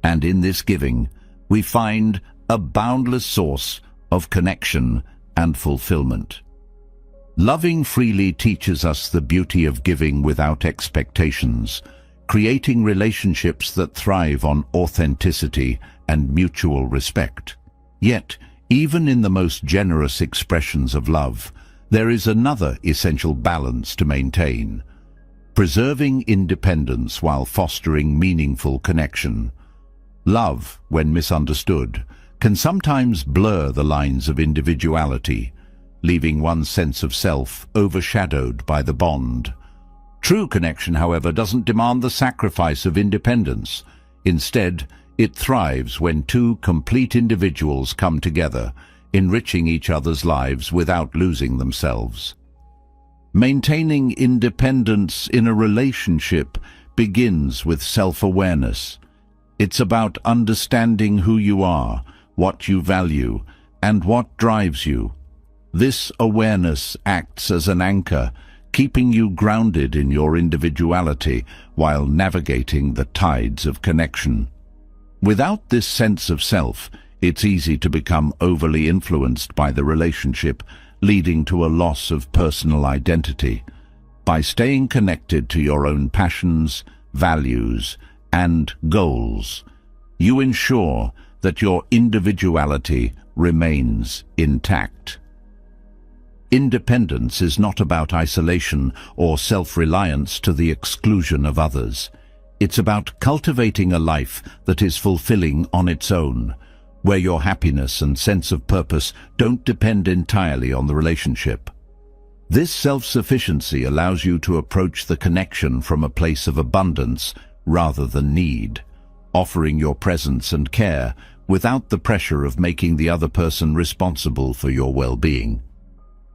And in this giving, we find a boundless source of connection and fulfillment. Loving freely teaches us the beauty of giving without expectations, creating relationships that thrive on authenticity and mutual respect. Yet, even in the most generous expressions of love, there is another essential balance to maintain: preserving independence while fostering meaningful connection. Love, when misunderstood, can sometimes blur the lines of individuality, leaving one's sense of self overshadowed by the bond. True connection, however, doesn't demand the sacrifice of independence. Instead, it thrives when two complete individuals come together, enriching each other's lives without losing themselves. Maintaining independence in a relationship begins with self-awareness. It's about understanding who you are, what you value, and what drives you. This awareness acts as an anchor, keeping you grounded in your individuality while navigating the tides of connection. Without this sense of self, it's easy to become overly influenced by the relationship, leading to a loss of personal identity. By staying connected to your own passions, values, and goals, you ensure that your individuality remains intact. Independence is not about isolation or self-reliance to the exclusion of others. It's about cultivating a life that is fulfilling on its own, where your happiness and sense of purpose don't depend entirely on the relationship. This self-sufficiency allows you to approach the connection from a place of abundance rather than need, offering your presence and care without the pressure of making the other person responsible for your well-being.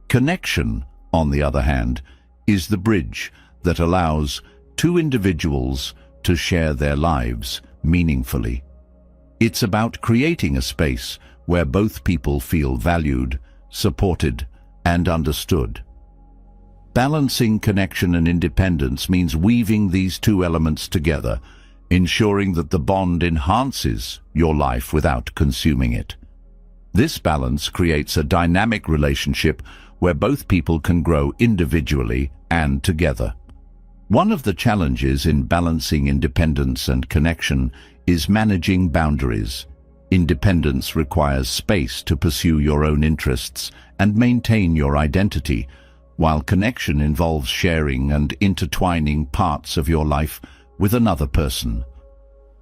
Connection, on the other hand, is the bridge that allows two individuals to share their lives meaningfully. It's about creating a space where both people feel valued, supported, and understood. Balancing connection and independence means weaving these two elements together, ensuring that the bond enhances your life without consuming it. This balance creates a dynamic relationship where both people can grow individually and together. One of the challenges in balancing independence and connection is managing boundaries. Independence requires space to pursue your own interests and maintain your identity, while connection involves sharing and intertwining parts of your life with another person.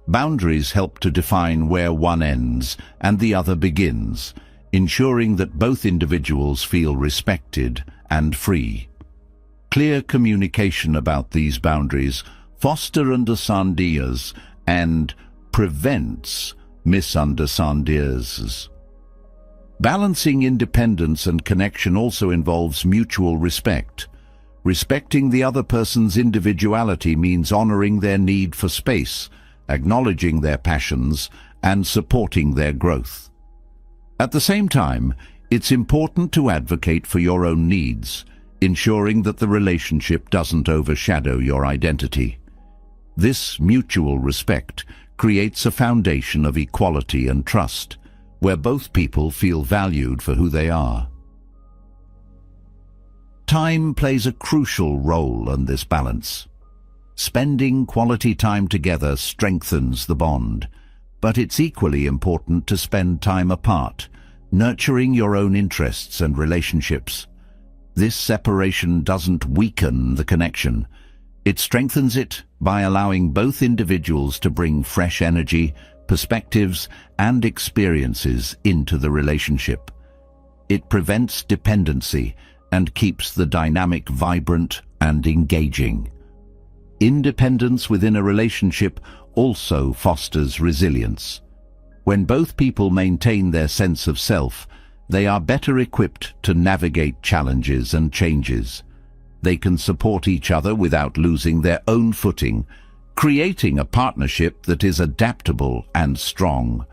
Boundaries help to define where one ends and the other begins, ensuring that both individuals feel respected and free. Clear communication about these boundaries fosters understandings and prevents misunderstandings. Balancing independence and connection also involves mutual respect. Respecting the other person's individuality means honoring their need for space, acknowledging their passions, and supporting their growth. At the same time, it's important to advocate for your own needs, ensuring that the relationship doesn't overshadow your identity. This mutual respect creates a foundation of equality and trust, where both people feel valued for who they are. Time plays a crucial role in this balance. Spending quality time together strengthens the bond, but it's equally important to spend time apart, nurturing your own interests and relationships. This separation doesn't weaken the connection. It strengthens it by allowing both individuals to bring fresh energy, perspectives, and experiences into the relationship. It prevents dependency and keeps the dynamic vibrant and engaging. Independence within a relationship also fosters resilience. When both people maintain their sense of self, they are better equipped to navigate challenges and changes. They can support each other without losing their own footing, creating a partnership that is adaptable and strong.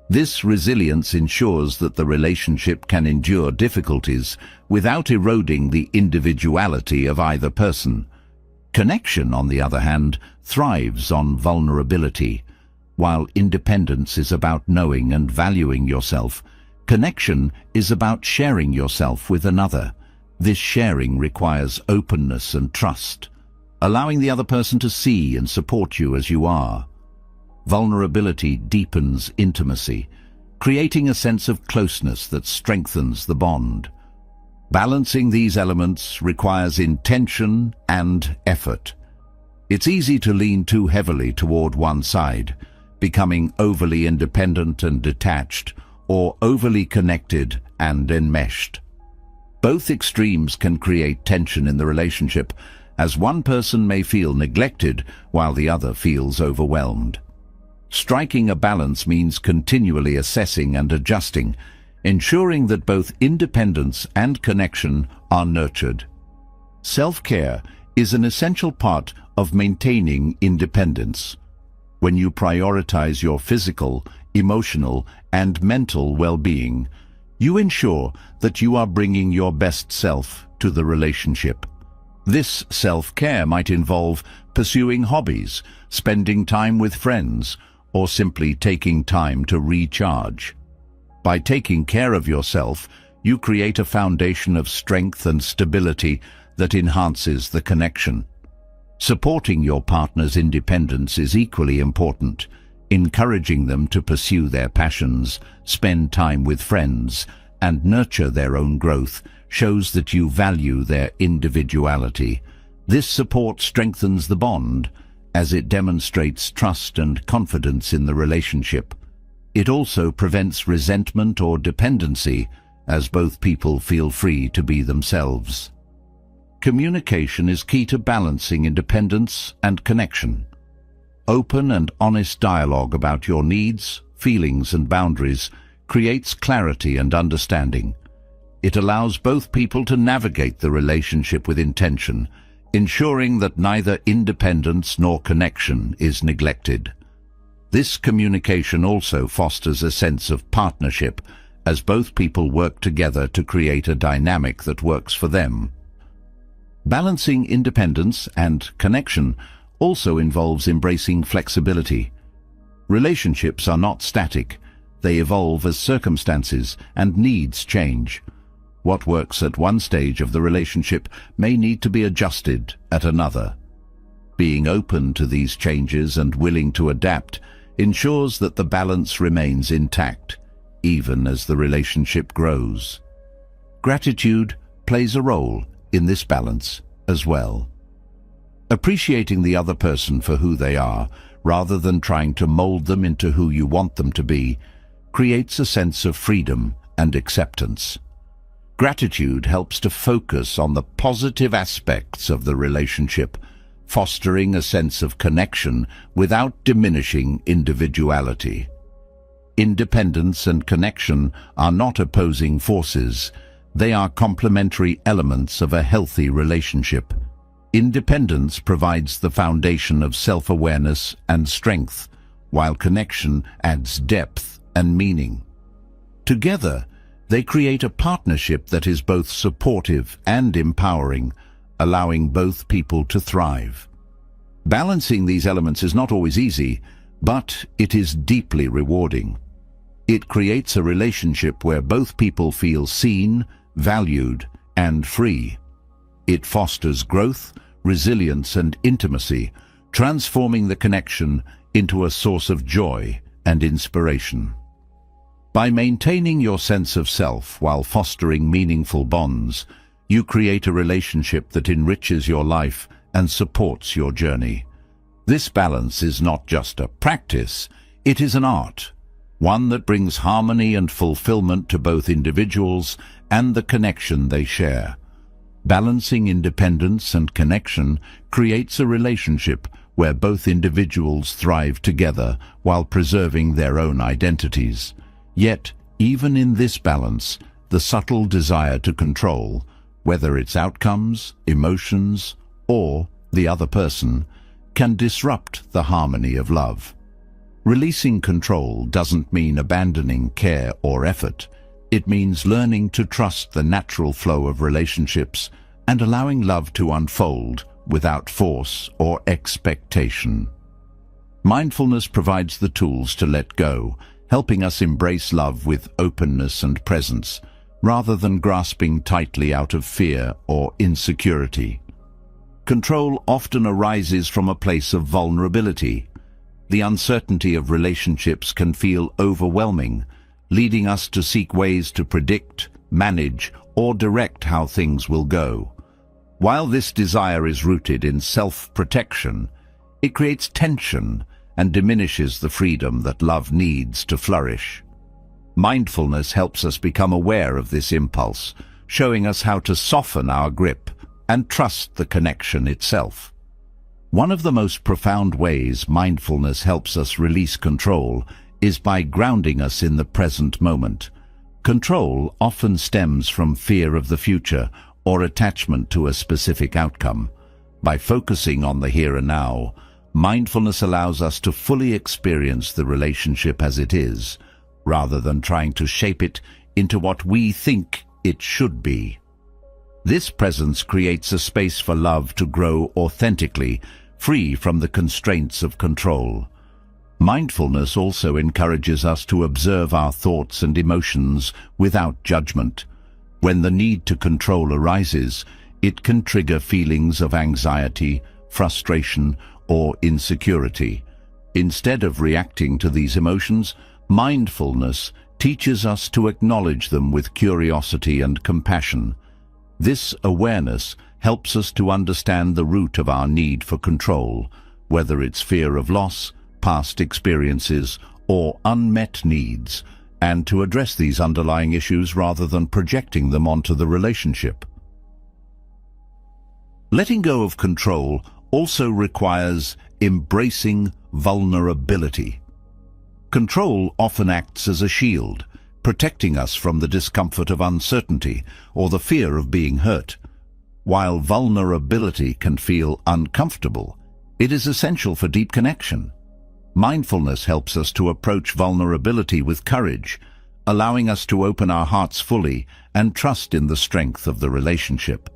This resilience ensures that the relationship can endure difficulties without eroding the individuality of either person. Connection, on the other hand, thrives on vulnerability. While independence is about knowing and valuing yourself, Connection is about sharing yourself with another. This sharing requires openness and trust, allowing the other person to see and support you as you are. Vulnerability deepens intimacy, creating a sense of closeness that strengthens the bond. Balancing these elements requires intention and effort. It's easy to lean too heavily toward one side, becoming overly independent and detached, or overly connected and enmeshed. Both extremes can create tension in the relationship, as one person may feel neglected while the other feels overwhelmed. Striking a balance means continually assessing and adjusting, ensuring that both independence and connection are nurtured. Self-care is an essential part of maintaining independence. When you prioritize your physical, emotional, and mental well-being, you ensure that you are bringing your best self to the relationship. This self-care might involve pursuing hobbies, spending time with friends, or simply taking time to recharge. By taking care of yourself, you create a foundation of strength and stability that enhances the connection. Supporting your partner's independence is equally important. Encouraging them to pursue their passions, spend time with friends, and nurture their own growth shows that you value their individuality. This support strengthens the bond, as it demonstrates trust and confidence in the relationship. It also prevents resentment or dependency, as both people feel free to be themselves. Communication is key to balancing independence and connection. Open and honest dialogue about your needs, feelings, and boundaries creates clarity and understanding. It allows both people to navigate the relationship with intention, ensuring that neither independence nor connection is neglected. This communication also fosters a sense of partnership, as both people work together to create a dynamic that works for them. Balancing independence and connection also involves embracing flexibility. Relationships are not static. They evolve as circumstances and needs change. What works at one stage of the relationship may need to be adjusted at another. Being open to these changes and willing to adapt ensures that the balance remains intact, even as the relationship grows. Gratitude plays a role in this balance as well. Appreciating the other person for who they are, rather than trying to mold them into who you want them to be, creates a sense of freedom and acceptance. Gratitude helps to focus on the positive aspects of the relationship, fostering a sense of connection without diminishing individuality. Independence and connection are not opposing forces. They are complementary elements of a healthy relationship. Independence provides the foundation of self-awareness and strength, while connection adds depth and meaning. Together, they create a partnership that is both supportive and empowering, allowing both people to thrive. Balancing these elements is not always easy, but it is deeply rewarding. It creates a relationship where both people feel seen, valued, and free. It fosters growth, resilience, and intimacy, transforming the connection into a source of joy and inspiration. By maintaining your sense of self while fostering meaningful bonds, you create a relationship that enriches your life and supports your journey. This balance is not just a practice, it is an art, one that brings harmony and fulfillment to both individuals and the connection they share. Balancing independence and connection creates a relationship where both individuals thrive together while preserving their own identities. Yet, even in this balance, the subtle desire to control, whether it's outcomes, emotions, or the other person, can disrupt the harmony of love. Releasing control doesn't mean abandoning care or effort. It means learning to trust the natural flow of relationships and allowing love to unfold without force or expectation. Mindfulness provides the tools to let go, helping us embrace love with openness and presence, rather than grasping tightly out of fear or insecurity. Control often arises from a place of vulnerability. The uncertainty of relationships can feel overwhelming, leading us to seek ways to predict, manage, or direct how things will go. While this desire is rooted in self-protection, it creates tension and diminishes the freedom that love needs to flourish. Mindfulness helps us become aware of this impulse, showing us how to soften our grip and trust the connection itself. One of the most profound ways mindfulness helps us release control is by grounding us in the present moment. Control often stems from fear of the future or attachment to a specific outcome. By focusing on the here and now, mindfulness allows us to fully experience the relationship as it is, rather than trying to shape it into what we think it should be. This presence creates a space for love to grow authentically, free from the constraints of control. Mindfulness also encourages us to observe our thoughts and emotions without judgment. When the need to control arises, it can trigger feelings of anxiety, frustration, or insecurity. Instead of reacting to these emotions, mindfulness teaches us to acknowledge them with curiosity and compassion. This awareness helps us to understand the root of our need for control, whether it's fear of loss, past experiences, or unmet needs, and to address these underlying issues rather than projecting them onto the relationship. Letting go of control also requires embracing vulnerability. Control often acts as a shield, protecting us from the discomfort of uncertainty or the fear of being hurt. While vulnerability can feel uncomfortable, it is essential for deep connection. Mindfulness helps us to approach vulnerability with courage, allowing us to open our hearts fully and trust in the strength of the relationship.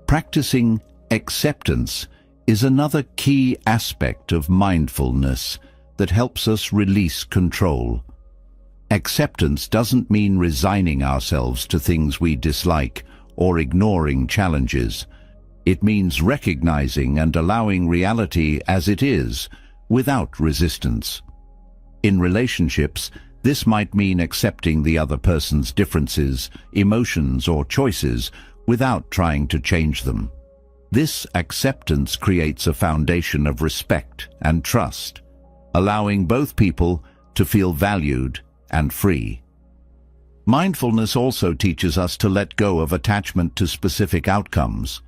Practicing acceptance is another key aspect of mindfulness that helps us release control. Acceptance doesn't mean resigning ourselves to things we dislike or ignoring challenges. It means recognizing and allowing reality as it is, without resistance. In relationships, this might mean accepting the other person's differences, emotions, or choices without trying to change them. This acceptance creates a foundation of respect and trust, allowing both people to feel valued and free. Mindfulness also teaches us to let go of attachment to specific outcomes.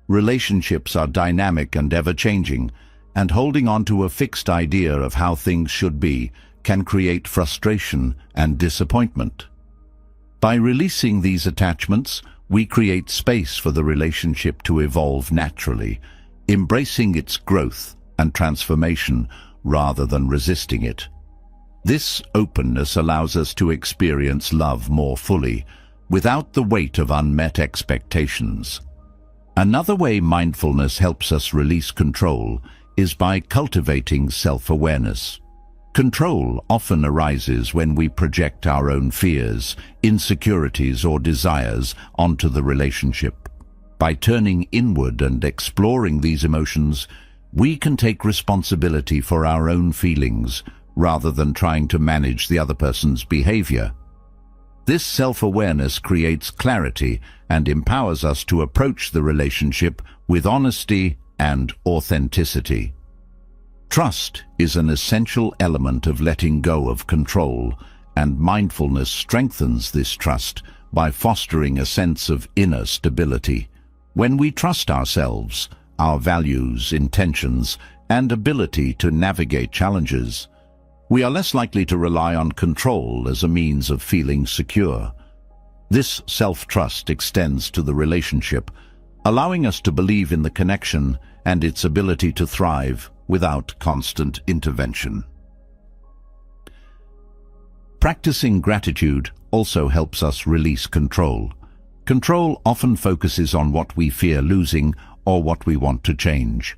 Relationships are dynamic and ever-changing, and holding on to a fixed idea of how things should be can create frustration and disappointment. By releasing these attachments, we create space for the relationship to evolve naturally, embracing its growth and transformation rather than resisting it. This openness allows us to experience love more fully, without the weight of unmet expectations. Another way mindfulness helps us release control is by cultivating self-awareness. Control often arises when we project our own fears, insecurities, or desires onto the relationship. By turning inward and exploring these emotions, we can take responsibility for our own feelings, rather than trying to manage the other person's behavior. This self-awareness creates clarity and empowers us to approach the relationship with honesty and authenticity. Trust is an essential element of letting go of control, and mindfulness strengthens this trust by fostering a sense of inner stability. When we trust ourselves, our values, intentions, and ability to navigate challenges, we are less likely to rely on control as a means of feeling secure. This self-trust extends to the relationship, allowing us to believe in the connection and its ability to thrive without constant intervention. Practicing gratitude also helps us release control. Control often focuses on what we fear losing or what we want to change.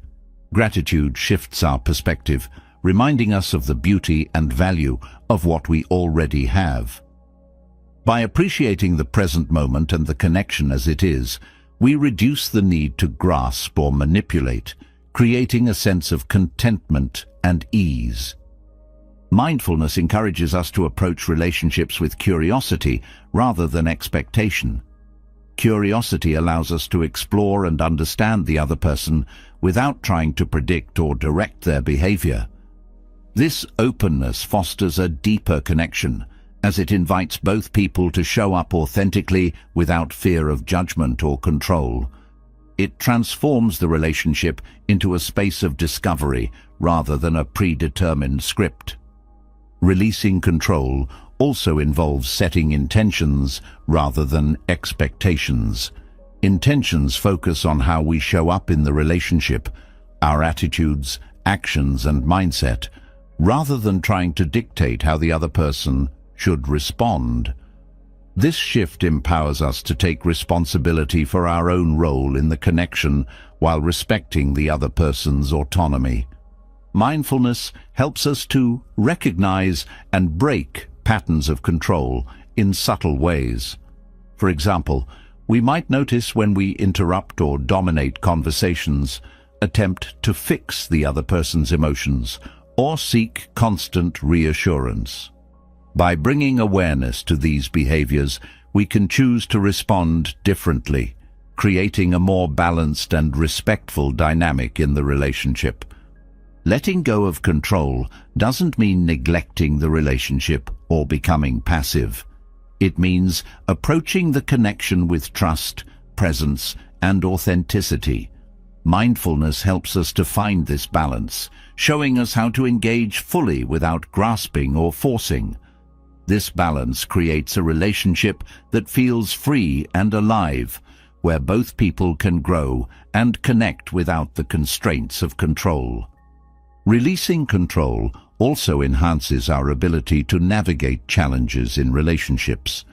Gratitude shifts our perspective, reminding us of the beauty and value of what we already have. By appreciating the present moment and the connection as it is, we reduce the need to grasp or manipulate, creating a sense of contentment and ease. Mindfulness encourages us to approach relationships with curiosity rather than expectation. Curiosity allows us to explore and understand the other person without trying to predict or direct their behavior. This openness fosters a deeper connection, as it invites both people to show up authentically without fear of judgment or control. It transforms the relationship into a space of discovery rather than a predetermined script. Releasing control also involves setting intentions rather than expectations. Intentions focus on how we show up in the relationship, our attitudes, actions, and mindset, rather than trying to dictate how the other person should respond. This shift empowers us to take responsibility for our own role in the connection while respecting the other person's autonomy. Mindfulness helps us to recognize and break patterns of control in subtle ways. For example, we might notice when we interrupt or dominate conversations, attempt to fix the other person's emotions, or seek constant reassurance. By bringing awareness to these behaviors, we can choose to respond differently, creating a more balanced and respectful dynamic in the relationship. Letting go of control doesn't mean neglecting the relationship or becoming passive. It means approaching the connection with trust, presence, and authenticity. Mindfulness helps us to find this balance, showing us how to engage fully without grasping or forcing. This balance creates a relationship that feels free and alive, where both people can grow and connect without the constraints of control. Releasing control also enhances our ability to navigate challenges in relationships.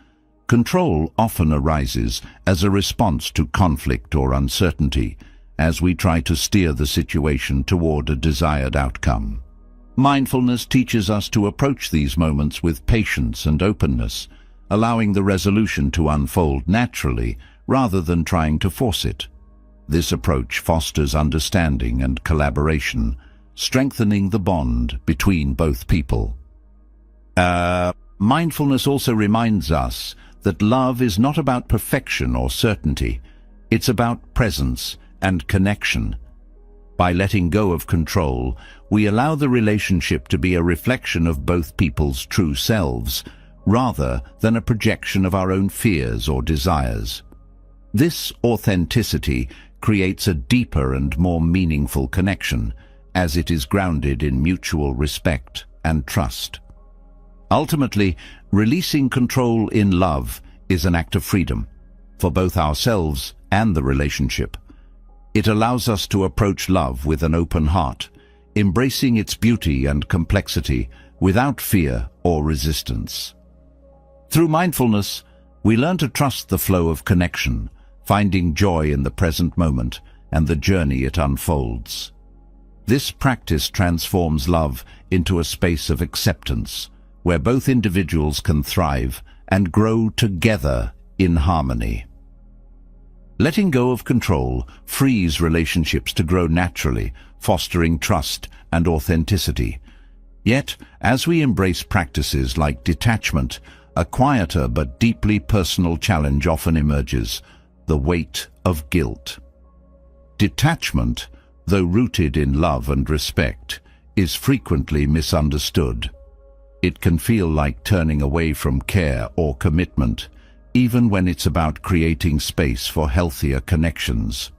Control often arises as a response to conflict or uncertainty, as we try to steer the situation toward a desired outcome. Mindfulness teaches us to approach these moments with patience and openness, allowing the resolution to unfold naturally rather than trying to force it. This approach fosters understanding and collaboration, strengthening the bond between both people. Mindfulness also reminds us that love is not about perfection or certainty. It's about presence and connection. By letting go of control, we allow the relationship to be a reflection of both people's true selves, rather than a projection of our own fears or desires. This authenticity creates a deeper and more meaningful connection, as it is grounded in mutual respect and trust. Ultimately, releasing control in love is an act of freedom, for both ourselves and the relationship. It allows us to approach love with an open heart, embracing its beauty and complexity without fear or resistance. Through mindfulness, we learn to trust the flow of connection, finding joy in the present moment and the journey it unfolds. This practice transforms love into a space of acceptance, where both individuals can thrive and grow together in harmony. Letting go of control frees relationships to grow naturally, fostering trust and authenticity. Yet, as we embrace practices like detachment, a quieter but deeply personal challenge often emerges: the weight of guilt. Detachment, though rooted in love and respect, is frequently misunderstood. It can feel like turning away from care or commitment, even when it's about creating space for healthier connections.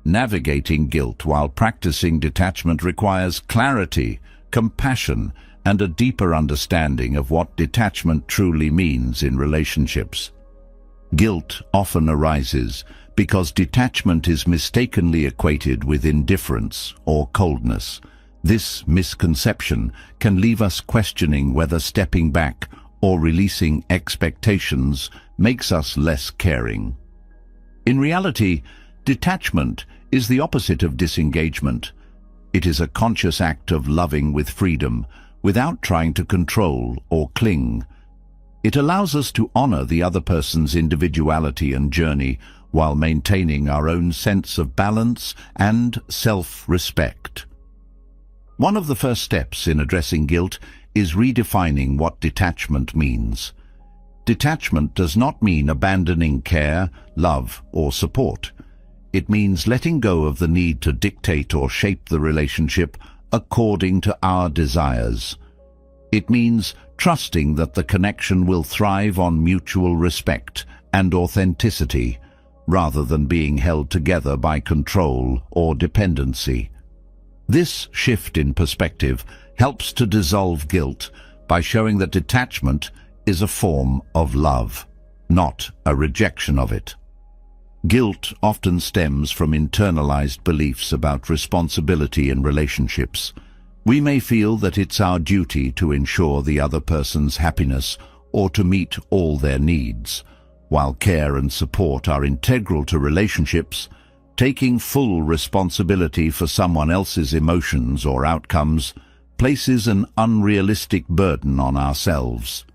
Navigating guilt while practicing detachment requires clarity, compassion, and a deeper understanding of what detachment truly means in relationships. Guilt often arises because detachment is mistakenly equated with indifference or coldness. This misconception can leave us questioning whether stepping back or releasing expectations makes us less caring. In reality, detachment is the opposite of disengagement. It is a conscious act of loving with freedom, without trying to control or cling. It allows us to honor the other person's individuality and journey while maintaining our own sense of balance and self-respect. One of the first steps in addressing guilt is redefining what detachment means. Detachment does not mean abandoning care, love, or support. It means letting go of the need to dictate or shape the relationship according to our desires. It means trusting that the connection will thrive on mutual respect and authenticity, rather than being held together by control or dependency. This shift in perspective helps to dissolve guilt by showing that detachment is a form of love, not a rejection of it. Guilt often stems from internalized beliefs about responsibility in relationships. We may feel that it's our duty to ensure the other person's happiness or to meet all their needs. While care and support are integral to relationships, taking full responsibility for someone else's emotions or outcomes places an unrealistic burden on ourselves.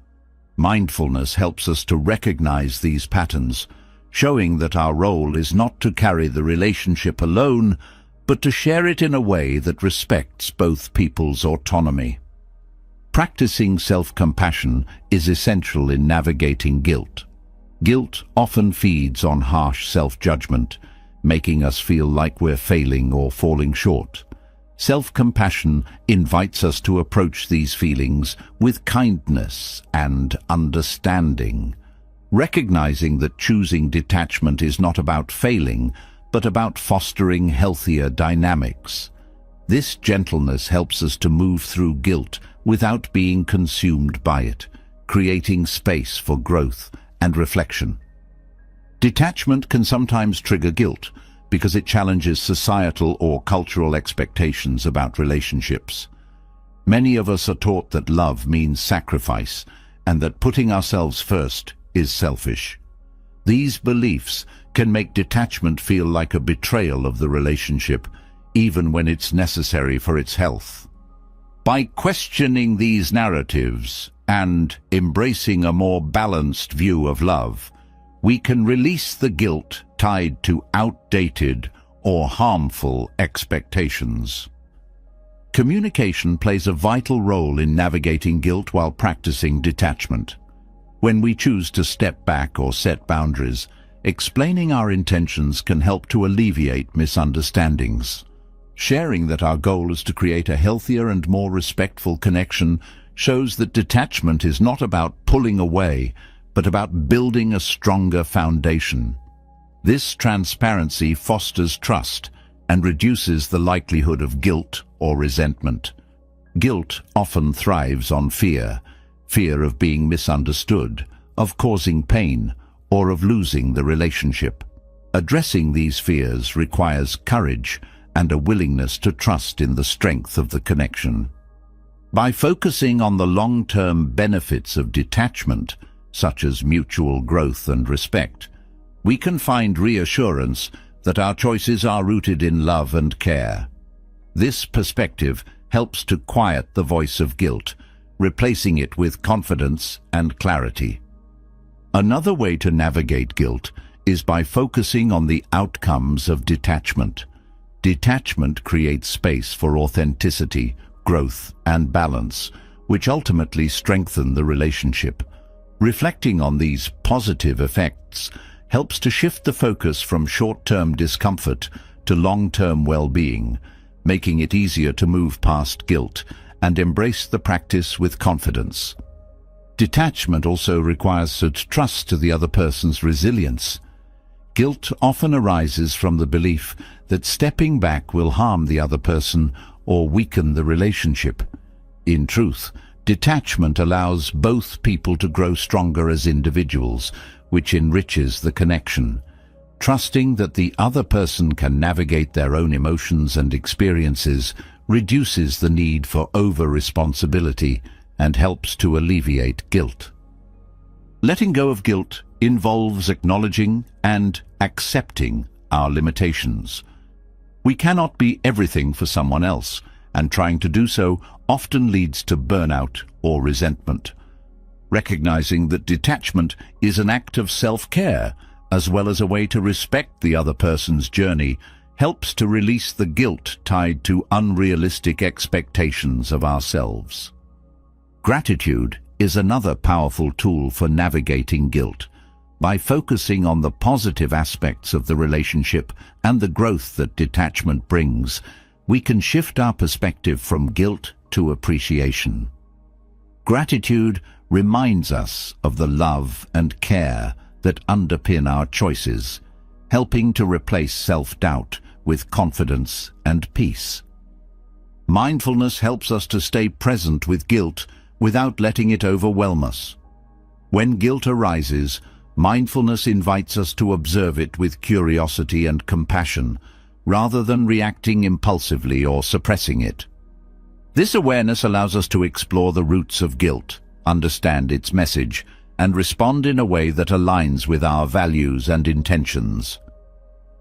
Mindfulness helps us to recognize these patterns, showing that our role is not to carry the relationship alone, but to share it in a way that respects both people's autonomy. Practicing self-compassion is essential in navigating guilt. Guilt often feeds on harsh self-judgment, making us feel like we're failing or falling short. Self-compassion invites us to approach these feelings with kindness and understanding, recognizing that choosing detachment is not about failing, but about fostering healthier dynamics. This gentleness helps us to move through guilt without being consumed by it, creating space for growth and reflection. Detachment can sometimes trigger guilt because it challenges societal or cultural expectations about relationships. Many of us are taught that love means sacrifice and that putting ourselves first is selfish. These beliefs can make detachment feel like a betrayal of the relationship, even when it's necessary for its health. By questioning these narratives and embracing a more balanced view of love, we can release the guilt tied to outdated or harmful expectations. Communication plays a vital role in navigating guilt while practicing detachment. When we choose to step back or set boundaries, explaining our intentions can help to alleviate misunderstandings. Sharing that our goal is to create a healthier and more respectful connection shows that detachment is not about pulling away, but about building a stronger foundation. This transparency fosters trust and reduces the likelihood of guilt or resentment. Guilt often thrives on fear of being misunderstood, of causing pain, or of losing the relationship. Addressing these fears requires courage and a willingness to trust in the strength of the connection. By focusing on the long-term benefits of detachment, such as mutual growth and respect, we can find reassurance that our choices are rooted in love and care. This perspective helps to quiet the voice of guilt, replacing it with confidence and clarity. Another way to navigate guilt is by focusing on the outcomes of detachment. Detachment creates space for authenticity, growth, and balance, which ultimately strengthen the relationship. Reflecting on these positive effects helps to shift the focus from short-term discomfort to long-term well-being, making it easier to move past guilt and embrace the practice with confidence. Detachment also requires such trust to the other person's resilience. Guilt often arises from the belief that stepping back will harm the other person or weaken the relationship. In truth, detachment allows both people to grow stronger as individuals, which enriches the connection. Trusting that the other person can navigate their own emotions and experiences reduces the need for over-responsibility and helps to alleviate guilt. Letting go of guilt involves acknowledging and accepting our limitations. We cannot be everything for someone else, and trying to do so often leads to burnout or resentment. Recognizing that detachment is an act of self-care, as well as a way to respect the other person's journey, helps to release the guilt tied to unrealistic expectations of ourselves. Gratitude is another powerful tool for navigating guilt. By focusing on the positive aspects of the relationship and the growth that detachment brings, we can shift our perspective from guilt to appreciation. Gratitude reminds us of the love and care that underpin our choices, helping to replace self-doubt with confidence and peace. Mindfulness helps us to stay present with guilt without letting it overwhelm us. When guilt arises, mindfulness invites us to observe it with curiosity and compassion, rather than reacting impulsively or suppressing it. This awareness allows us to explore the roots of guilt, understand its message, and respond in a way that aligns with our values and intentions.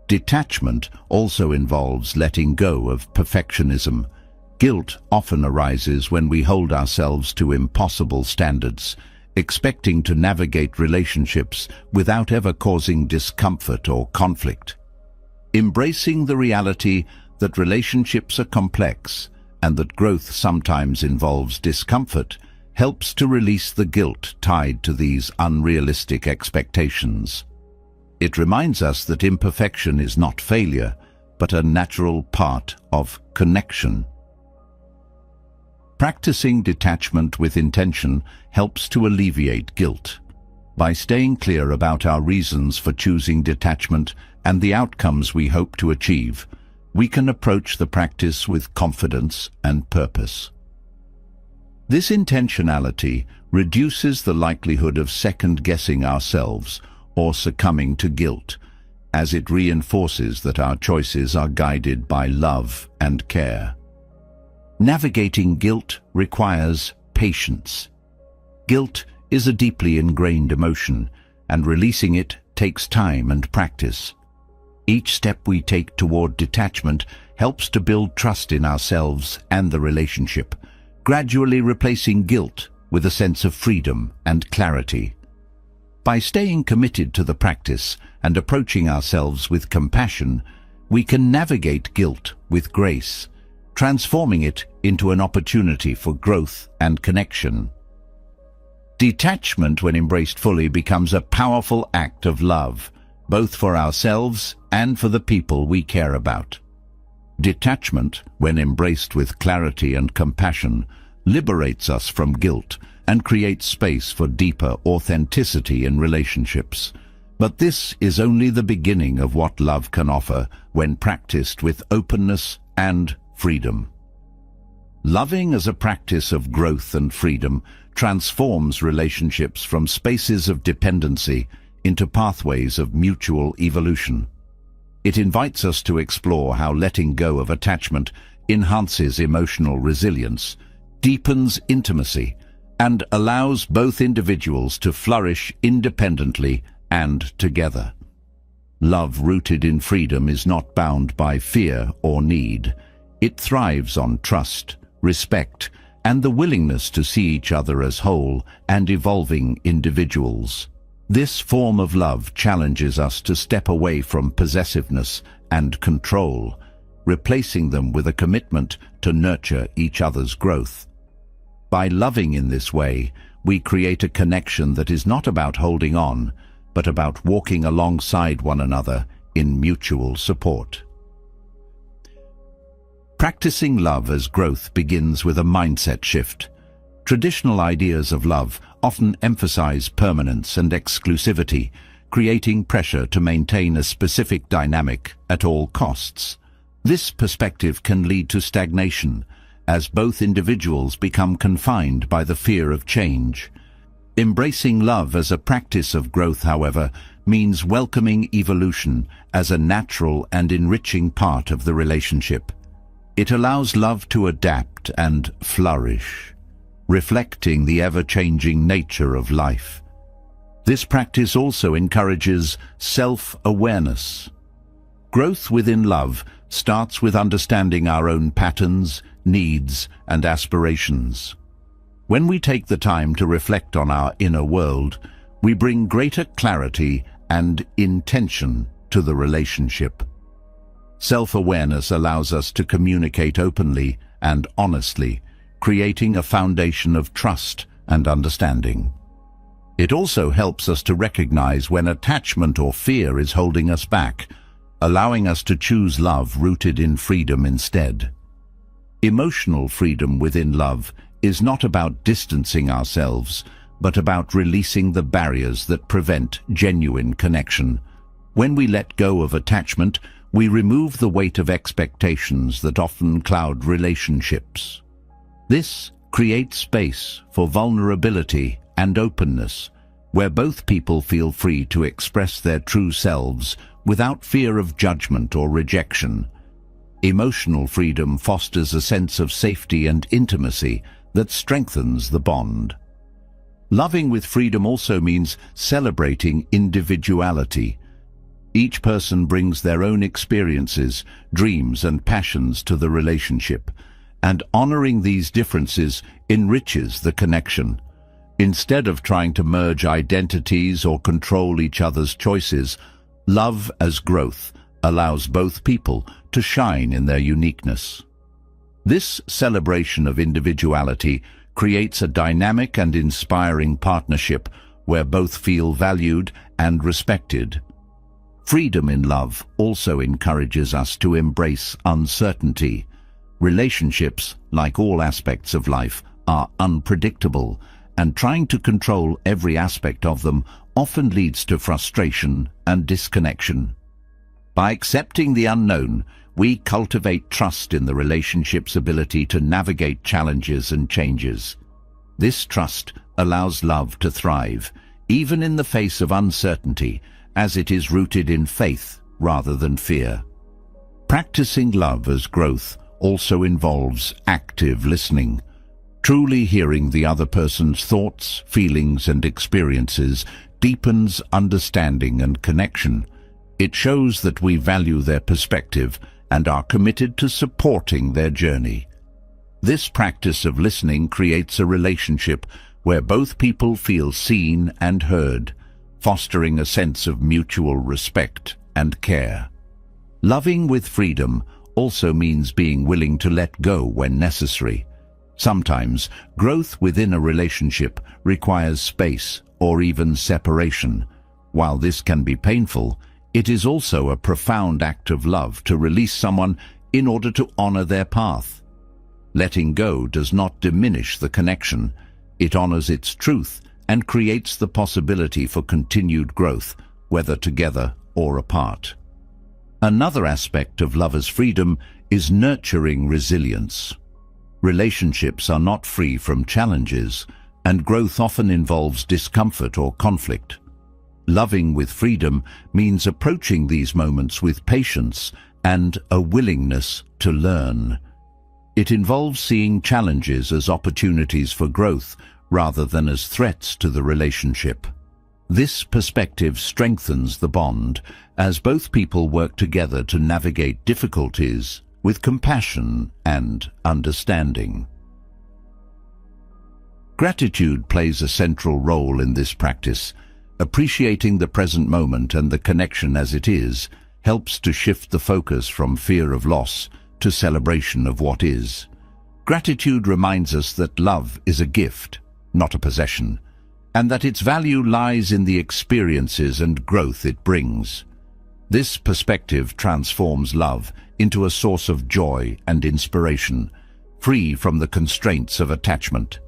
Detachment also involves letting go of perfectionism. Guilt often arises when we hold ourselves to impossible standards, expecting to navigate relationships without ever causing discomfort or conflict. Embracing the reality that relationships are complex and that growth sometimes involves discomfort helps to release the guilt tied to these unrealistic expectations. It reminds us that imperfection is not failure, but a natural part of connection. Practicing detachment with intention helps to alleviate guilt. By staying clear about our reasons for choosing detachment and the outcomes we hope to achieve, we can approach the practice with confidence and purpose. This intentionality reduces the likelihood of second-guessing ourselves or succumbing to guilt, as it reinforces that our choices are guided by love and care. Navigating guilt requires patience. Guilt is a deeply ingrained emotion, and releasing it takes time and practice. Each step we take toward detachment helps to build trust in ourselves and the relationship, gradually replacing guilt with a sense of freedom and clarity. By staying committed to the practice and approaching ourselves with compassion, we can navigate guilt with grace, transforming it into an opportunity for growth and connection. Detachment, when embraced fully, becomes a powerful act of love, both for ourselves and for the people we care about. Detachment, when embraced with clarity and compassion, liberates us from guilt and creates space for deeper authenticity in relationships. But this is only the beginning of what love can offer when practiced with openness and freedom. Loving as a practice of growth and freedom transforms relationships from spaces of dependency into pathways of mutual evolution. It invites us to explore how letting go of attachment enhances emotional resilience, deepens intimacy, and allows both individuals to flourish independently and together. Love rooted in freedom is not bound by fear or need. It thrives on trust, respect, and the willingness to see each other as whole and evolving individuals. This form of love challenges us to step away from possessiveness and control, replacing them with a commitment to nurture each other's growth. By loving in this way, we create a connection that is not about holding on, but about walking alongside one another in mutual support. Practicing love as growth begins with a mindset shift. Traditional ideas of love often emphasize permanence and exclusivity, creating pressure to maintain a specific dynamic at all costs. This perspective can lead to stagnation, as both individuals become confined by the fear of change. Embracing love as a practice of growth, however, means welcoming evolution as a natural and enriching part of the relationship. It allows love to adapt and flourish, reflecting the ever-changing nature of life. This practice also encourages self-awareness. Growth within love starts with understanding our own patterns, needs, and aspirations. When we take the time to reflect on our inner world, we bring greater clarity and intention to the relationship. Self-awareness allows us to communicate openly and honestly, creating a foundation of trust and understanding. It also helps us to recognize when attachment or fear is holding us back, allowing us to choose love rooted in freedom instead. Emotional freedom within love is not about distancing ourselves, but about releasing the barriers that prevent genuine connection. When we let go of attachment, we remove the weight of expectations that often cloud relationships. This creates space for vulnerability and openness, where both people feel free to express their true selves without fear of judgment or rejection. Emotional freedom fosters a sense of safety and intimacy that strengthens the bond. Loving with freedom also means celebrating individuality. Each person brings their own experiences, dreams, and passions to the relationship, and honoring these differences enriches the connection. Instead of trying to merge identities or control each other's choices, love as growth allows both people to shine in their uniqueness. This celebration of individuality creates a dynamic and inspiring partnership where both feel valued and respected. Freedom in love also encourages us to embrace uncertainty. Relationships, like all aspects of life, are unpredictable, and trying to control every aspect of them often leads to frustration and disconnection. By accepting the unknown, we cultivate trust in the relationship's ability to navigate challenges and changes. This trust allows love to thrive, even in the face of uncertainty, as it is rooted in faith rather than fear. Practicing love as growth also involves active listening. Truly hearing the other person's thoughts, feelings, and experiences deepens understanding and connection. It shows that we value their perspective and are committed to supporting their journey. This practice of listening creates a relationship where both people feel seen and heard, fostering a sense of mutual respect and care. Loving with freedom also means being willing to let go when necessary. Sometimes, growth within a relationship requires space or even separation. While this can be painful, it is also a profound act of love to release someone in order to honor their path. Letting go does not diminish the connection. It honors its truth and creates the possibility for continued growth, whether together or apart. Another aspect of lovers' freedom is nurturing resilience. Relationships are not free from challenges, and growth often involves discomfort or conflict. Loving with freedom means approaching these moments with patience and a willingness to learn. It involves seeing challenges as opportunities for growth rather than as threats to the relationship. This perspective strengthens the bond as both people work together to navigate difficulties with compassion and understanding. Gratitude plays a central role in this practice. Appreciating the present moment and the connection as it is helps to shift the focus from fear of loss to celebration of what is. Gratitude reminds us that love is a gift, not a possession, and that its value lies in the experiences and growth it brings. This perspective transforms love into a source of joy and inspiration, free from the constraints of attachment.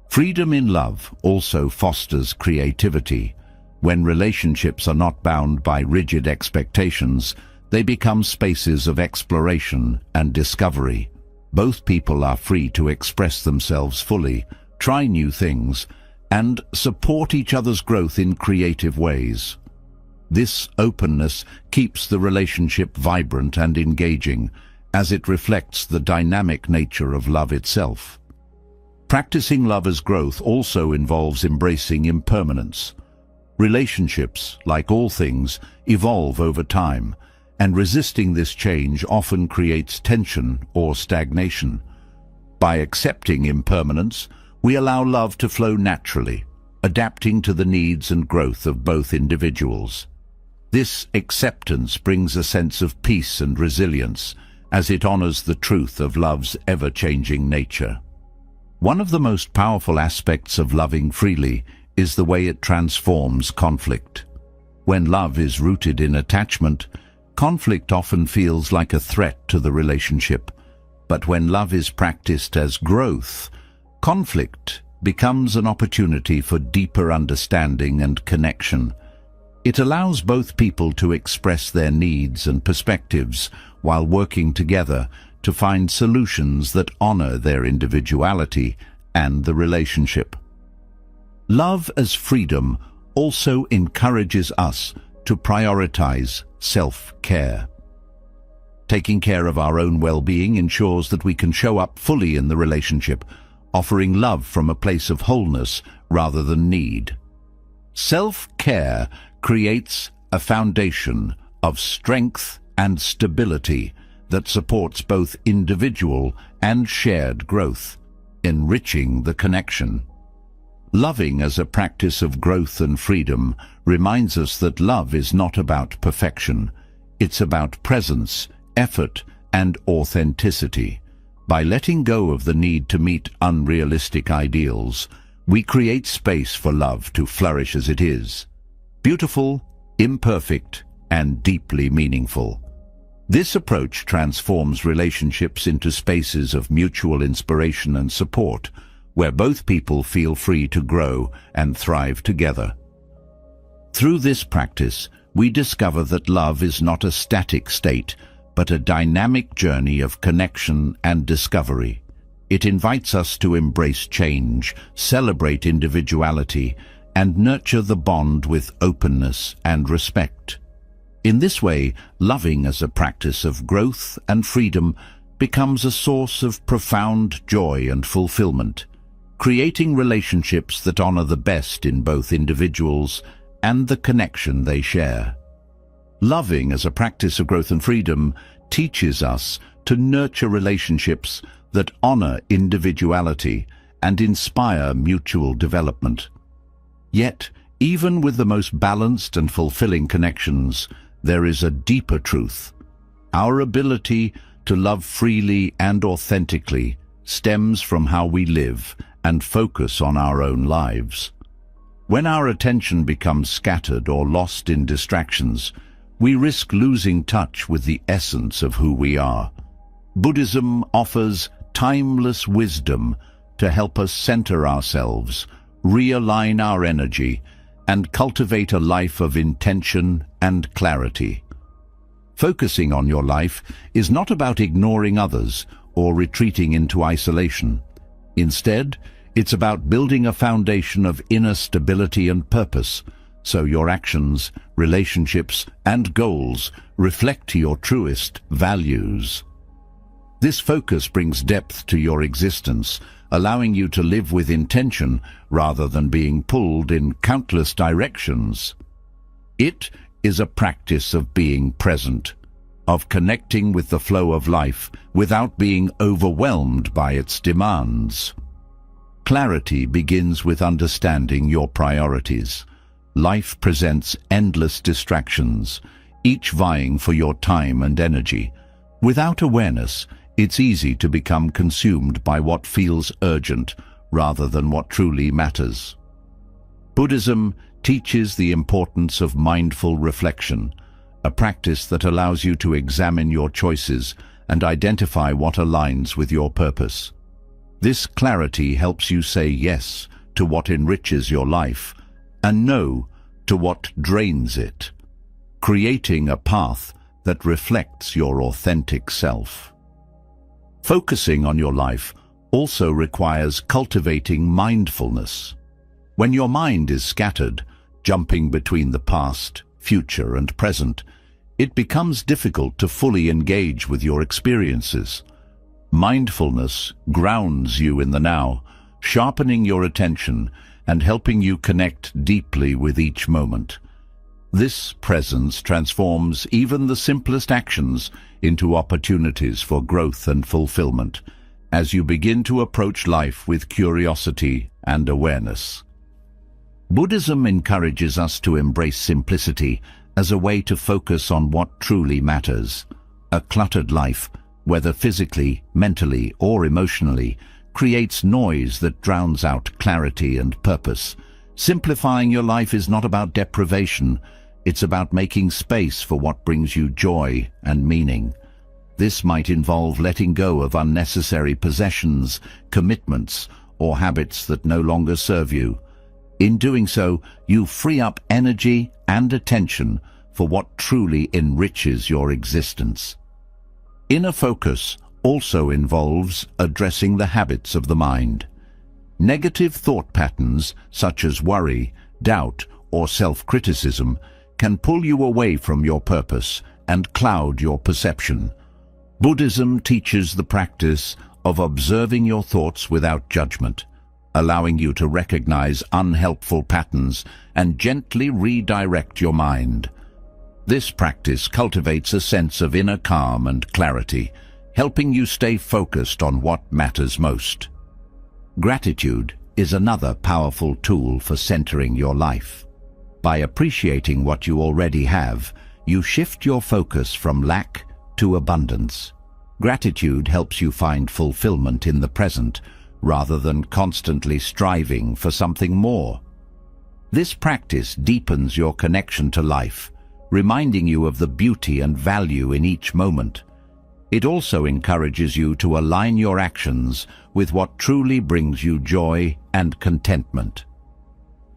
Freedom in love also fosters creativity. When relationships are not bound by rigid expectations, they become spaces of exploration and discovery. Both people are free to express themselves fully, try new things, and support each other's growth in creative ways. This openness keeps the relationship vibrant and engaging, as it reflects the dynamic nature of love itself. Practicing love as growth also involves embracing impermanence. Relationships, like all things, evolve over time, and resisting this change often creates tension or stagnation. By accepting impermanence, we allow love to flow naturally, adapting to the needs and growth of both individuals. This acceptance brings a sense of peace and resilience, as it honors the truth of love's ever-changing nature. One of the most powerful aspects of loving freely is the way it transforms conflict. When love is rooted in attachment, conflict often feels like a threat to the relationship. But when love is practiced as growth, conflict becomes an opportunity for deeper understanding and connection. It allows both people to express their needs and perspectives while working together to find solutions that honor their individuality and the relationship. Love as freedom also encourages us to prioritize self-care. Taking care of our own well-being ensures that we can show up fully in the relationship, offering love from a place of wholeness rather than need. Self-care creates a foundation of strength and stability that supports both individual and shared growth, enriching the connection. Loving as a practice of growth and freedom reminds us that love is not about perfection. It's about presence, effort, and authenticity. By letting go of the need to meet unrealistic ideals, we create space for love to flourish as it is, beautiful, imperfect, and deeply meaningful. This approach transforms relationships into spaces of mutual inspiration and support, where both people feel free to grow and thrive together. Through this practice, we discover that love is not a static state, but a dynamic journey of connection and discovery. It invites us to embrace change, celebrate individuality, and nurture the bond with openness and respect. In this way, loving as a practice of growth and freedom becomes a source of profound joy and fulfillment, creating relationships that honor the best in both individuals and the connection they share. Loving as a practice of growth and freedom teaches us to nurture relationships that honor individuality and inspire mutual development. Yet, even with the most balanced and fulfilling connections, there is a deeper truth. Our ability to love freely and authentically stems from how we live and focus on our own lives. When our attention becomes scattered or lost in distractions, we risk losing touch with the essence of who we are. Buddhism offers timeless wisdom to help us center ourselves, realign our energy, and cultivate a life of intention and clarity. Focusing on your life is not about ignoring others or retreating into isolation. Instead, it's about building a foundation of inner stability and purpose, so your actions, relationships, and goals reflect your truest values. This focus brings depth to your existence, allowing you to live with intention rather than being pulled in countless directions. It is a practice of being present, of connecting with the flow of life without being overwhelmed by its demands. Clarity begins with understanding your priorities. Life presents endless distractions, each vying for your time and energy. Without awareness, it's easy to become consumed by what feels urgent rather than what truly matters. Buddhism teaches the importance of mindful reflection, a practice that allows you to examine your choices and identify what aligns with your purpose. This clarity helps you say yes to what enriches your life and no to what drains it, creating a path that reflects your authentic self. Focusing on your life also requires cultivating mindfulness. When your mind is scattered, jumping between the past, future, and present, it becomes difficult to fully engage with your experiences. Mindfulness grounds you in the now, sharpening your attention and helping you connect deeply with each moment. This presence transforms even the simplest actions into opportunities for growth and fulfillment as you begin to approach life with curiosity and awareness. Buddhism encourages us to embrace simplicity as a way to focus on what truly matters. A cluttered life, whether physically, mentally, or emotionally, creates noise that drowns out clarity and purpose. Simplifying your life is not about deprivation, it's about making space for what brings you joy and meaning. This might involve letting go of unnecessary possessions, commitments, or habits that no longer serve you. In doing so, you free up energy and attention for what truly enriches your existence. Inner focus also involves addressing the habits of the mind. Negative thought patterns, such as worry, doubt, or self-criticism, can pull you away from your purpose and cloud your perception. Buddhism teaches the practice of observing your thoughts without judgment, allowing you to recognize unhelpful patterns and gently redirect your mind. This practice cultivates a sense of inner calm and clarity, helping you stay focused on what matters most. Gratitude is another powerful tool for centering your life. By appreciating what you already have, you shift your focus from lack to abundance. Gratitude helps you find fulfillment in the present, rather than constantly striving for something more. This practice deepens your connection to life, reminding you of the beauty and value in each moment. It also encourages you to align your actions with what truly brings you joy and contentment.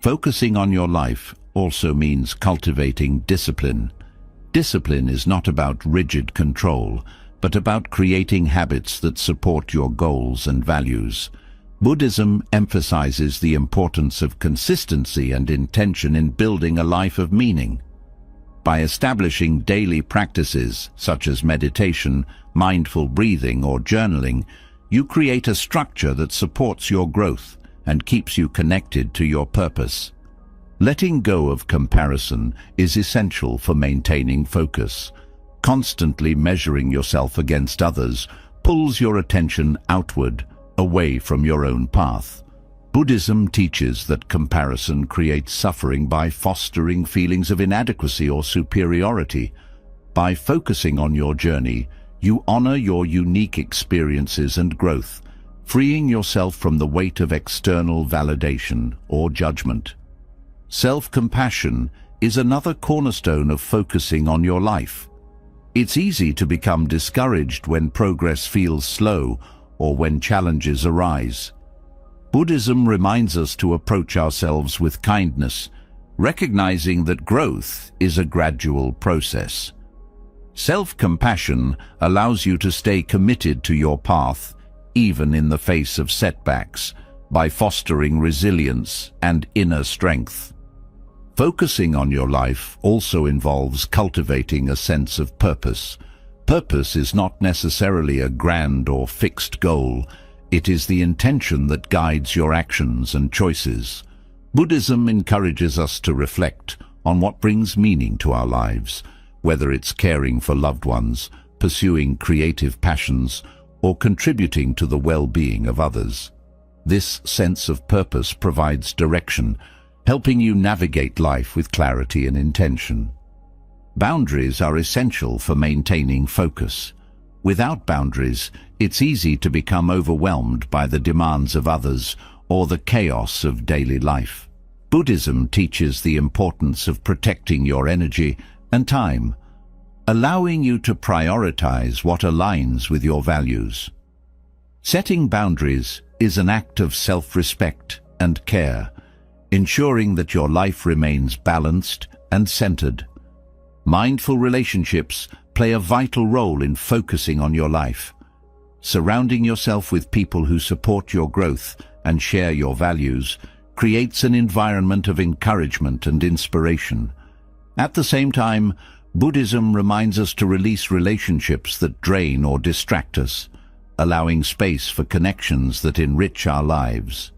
Focusing on your life also means cultivating discipline. Discipline is not about rigid control, but about creating habits that support your goals and values. Buddhism emphasizes the importance of consistency and intention in building a life of meaning. By establishing daily practices such as meditation, mindful breathing, or journaling, you create a structure that supports your growth and keeps you connected to your purpose. Letting go of comparison is essential for maintaining focus. Constantly measuring yourself against others pulls your attention outward, away from your own path. Buddhism teaches that comparison creates suffering by fostering feelings of inadequacy or superiority. By focusing on your journey, you honor your unique experiences and growth, freeing yourself from the weight of external validation or judgment. Self-compassion is another cornerstone of focusing on your life. It's easy to become discouraged when progress feels slow or when challenges arise. Buddhism reminds us to approach ourselves with kindness, recognizing that growth is a gradual process. Self-compassion allows you to stay committed to your path, even in the face of setbacks, by fostering resilience and inner strength. Focusing on your life also involves cultivating a sense of purpose. Purpose is not necessarily a grand or fixed goal. It is the intention that guides your actions and choices. Buddhism encourages us to reflect on what brings meaning to our lives, whether it's caring for loved ones, pursuing creative passions, or contributing to the well-being of others. This sense of purpose provides direction, helping you navigate life with clarity and intention. Boundaries are essential for maintaining focus. Without boundaries, it's easy to become overwhelmed by the demands of others or the chaos of daily life. Buddhism teaches the importance of protecting your energy and time, allowing you to prioritize what aligns with your values. Setting boundaries is an act of self-respect and care, ensuring that your life remains balanced and centered. Mindful relationships play a vital role in focusing on your life. Surrounding yourself with people who support your growth and share your values creates an environment of encouragement and inspiration. At the same time, Buddhism reminds us to release relationships that drain or distract us, allowing space for connections that enrich our lives.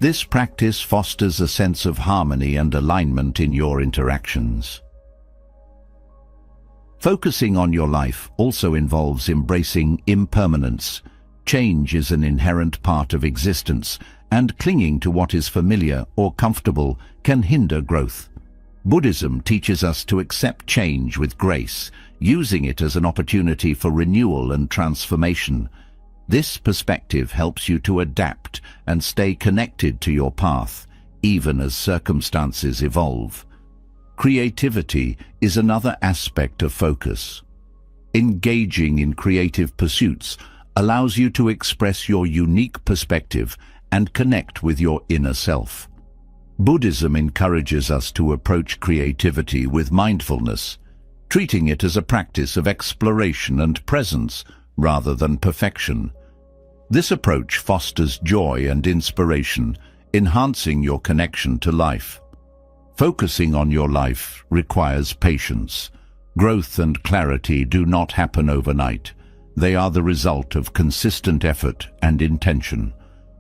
This practice fosters a sense of harmony and alignment in your interactions. Focusing on your life also involves embracing impermanence. Change is an inherent part of existence, and clinging to what is familiar or comfortable can hinder growth. Buddhism teaches us to accept change with grace, using it as an opportunity for renewal and transformation. This perspective helps you to adapt and stay connected to your path, even as circumstances evolve. Creativity is another aspect of focus. Engaging in creative pursuits allows you to express your unique perspective and connect with your inner self. Buddhism encourages us to approach creativity with mindfulness, treating it as a practice of exploration and presence rather than perfection. This approach fosters joy and inspiration, enhancing your connection to life. Focusing on your life requires patience. Growth and clarity do not happen overnight. They are the result of consistent effort and intention.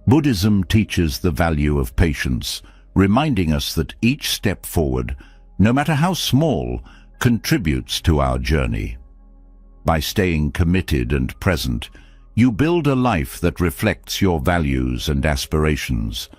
Buddhism teaches the value of patience, reminding us that each step forward, no matter how small, contributes to our journey. By staying committed and present, you build a life that reflects your values and aspirations.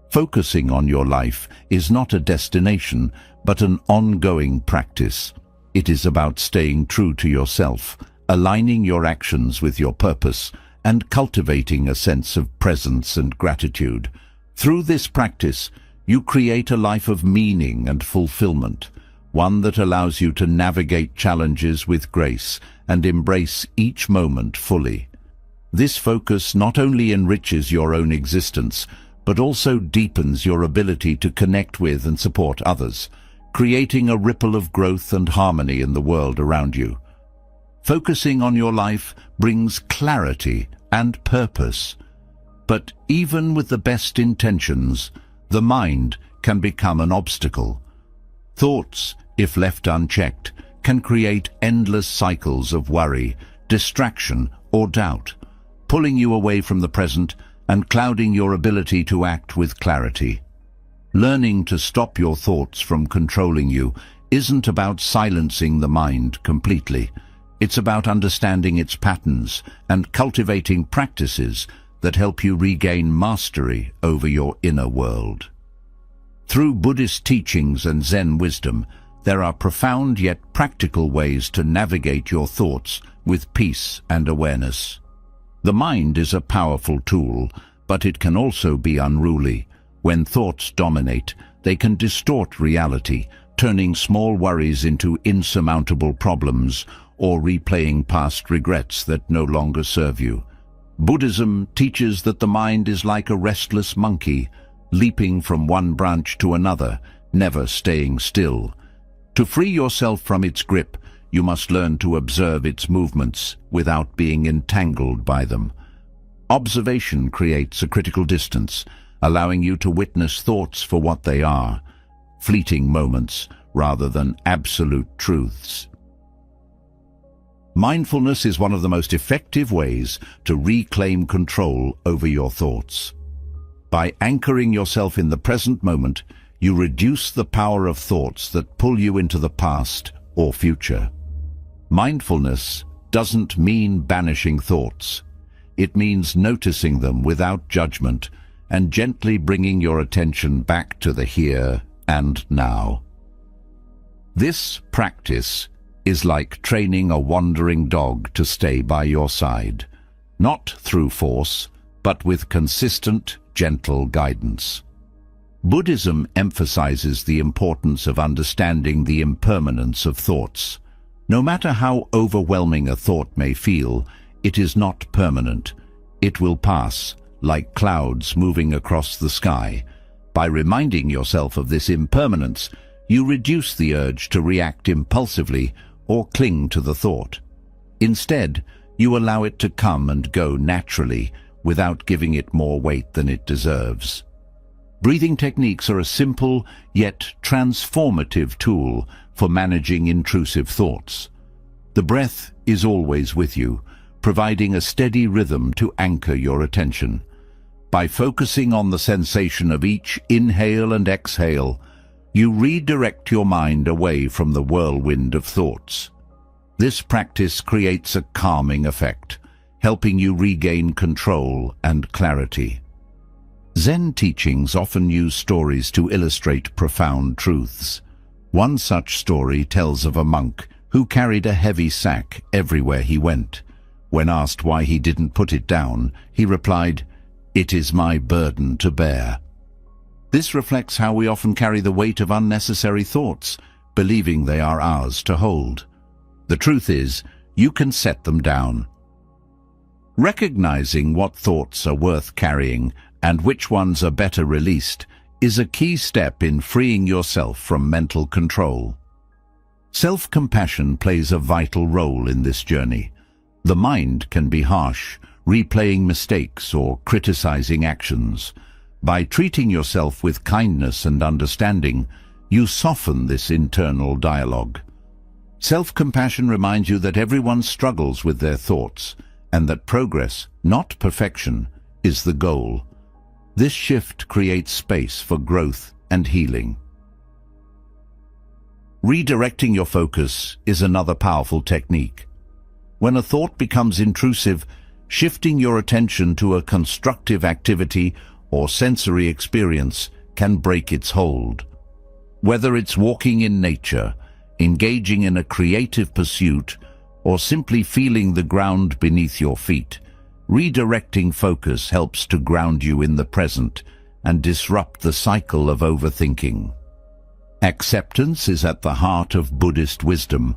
Focusing on your life is not a destination, but an ongoing practice. It is about staying true to yourself, aligning your actions with your purpose, and cultivating a sense of presence and gratitude. Through this practice, you create a life of meaning and fulfillment, one that allows you to navigate challenges with grace and embrace each moment fully. This focus not only enriches your own existence, but also deepens your ability to connect with and support others, creating a ripple of growth and harmony in the world around you. Focusing on your life brings clarity and purpose. But even with the best intentions, the mind can become an obstacle. Thoughts, if left unchecked, can create endless cycles of worry, distraction, or doubt, pulling you away from the present and clouding your ability to act with clarity. Learning to stop your thoughts from controlling you isn't about silencing the mind completely. It's about understanding its patterns and cultivating practices that help you regain mastery over your inner world. Through Buddhist teachings and Zen wisdom, there are profound yet practical ways to navigate your thoughts with peace and awareness. The mind is a powerful tool, but it can also be unruly. When thoughts dominate, they can distort reality, turning small worries into insurmountable problems or replaying past regrets that no longer serve you. Buddhism teaches that the mind is like a restless monkey, leaping from one branch to another, never staying still. To free yourself from its grip, you must learn to observe its movements without being entangled by them. Observation creates a critical distance, allowing you to witness thoughts for what they are, fleeting moments rather than absolute truths. Mindfulness is one of the most effective ways to reclaim control over your thoughts. By anchoring yourself in the present moment, you reduce the power of thoughts that pull you into the past or future. Mindfulness doesn't mean banishing thoughts. It means noticing them without judgment and gently bringing your attention back to the here and now. This practice is like training a wandering dog to stay by your side, not through force, but with consistent, gentle guidance. Buddhism emphasizes the importance of understanding the impermanence of thoughts. No matter how overwhelming a thought may feel, it is not permanent. It will pass, like clouds moving across the sky. By reminding yourself of this impermanence, you reduce the urge to react impulsively or cling to the thought. Instead, you allow it to come and go naturally, without giving it more weight than it deserves. Breathing techniques are a simple yet transformative tool for managing intrusive thoughts. The breath is always with you, providing a steady rhythm to anchor your attention. By focusing on the sensation of each inhale and exhale, you redirect your mind away from the whirlwind of thoughts. This practice creates a calming effect, helping you regain control and clarity. Zen teachings often use stories to illustrate profound truths. One such story tells of a monk who carried a heavy sack everywhere he went. When asked why he didn't put it down, he replied, "It is my burden to bear." This reflects how we often carry the weight of unnecessary thoughts, believing they are ours to hold. The truth is, you can set them down. Recognizing what thoughts are worth carrying and which ones are better released is a key step in freeing yourself from mental control. Self-compassion plays a vital role in this journey. The mind can be harsh, replaying mistakes or criticizing actions. By treating yourself with kindness and understanding, you soften this internal dialogue. Self-compassion reminds you that everyone struggles with their thoughts, and that progress, not perfection, is the goal. This shift creates space for growth and healing. Redirecting your focus is another powerful technique. When a thought becomes intrusive, shifting your attention to a constructive activity or sensory experience can break its hold. Whether it's walking in nature, engaging in a creative pursuit, or simply feeling the ground beneath your feet, redirecting focus helps to ground you in the present and disrupt the cycle of overthinking. Acceptance is at the heart of Buddhist wisdom.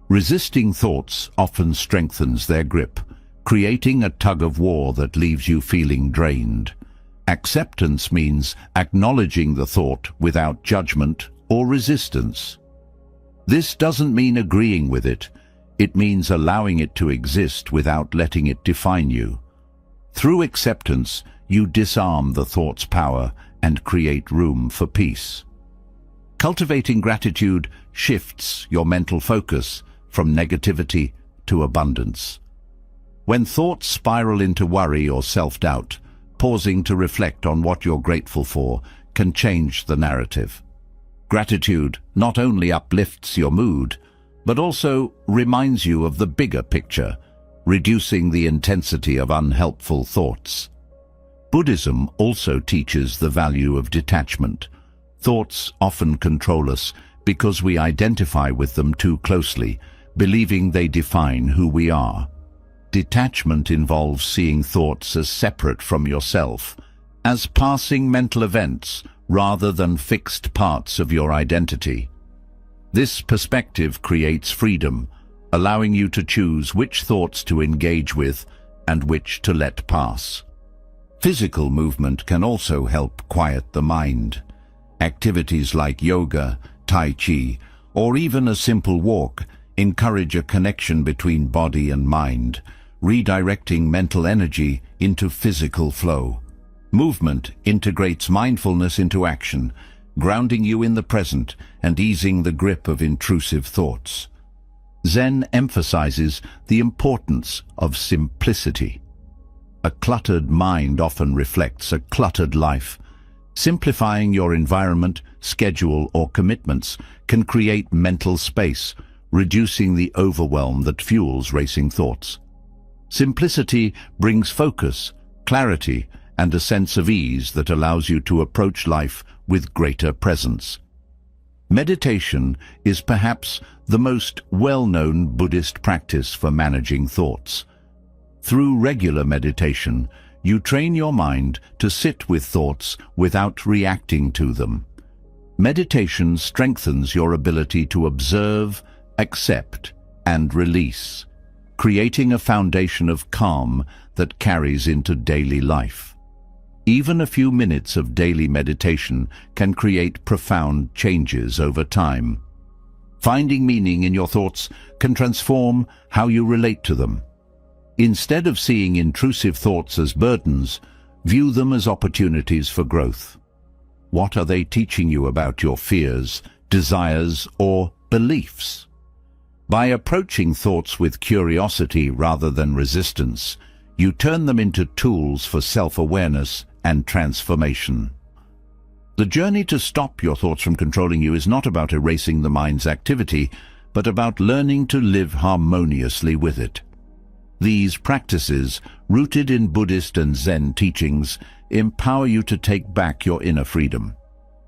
Resisting thoughts often strengthens their grip, creating a tug-of-war that leaves you feeling drained. Acceptance means acknowledging the thought without judgment or resistance. This doesn't mean agreeing with it. It means allowing it to exist without letting it define you. Through acceptance, you disarm the thought's power and create room for peace. Cultivating gratitude shifts your mental focus from negativity to abundance. When thoughts spiral into worry or self-doubt, pausing to reflect on what you're grateful for can change the narrative. Gratitude not only uplifts your mood, but also reminds you of the bigger picture, reducing the intensity of unhelpful thoughts. Buddhism also teaches the value of detachment. Thoughts often control us because we identify with them too closely, believing they define who we are. Detachment involves seeing thoughts as separate from yourself, as passing mental events rather than fixed parts of your identity. This perspective creates freedom, allowing you to choose which thoughts to engage with and which to let pass. Physical movement can also help quiet the mind. Activities like yoga, tai chi, or even a simple walk encourage a connection between body and mind, redirecting mental energy into physical flow. Movement integrates mindfulness into action, grounding you in the present and easing the grip of intrusive thoughts. Zen emphasizes the importance of simplicity. A cluttered mind often reflects a cluttered life. Simplifying your environment, schedule, or commitments can create mental space, reducing the overwhelm that fuels racing thoughts. Simplicity brings focus, clarity, and a sense of ease that allows you to approach life with greater presence. Meditation is perhaps the most well-known Buddhist practice for managing thoughts. Through regular meditation, you train your mind to sit with thoughts without reacting to them. Meditation strengthens your ability to observe, accept, and release, creating a foundation of calm that carries into daily life. Even a few minutes of daily meditation can create profound changes over time. Finding meaning in your thoughts can transform how you relate to them. Instead of seeing intrusive thoughts as burdens, view them as opportunities for growth. What are they teaching you about your fears, desires, or beliefs? By approaching thoughts with curiosity rather than resistance, You turn them into tools for self-awareness and transformation. The journey to stop your thoughts from controlling you is not about erasing the mind's activity, but about learning to live harmoniously with it. These practices, rooted in Buddhist and Zen teachings, empower you to take back your inner freedom.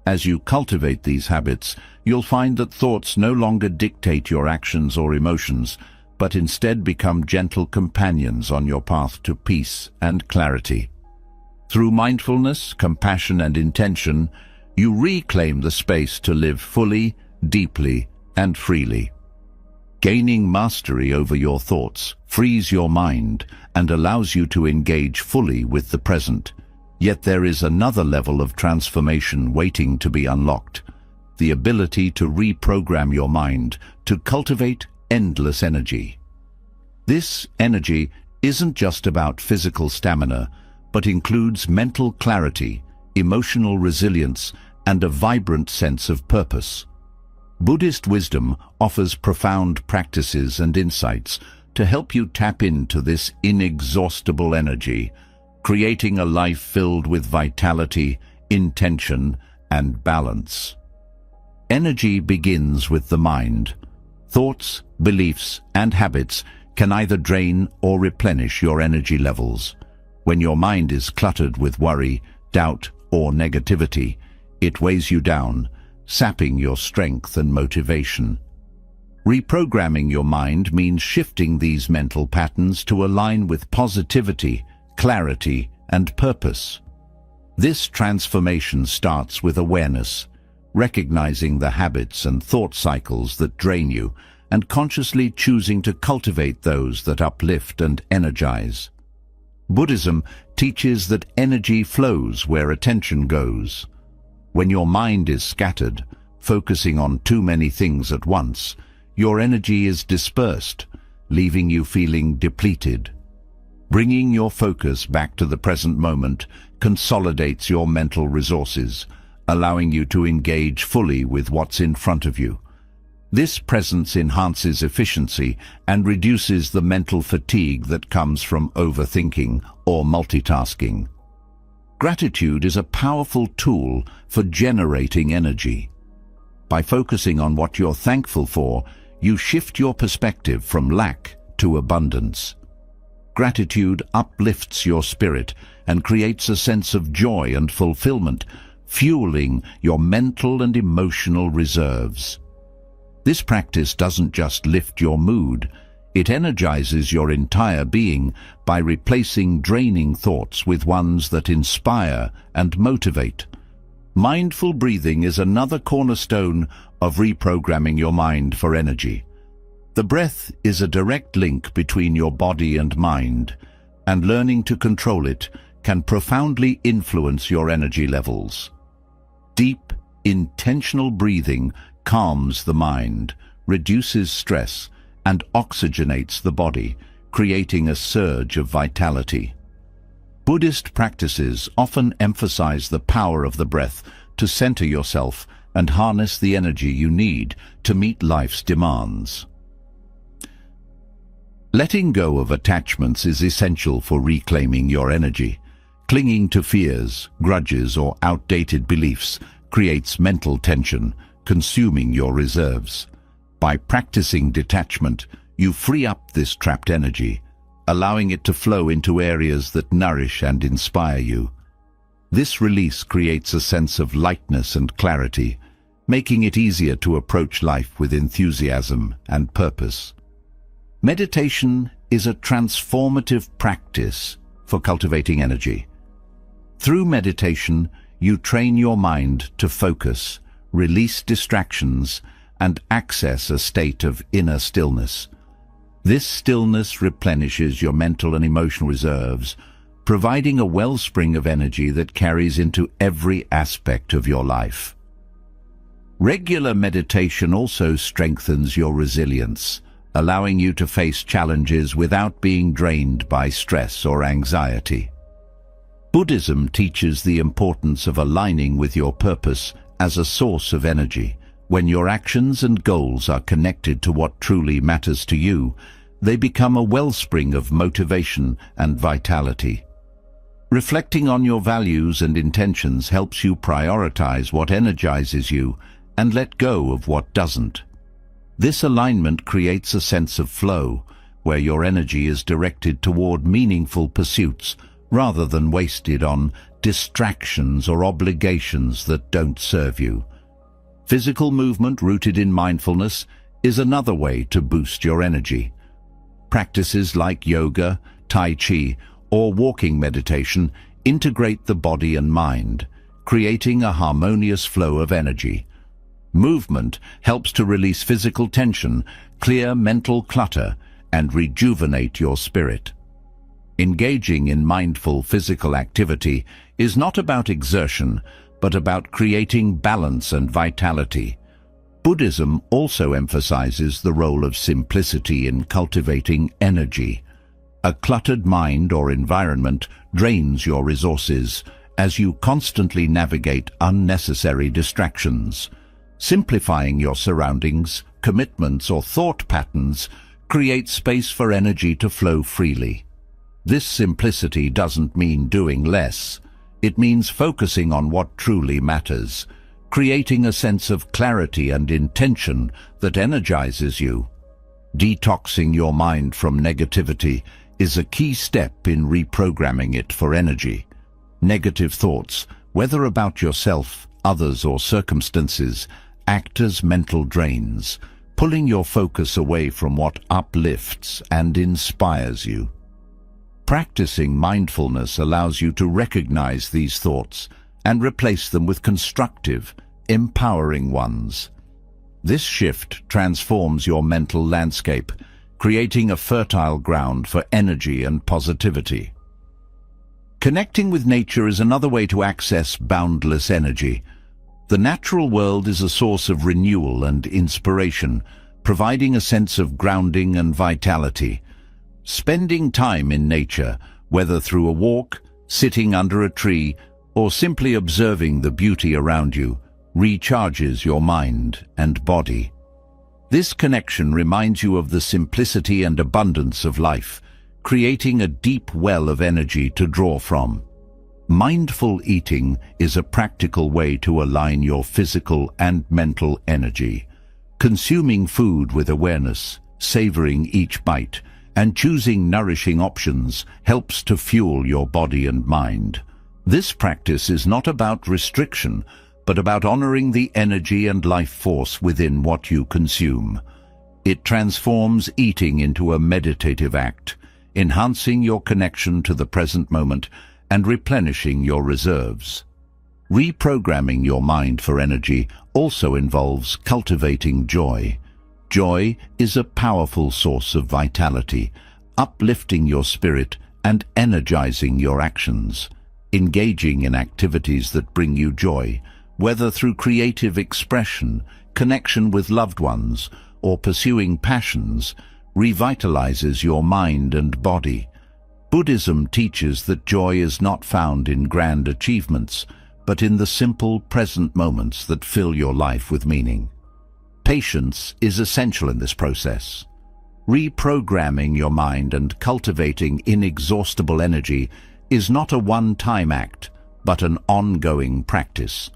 As you cultivate these habits, you'll find that thoughts no longer dictate your actions or emotions, but instead become gentle companions on your path to peace and clarity. Through mindfulness, compassion, and intention, you reclaim the space to live fully, deeply, and freely. Gaining mastery over your thoughts frees your mind and allows you to engage fully with the present. Yet there is another level of transformation waiting to be unlocked: the ability to reprogram your mind to cultivate endless energy. This energy isn't just about physical stamina, but includes mental clarity, emotional resilience, and a vibrant sense of purpose. Buddhist wisdom offers profound practices and insights to help you tap into this inexhaustible energy, creating a life filled with vitality, intention, and balance. Energy begins with the mind. Thoughts, beliefs, and habits can either drain or replenish your energy levels. When your mind is cluttered with worry, doubt, or negativity, it weighs you down, sapping your strength and motivation. Reprogramming your mind means shifting these mental patterns to align with positivity, clarity, and purpose. This transformation starts with awareness, recognizing the habits and thought cycles that drain you, and consciously choosing to cultivate those that uplift and energize. Buddhism teaches that energy flows where attention goes. When your mind is scattered, focusing on too many things at once, your energy is dispersed, leaving you feeling depleted. Bringing your focus back to the present moment consolidates your mental resources, allowing you to engage fully with what's in front of you. This presence enhances efficiency and reduces the mental fatigue that comes from overthinking or multitasking. Gratitude is a powerful tool for generating energy. By focusing on what you're thankful for, you shift your perspective from lack to abundance. Gratitude uplifts your spirit and creates a sense of joy and fulfillment, fueling your mental and emotional reserves. This practice doesn't just lift your mood, it energizes your entire being by replacing draining thoughts with ones that inspire and motivate. Mindful breathing is another cornerstone of reprogramming your mind for energy. The breath is a direct link between your body and mind, and learning to control it can profoundly influence your energy levels. Deep, intentional breathing calms the mind, reduces stress, and oxygenates the body, creating a surge of vitality. Buddhist practices often emphasize the power of the breath to center yourself and harness the energy you need to meet life's demands. Letting go of attachments is essential for reclaiming your energy. Clinging to fears, grudges, or outdated beliefs creates mental tension, consuming your reserves. By practicing detachment, you free up this trapped energy, allowing it to flow into areas that nourish and inspire you. This release creates a sense of lightness and clarity, making it easier to approach life with enthusiasm and purpose. Meditation is a transformative practice for cultivating energy. Through meditation, you train your mind to focus, release distractions, and access a state of inner stillness. This stillness replenishes your mental and emotional reserves, providing a wellspring of energy that carries into every aspect of your life. Regular meditation also strengthens your resilience, allowing you to face challenges without being drained by stress or anxiety. Buddhism teaches the importance of aligning with your purpose as a source of energy. When your actions and goals are connected to what truly matters to you, they become a wellspring of motivation and vitality. Reflecting on your values and intentions helps you prioritize what energizes you and let go of what doesn't. This alignment creates a sense of flow, where your energy is directed toward meaningful pursuits rather than wasted on distractions or obligations that don't serve you. Physical movement rooted in mindfulness is another way to boost your energy. Practices like yoga, tai chi, or walking meditation integrate the body and mind, creating a harmonious flow of energy. Movement helps to release physical tension, clear mental clutter, and rejuvenate your spirit. Engaging in mindful physical activity is not about exertion, but about creating balance and vitality. Buddhism also emphasizes the role of simplicity in cultivating energy. A cluttered mind or environment drains your resources as you constantly navigate unnecessary distractions. Simplifying your surroundings, commitments, or thought patterns creates space for energy to flow freely. This simplicity doesn't mean doing less. It means focusing on what truly matters, creating a sense of clarity and intention that energizes you. Detoxing your mind from negativity is a key step in reprogramming it for energy. Negative thoughts, whether about yourself, others, or circumstances, act as mental drains, pulling your focus away from what uplifts and inspires you. Practicing mindfulness allows you to recognize these thoughts and replace them with constructive, empowering ones. This shift transforms your mental landscape, creating a fertile ground for energy and positivity. Connecting with nature is another way to access boundless energy. The natural world is a source of renewal and inspiration, providing a sense of grounding and vitality. Spending time in nature, whether through a walk, sitting under a tree, or simply observing the beauty around you, recharges your mind and body. This connection reminds you of the simplicity and abundance of life, creating a deep well of energy to draw from. Mindful eating is a practical way to align your physical and mental energy. Consuming food with awareness, savoring each bite, and choosing nourishing options helps to fuel your body and mind. This practice is not about restriction, but about honoring the energy and life force within what you consume. It transforms eating into a meditative act, enhancing your connection to the present moment and replenishing your reserves. Reprogramming your mind for energy also involves cultivating joy. Joy is a powerful source of vitality, uplifting your spirit and energizing your actions. Engaging in activities that bring you joy, whether through creative expression, connection with loved ones, or pursuing passions, revitalizes your mind and body. Buddhism teaches that joy is not found in grand achievements, but in the simple present moments that fill your life with meaning. Patience is essential in this process. Reprogramming your mind and cultivating inexhaustible energy is not a one-time act, but an ongoing practice.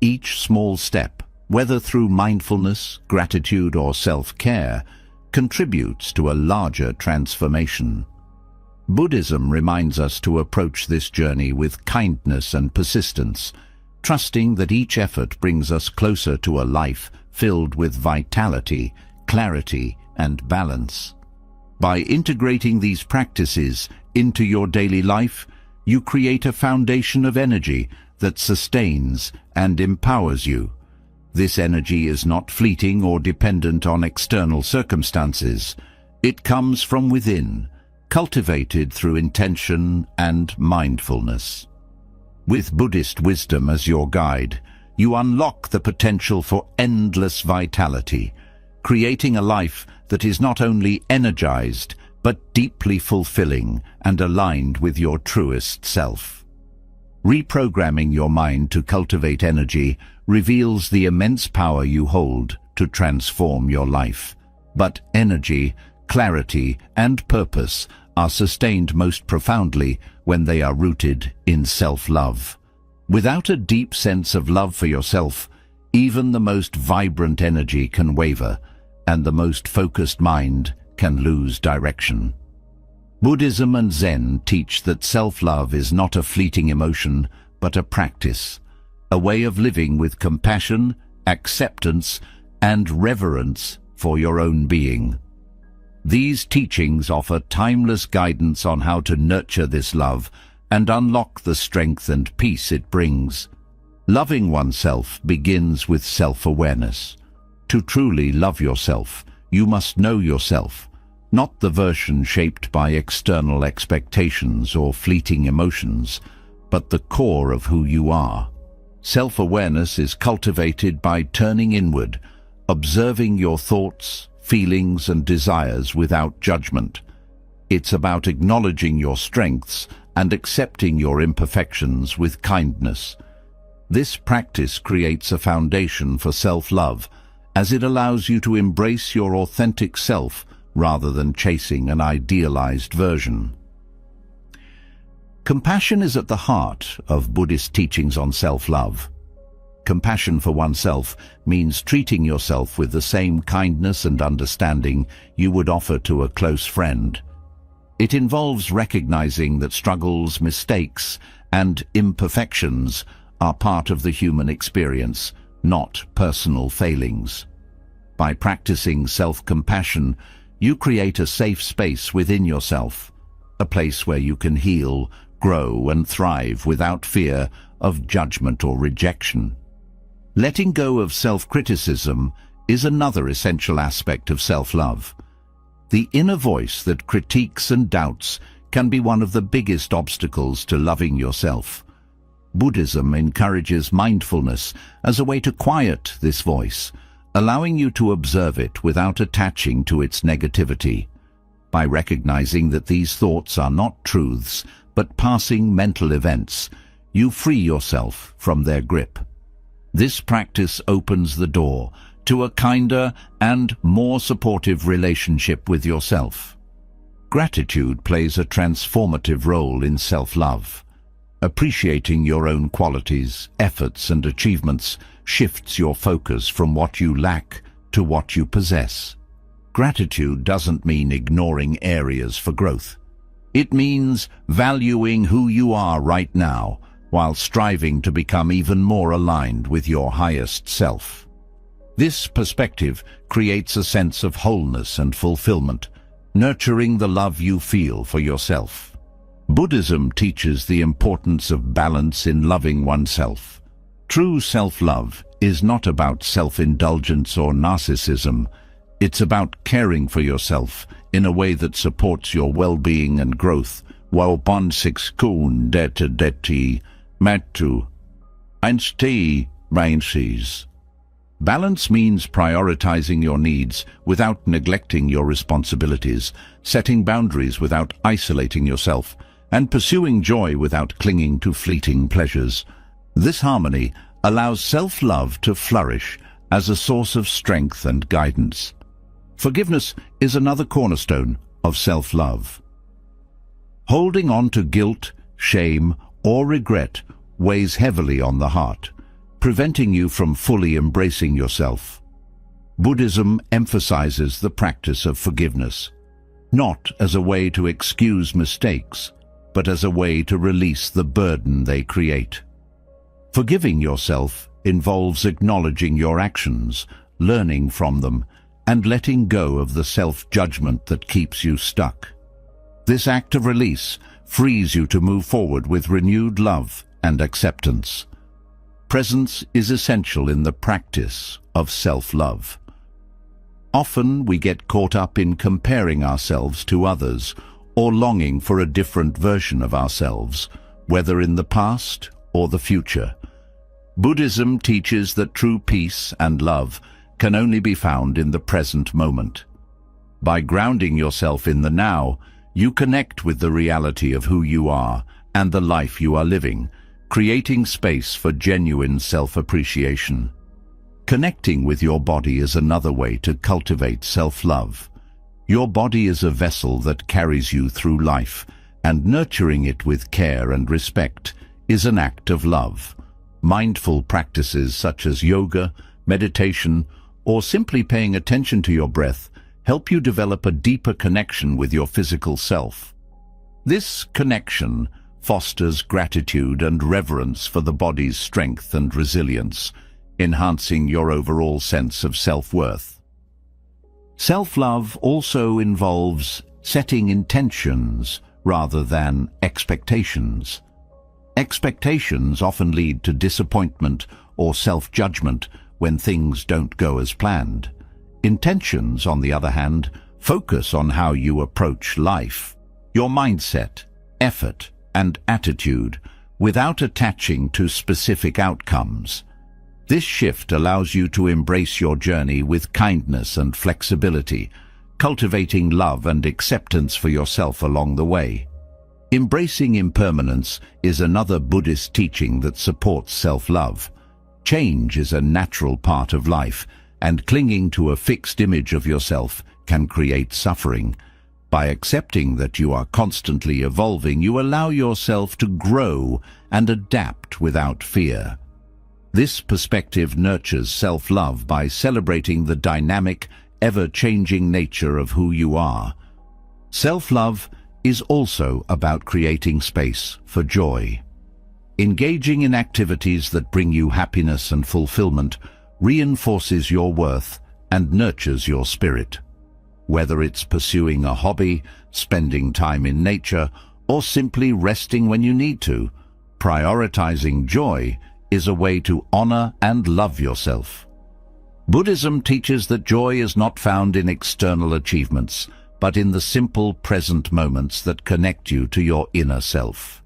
Each small step, whether through mindfulness, gratitude, or self-care, contributes to a larger transformation. Buddhism reminds us to approach this journey with kindness and persistence, trusting that each effort brings us closer to a life filled with vitality, clarity, and balance. By integrating these practices into your daily life, you create a foundation of energy that sustains and empowers you. This energy is not fleeting or dependent on external circumstances. It comes from within, cultivated through intention and mindfulness. With Buddhist wisdom as your guide, you unlock the potential for endless vitality, creating a life that is not only energized, but deeply fulfilling and aligned with your truest self. Reprogramming your mind to cultivate energy reveals the immense power you hold to transform your life. But energy, clarity, and purpose are sustained most profoundly when they are rooted in self-love. Without a deep sense of love for yourself, even the most vibrant energy can waver, and the most focused mind can lose direction. Buddhism and Zen teach that self-love is not a fleeting emotion, but a practice, a way of living with compassion, acceptance, and reverence for your own being. These teachings offer timeless guidance on how to nurture this love and unlock the strength and peace it brings. Loving oneself begins with self-awareness. To truly love yourself, you must know yourself, not the version shaped by external expectations or fleeting emotions, but the core of who you are. Self-awareness is cultivated by turning inward, observing your thoughts, feelings, and desires without judgment. It's about acknowledging your strengths and accepting your imperfections with kindness. This practice creates a foundation for self-love, as it allows you to embrace your authentic self rather than chasing an idealized version. Compassion is at the heart of Buddhist teachings on self-love. Compassion for oneself means treating yourself with the same kindness and understanding you would offer to a close friend. It involves recognizing that struggles, mistakes, and imperfections are part of the human experience, not personal failings. By practicing self-compassion, you create a safe space within yourself, a place where you can heal, grow, and thrive without fear of judgment or rejection. Letting go of self-criticism is another essential aspect of self-love. The inner voice that critiques and doubts can be one of the biggest obstacles to loving yourself. Buddhism encourages mindfulness as a way to quiet this voice, allowing you to observe it without attaching to its negativity. By recognizing that these thoughts are not truths, but passing mental events, you free yourself from their grip. This practice opens the door to a kinder and more supportive relationship with yourself. Gratitude plays a transformative role in self-love. Appreciating your own qualities, efforts, and achievements shifts your focus from what you lack to what you possess. Gratitude doesn't mean ignoring areas for growth. It means valuing who you are right now, while striving to become even more aligned with your highest self. This perspective creates a sense of wholeness and fulfillment, nurturing the love you feel for yourself. Buddhism teaches the importance of balance in loving oneself. True self-love is not about self-indulgence or narcissism. It's about caring for yourself in a way that supports your well-being and growth, while kun deti matu einsti mainsis. Balance means prioritizing your needs without neglecting your responsibilities, setting boundaries without isolating yourself, and pursuing joy without clinging to fleeting pleasures. This harmony allows self-love to flourish as a source of strength and guidance. Forgiveness is another cornerstone of self-love. Holding on to guilt, shame, or regret weighs heavily on the heart, preventing you from fully embracing yourself. Buddhism emphasizes the practice of forgiveness, not as a way to excuse mistakes, but as a way to release the burden they create. Forgiving yourself involves acknowledging your actions, learning from them, and letting go of the self-judgment that keeps you stuck. This act of release frees you to move forward with renewed love and acceptance. Presence is essential in the practice of self-love. Often we get caught up in comparing ourselves to others or longing for a different version of ourselves, whether in the past or the future. Buddhism teaches that true peace and love can only be found in the present moment. By grounding yourself in the now, you connect with the reality of who you are and the life you are living, creating space for genuine self-appreciation. Connecting with your body is another way to cultivate self-love. Your body is a vessel that carries you through life, and nurturing it with care and respect is an act of love. Mindful practices such as yoga, meditation, or simply paying attention to your breath help you develop a deeper connection with your physical self. This connection fosters gratitude and reverence for the body's strength and resilience, enhancing your overall sense of self-worth. Self-love also involves setting intentions rather than expectations. Expectations often lead to disappointment or self-judgment when things don't go as planned. Intentions, on the other hand, focus on how you approach life, your mindset, effort, and attitude, without attaching to specific outcomes. This shift allows you to embrace your journey with kindness and flexibility, cultivating love and acceptance for yourself along the way. Embracing impermanence is another Buddhist teaching that supports self-love. Change is a natural part of life, and clinging to a fixed image of yourself can create suffering. By accepting that you are constantly evolving, you allow yourself to grow and adapt without fear. This perspective nurtures self-love by celebrating the dynamic, ever-changing nature of who you are. Self-love is also about creating space for joy. Engaging in activities that bring you happiness and fulfillment reinforces your worth and nurtures your spirit. Whether it's pursuing a hobby, spending time in nature, or simply resting when you need to, prioritizing joy is a way to honor and love yourself. Buddhism teaches that joy is not found in external achievements, but in the simple present moments that connect you to your inner self.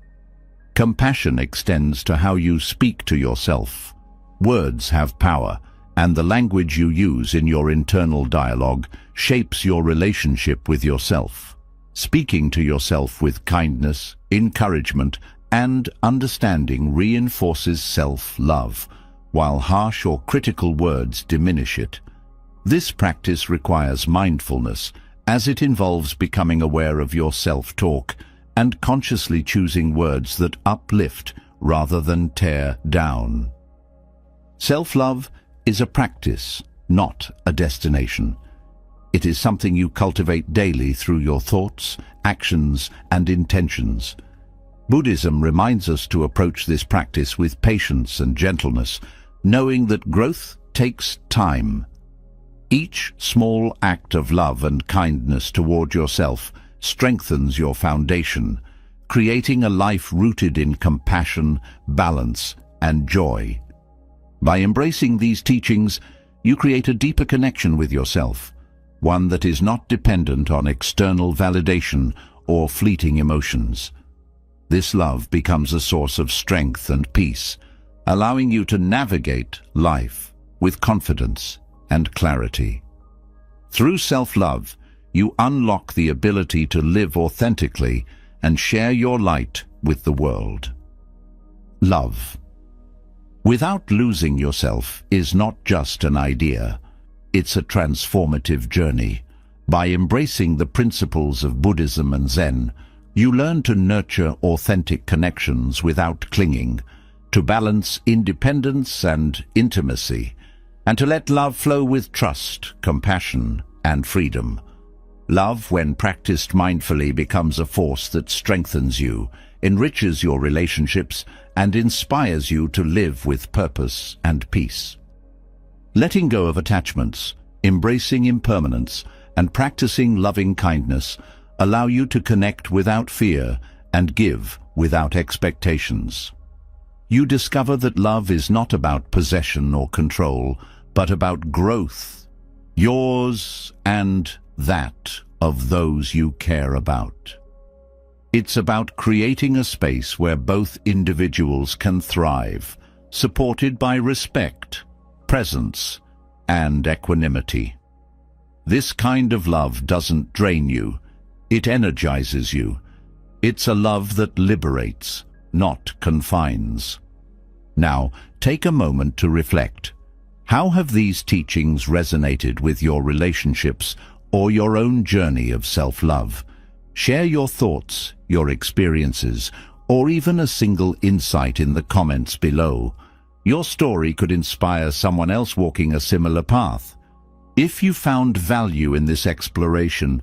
Compassion extends to how you speak to yourself. Words have power, and the language you use in your internal dialogue shapes your relationship with yourself. Speaking to yourself with kindness, encouragement, and understanding reinforces self-love, while harsh or critical words diminish it. This practice requires mindfulness, as it involves becoming aware of your self-talk and consciously choosing words that uplift rather than tear down. Self-love is a practice, not a destination. It is something you cultivate daily through your thoughts, actions, and intentions. Buddhism reminds us to approach this practice with patience and gentleness, knowing that growth takes time. Each small act of love and kindness toward yourself strengthens your foundation, creating a life rooted in compassion, balance, and joy. By embracing these teachings, you create a deeper connection with yourself, one that is not dependent on external validation or fleeting emotions. This love becomes a source of strength and peace, allowing you to navigate life with confidence and clarity. Through self-love, you unlock the ability to live authentically and share your light with the world. Love, without losing yourself, is not just an idea. It's a transformative journey. By embracing the principles of Buddhism and Zen, you learn to nurture authentic connections without clinging, to balance independence and intimacy, and to let love flow with trust, compassion, and freedom. Love, when practiced mindfully, becomes a force that strengthens you, enriches your relationships, and inspires you to live with purpose and peace. Letting go of attachments, embracing impermanence, and practicing loving kindness allow you to connect without fear and give without expectations. You discover that love is not about possession or control, but about growth, yours and that of those you care about. It's about creating a space where both individuals can thrive, supported by respect, presence, and equanimity. This kind of love doesn't drain you, it energizes you. It's a love that liberates, not confines. Now, take a moment to reflect. How have these teachings resonated with your relationships or your own journey of self-love. Share your thoughts, your experiences, or even a single insight in the comments below. Your story could inspire someone else walking a similar path. If you found value in this exploration,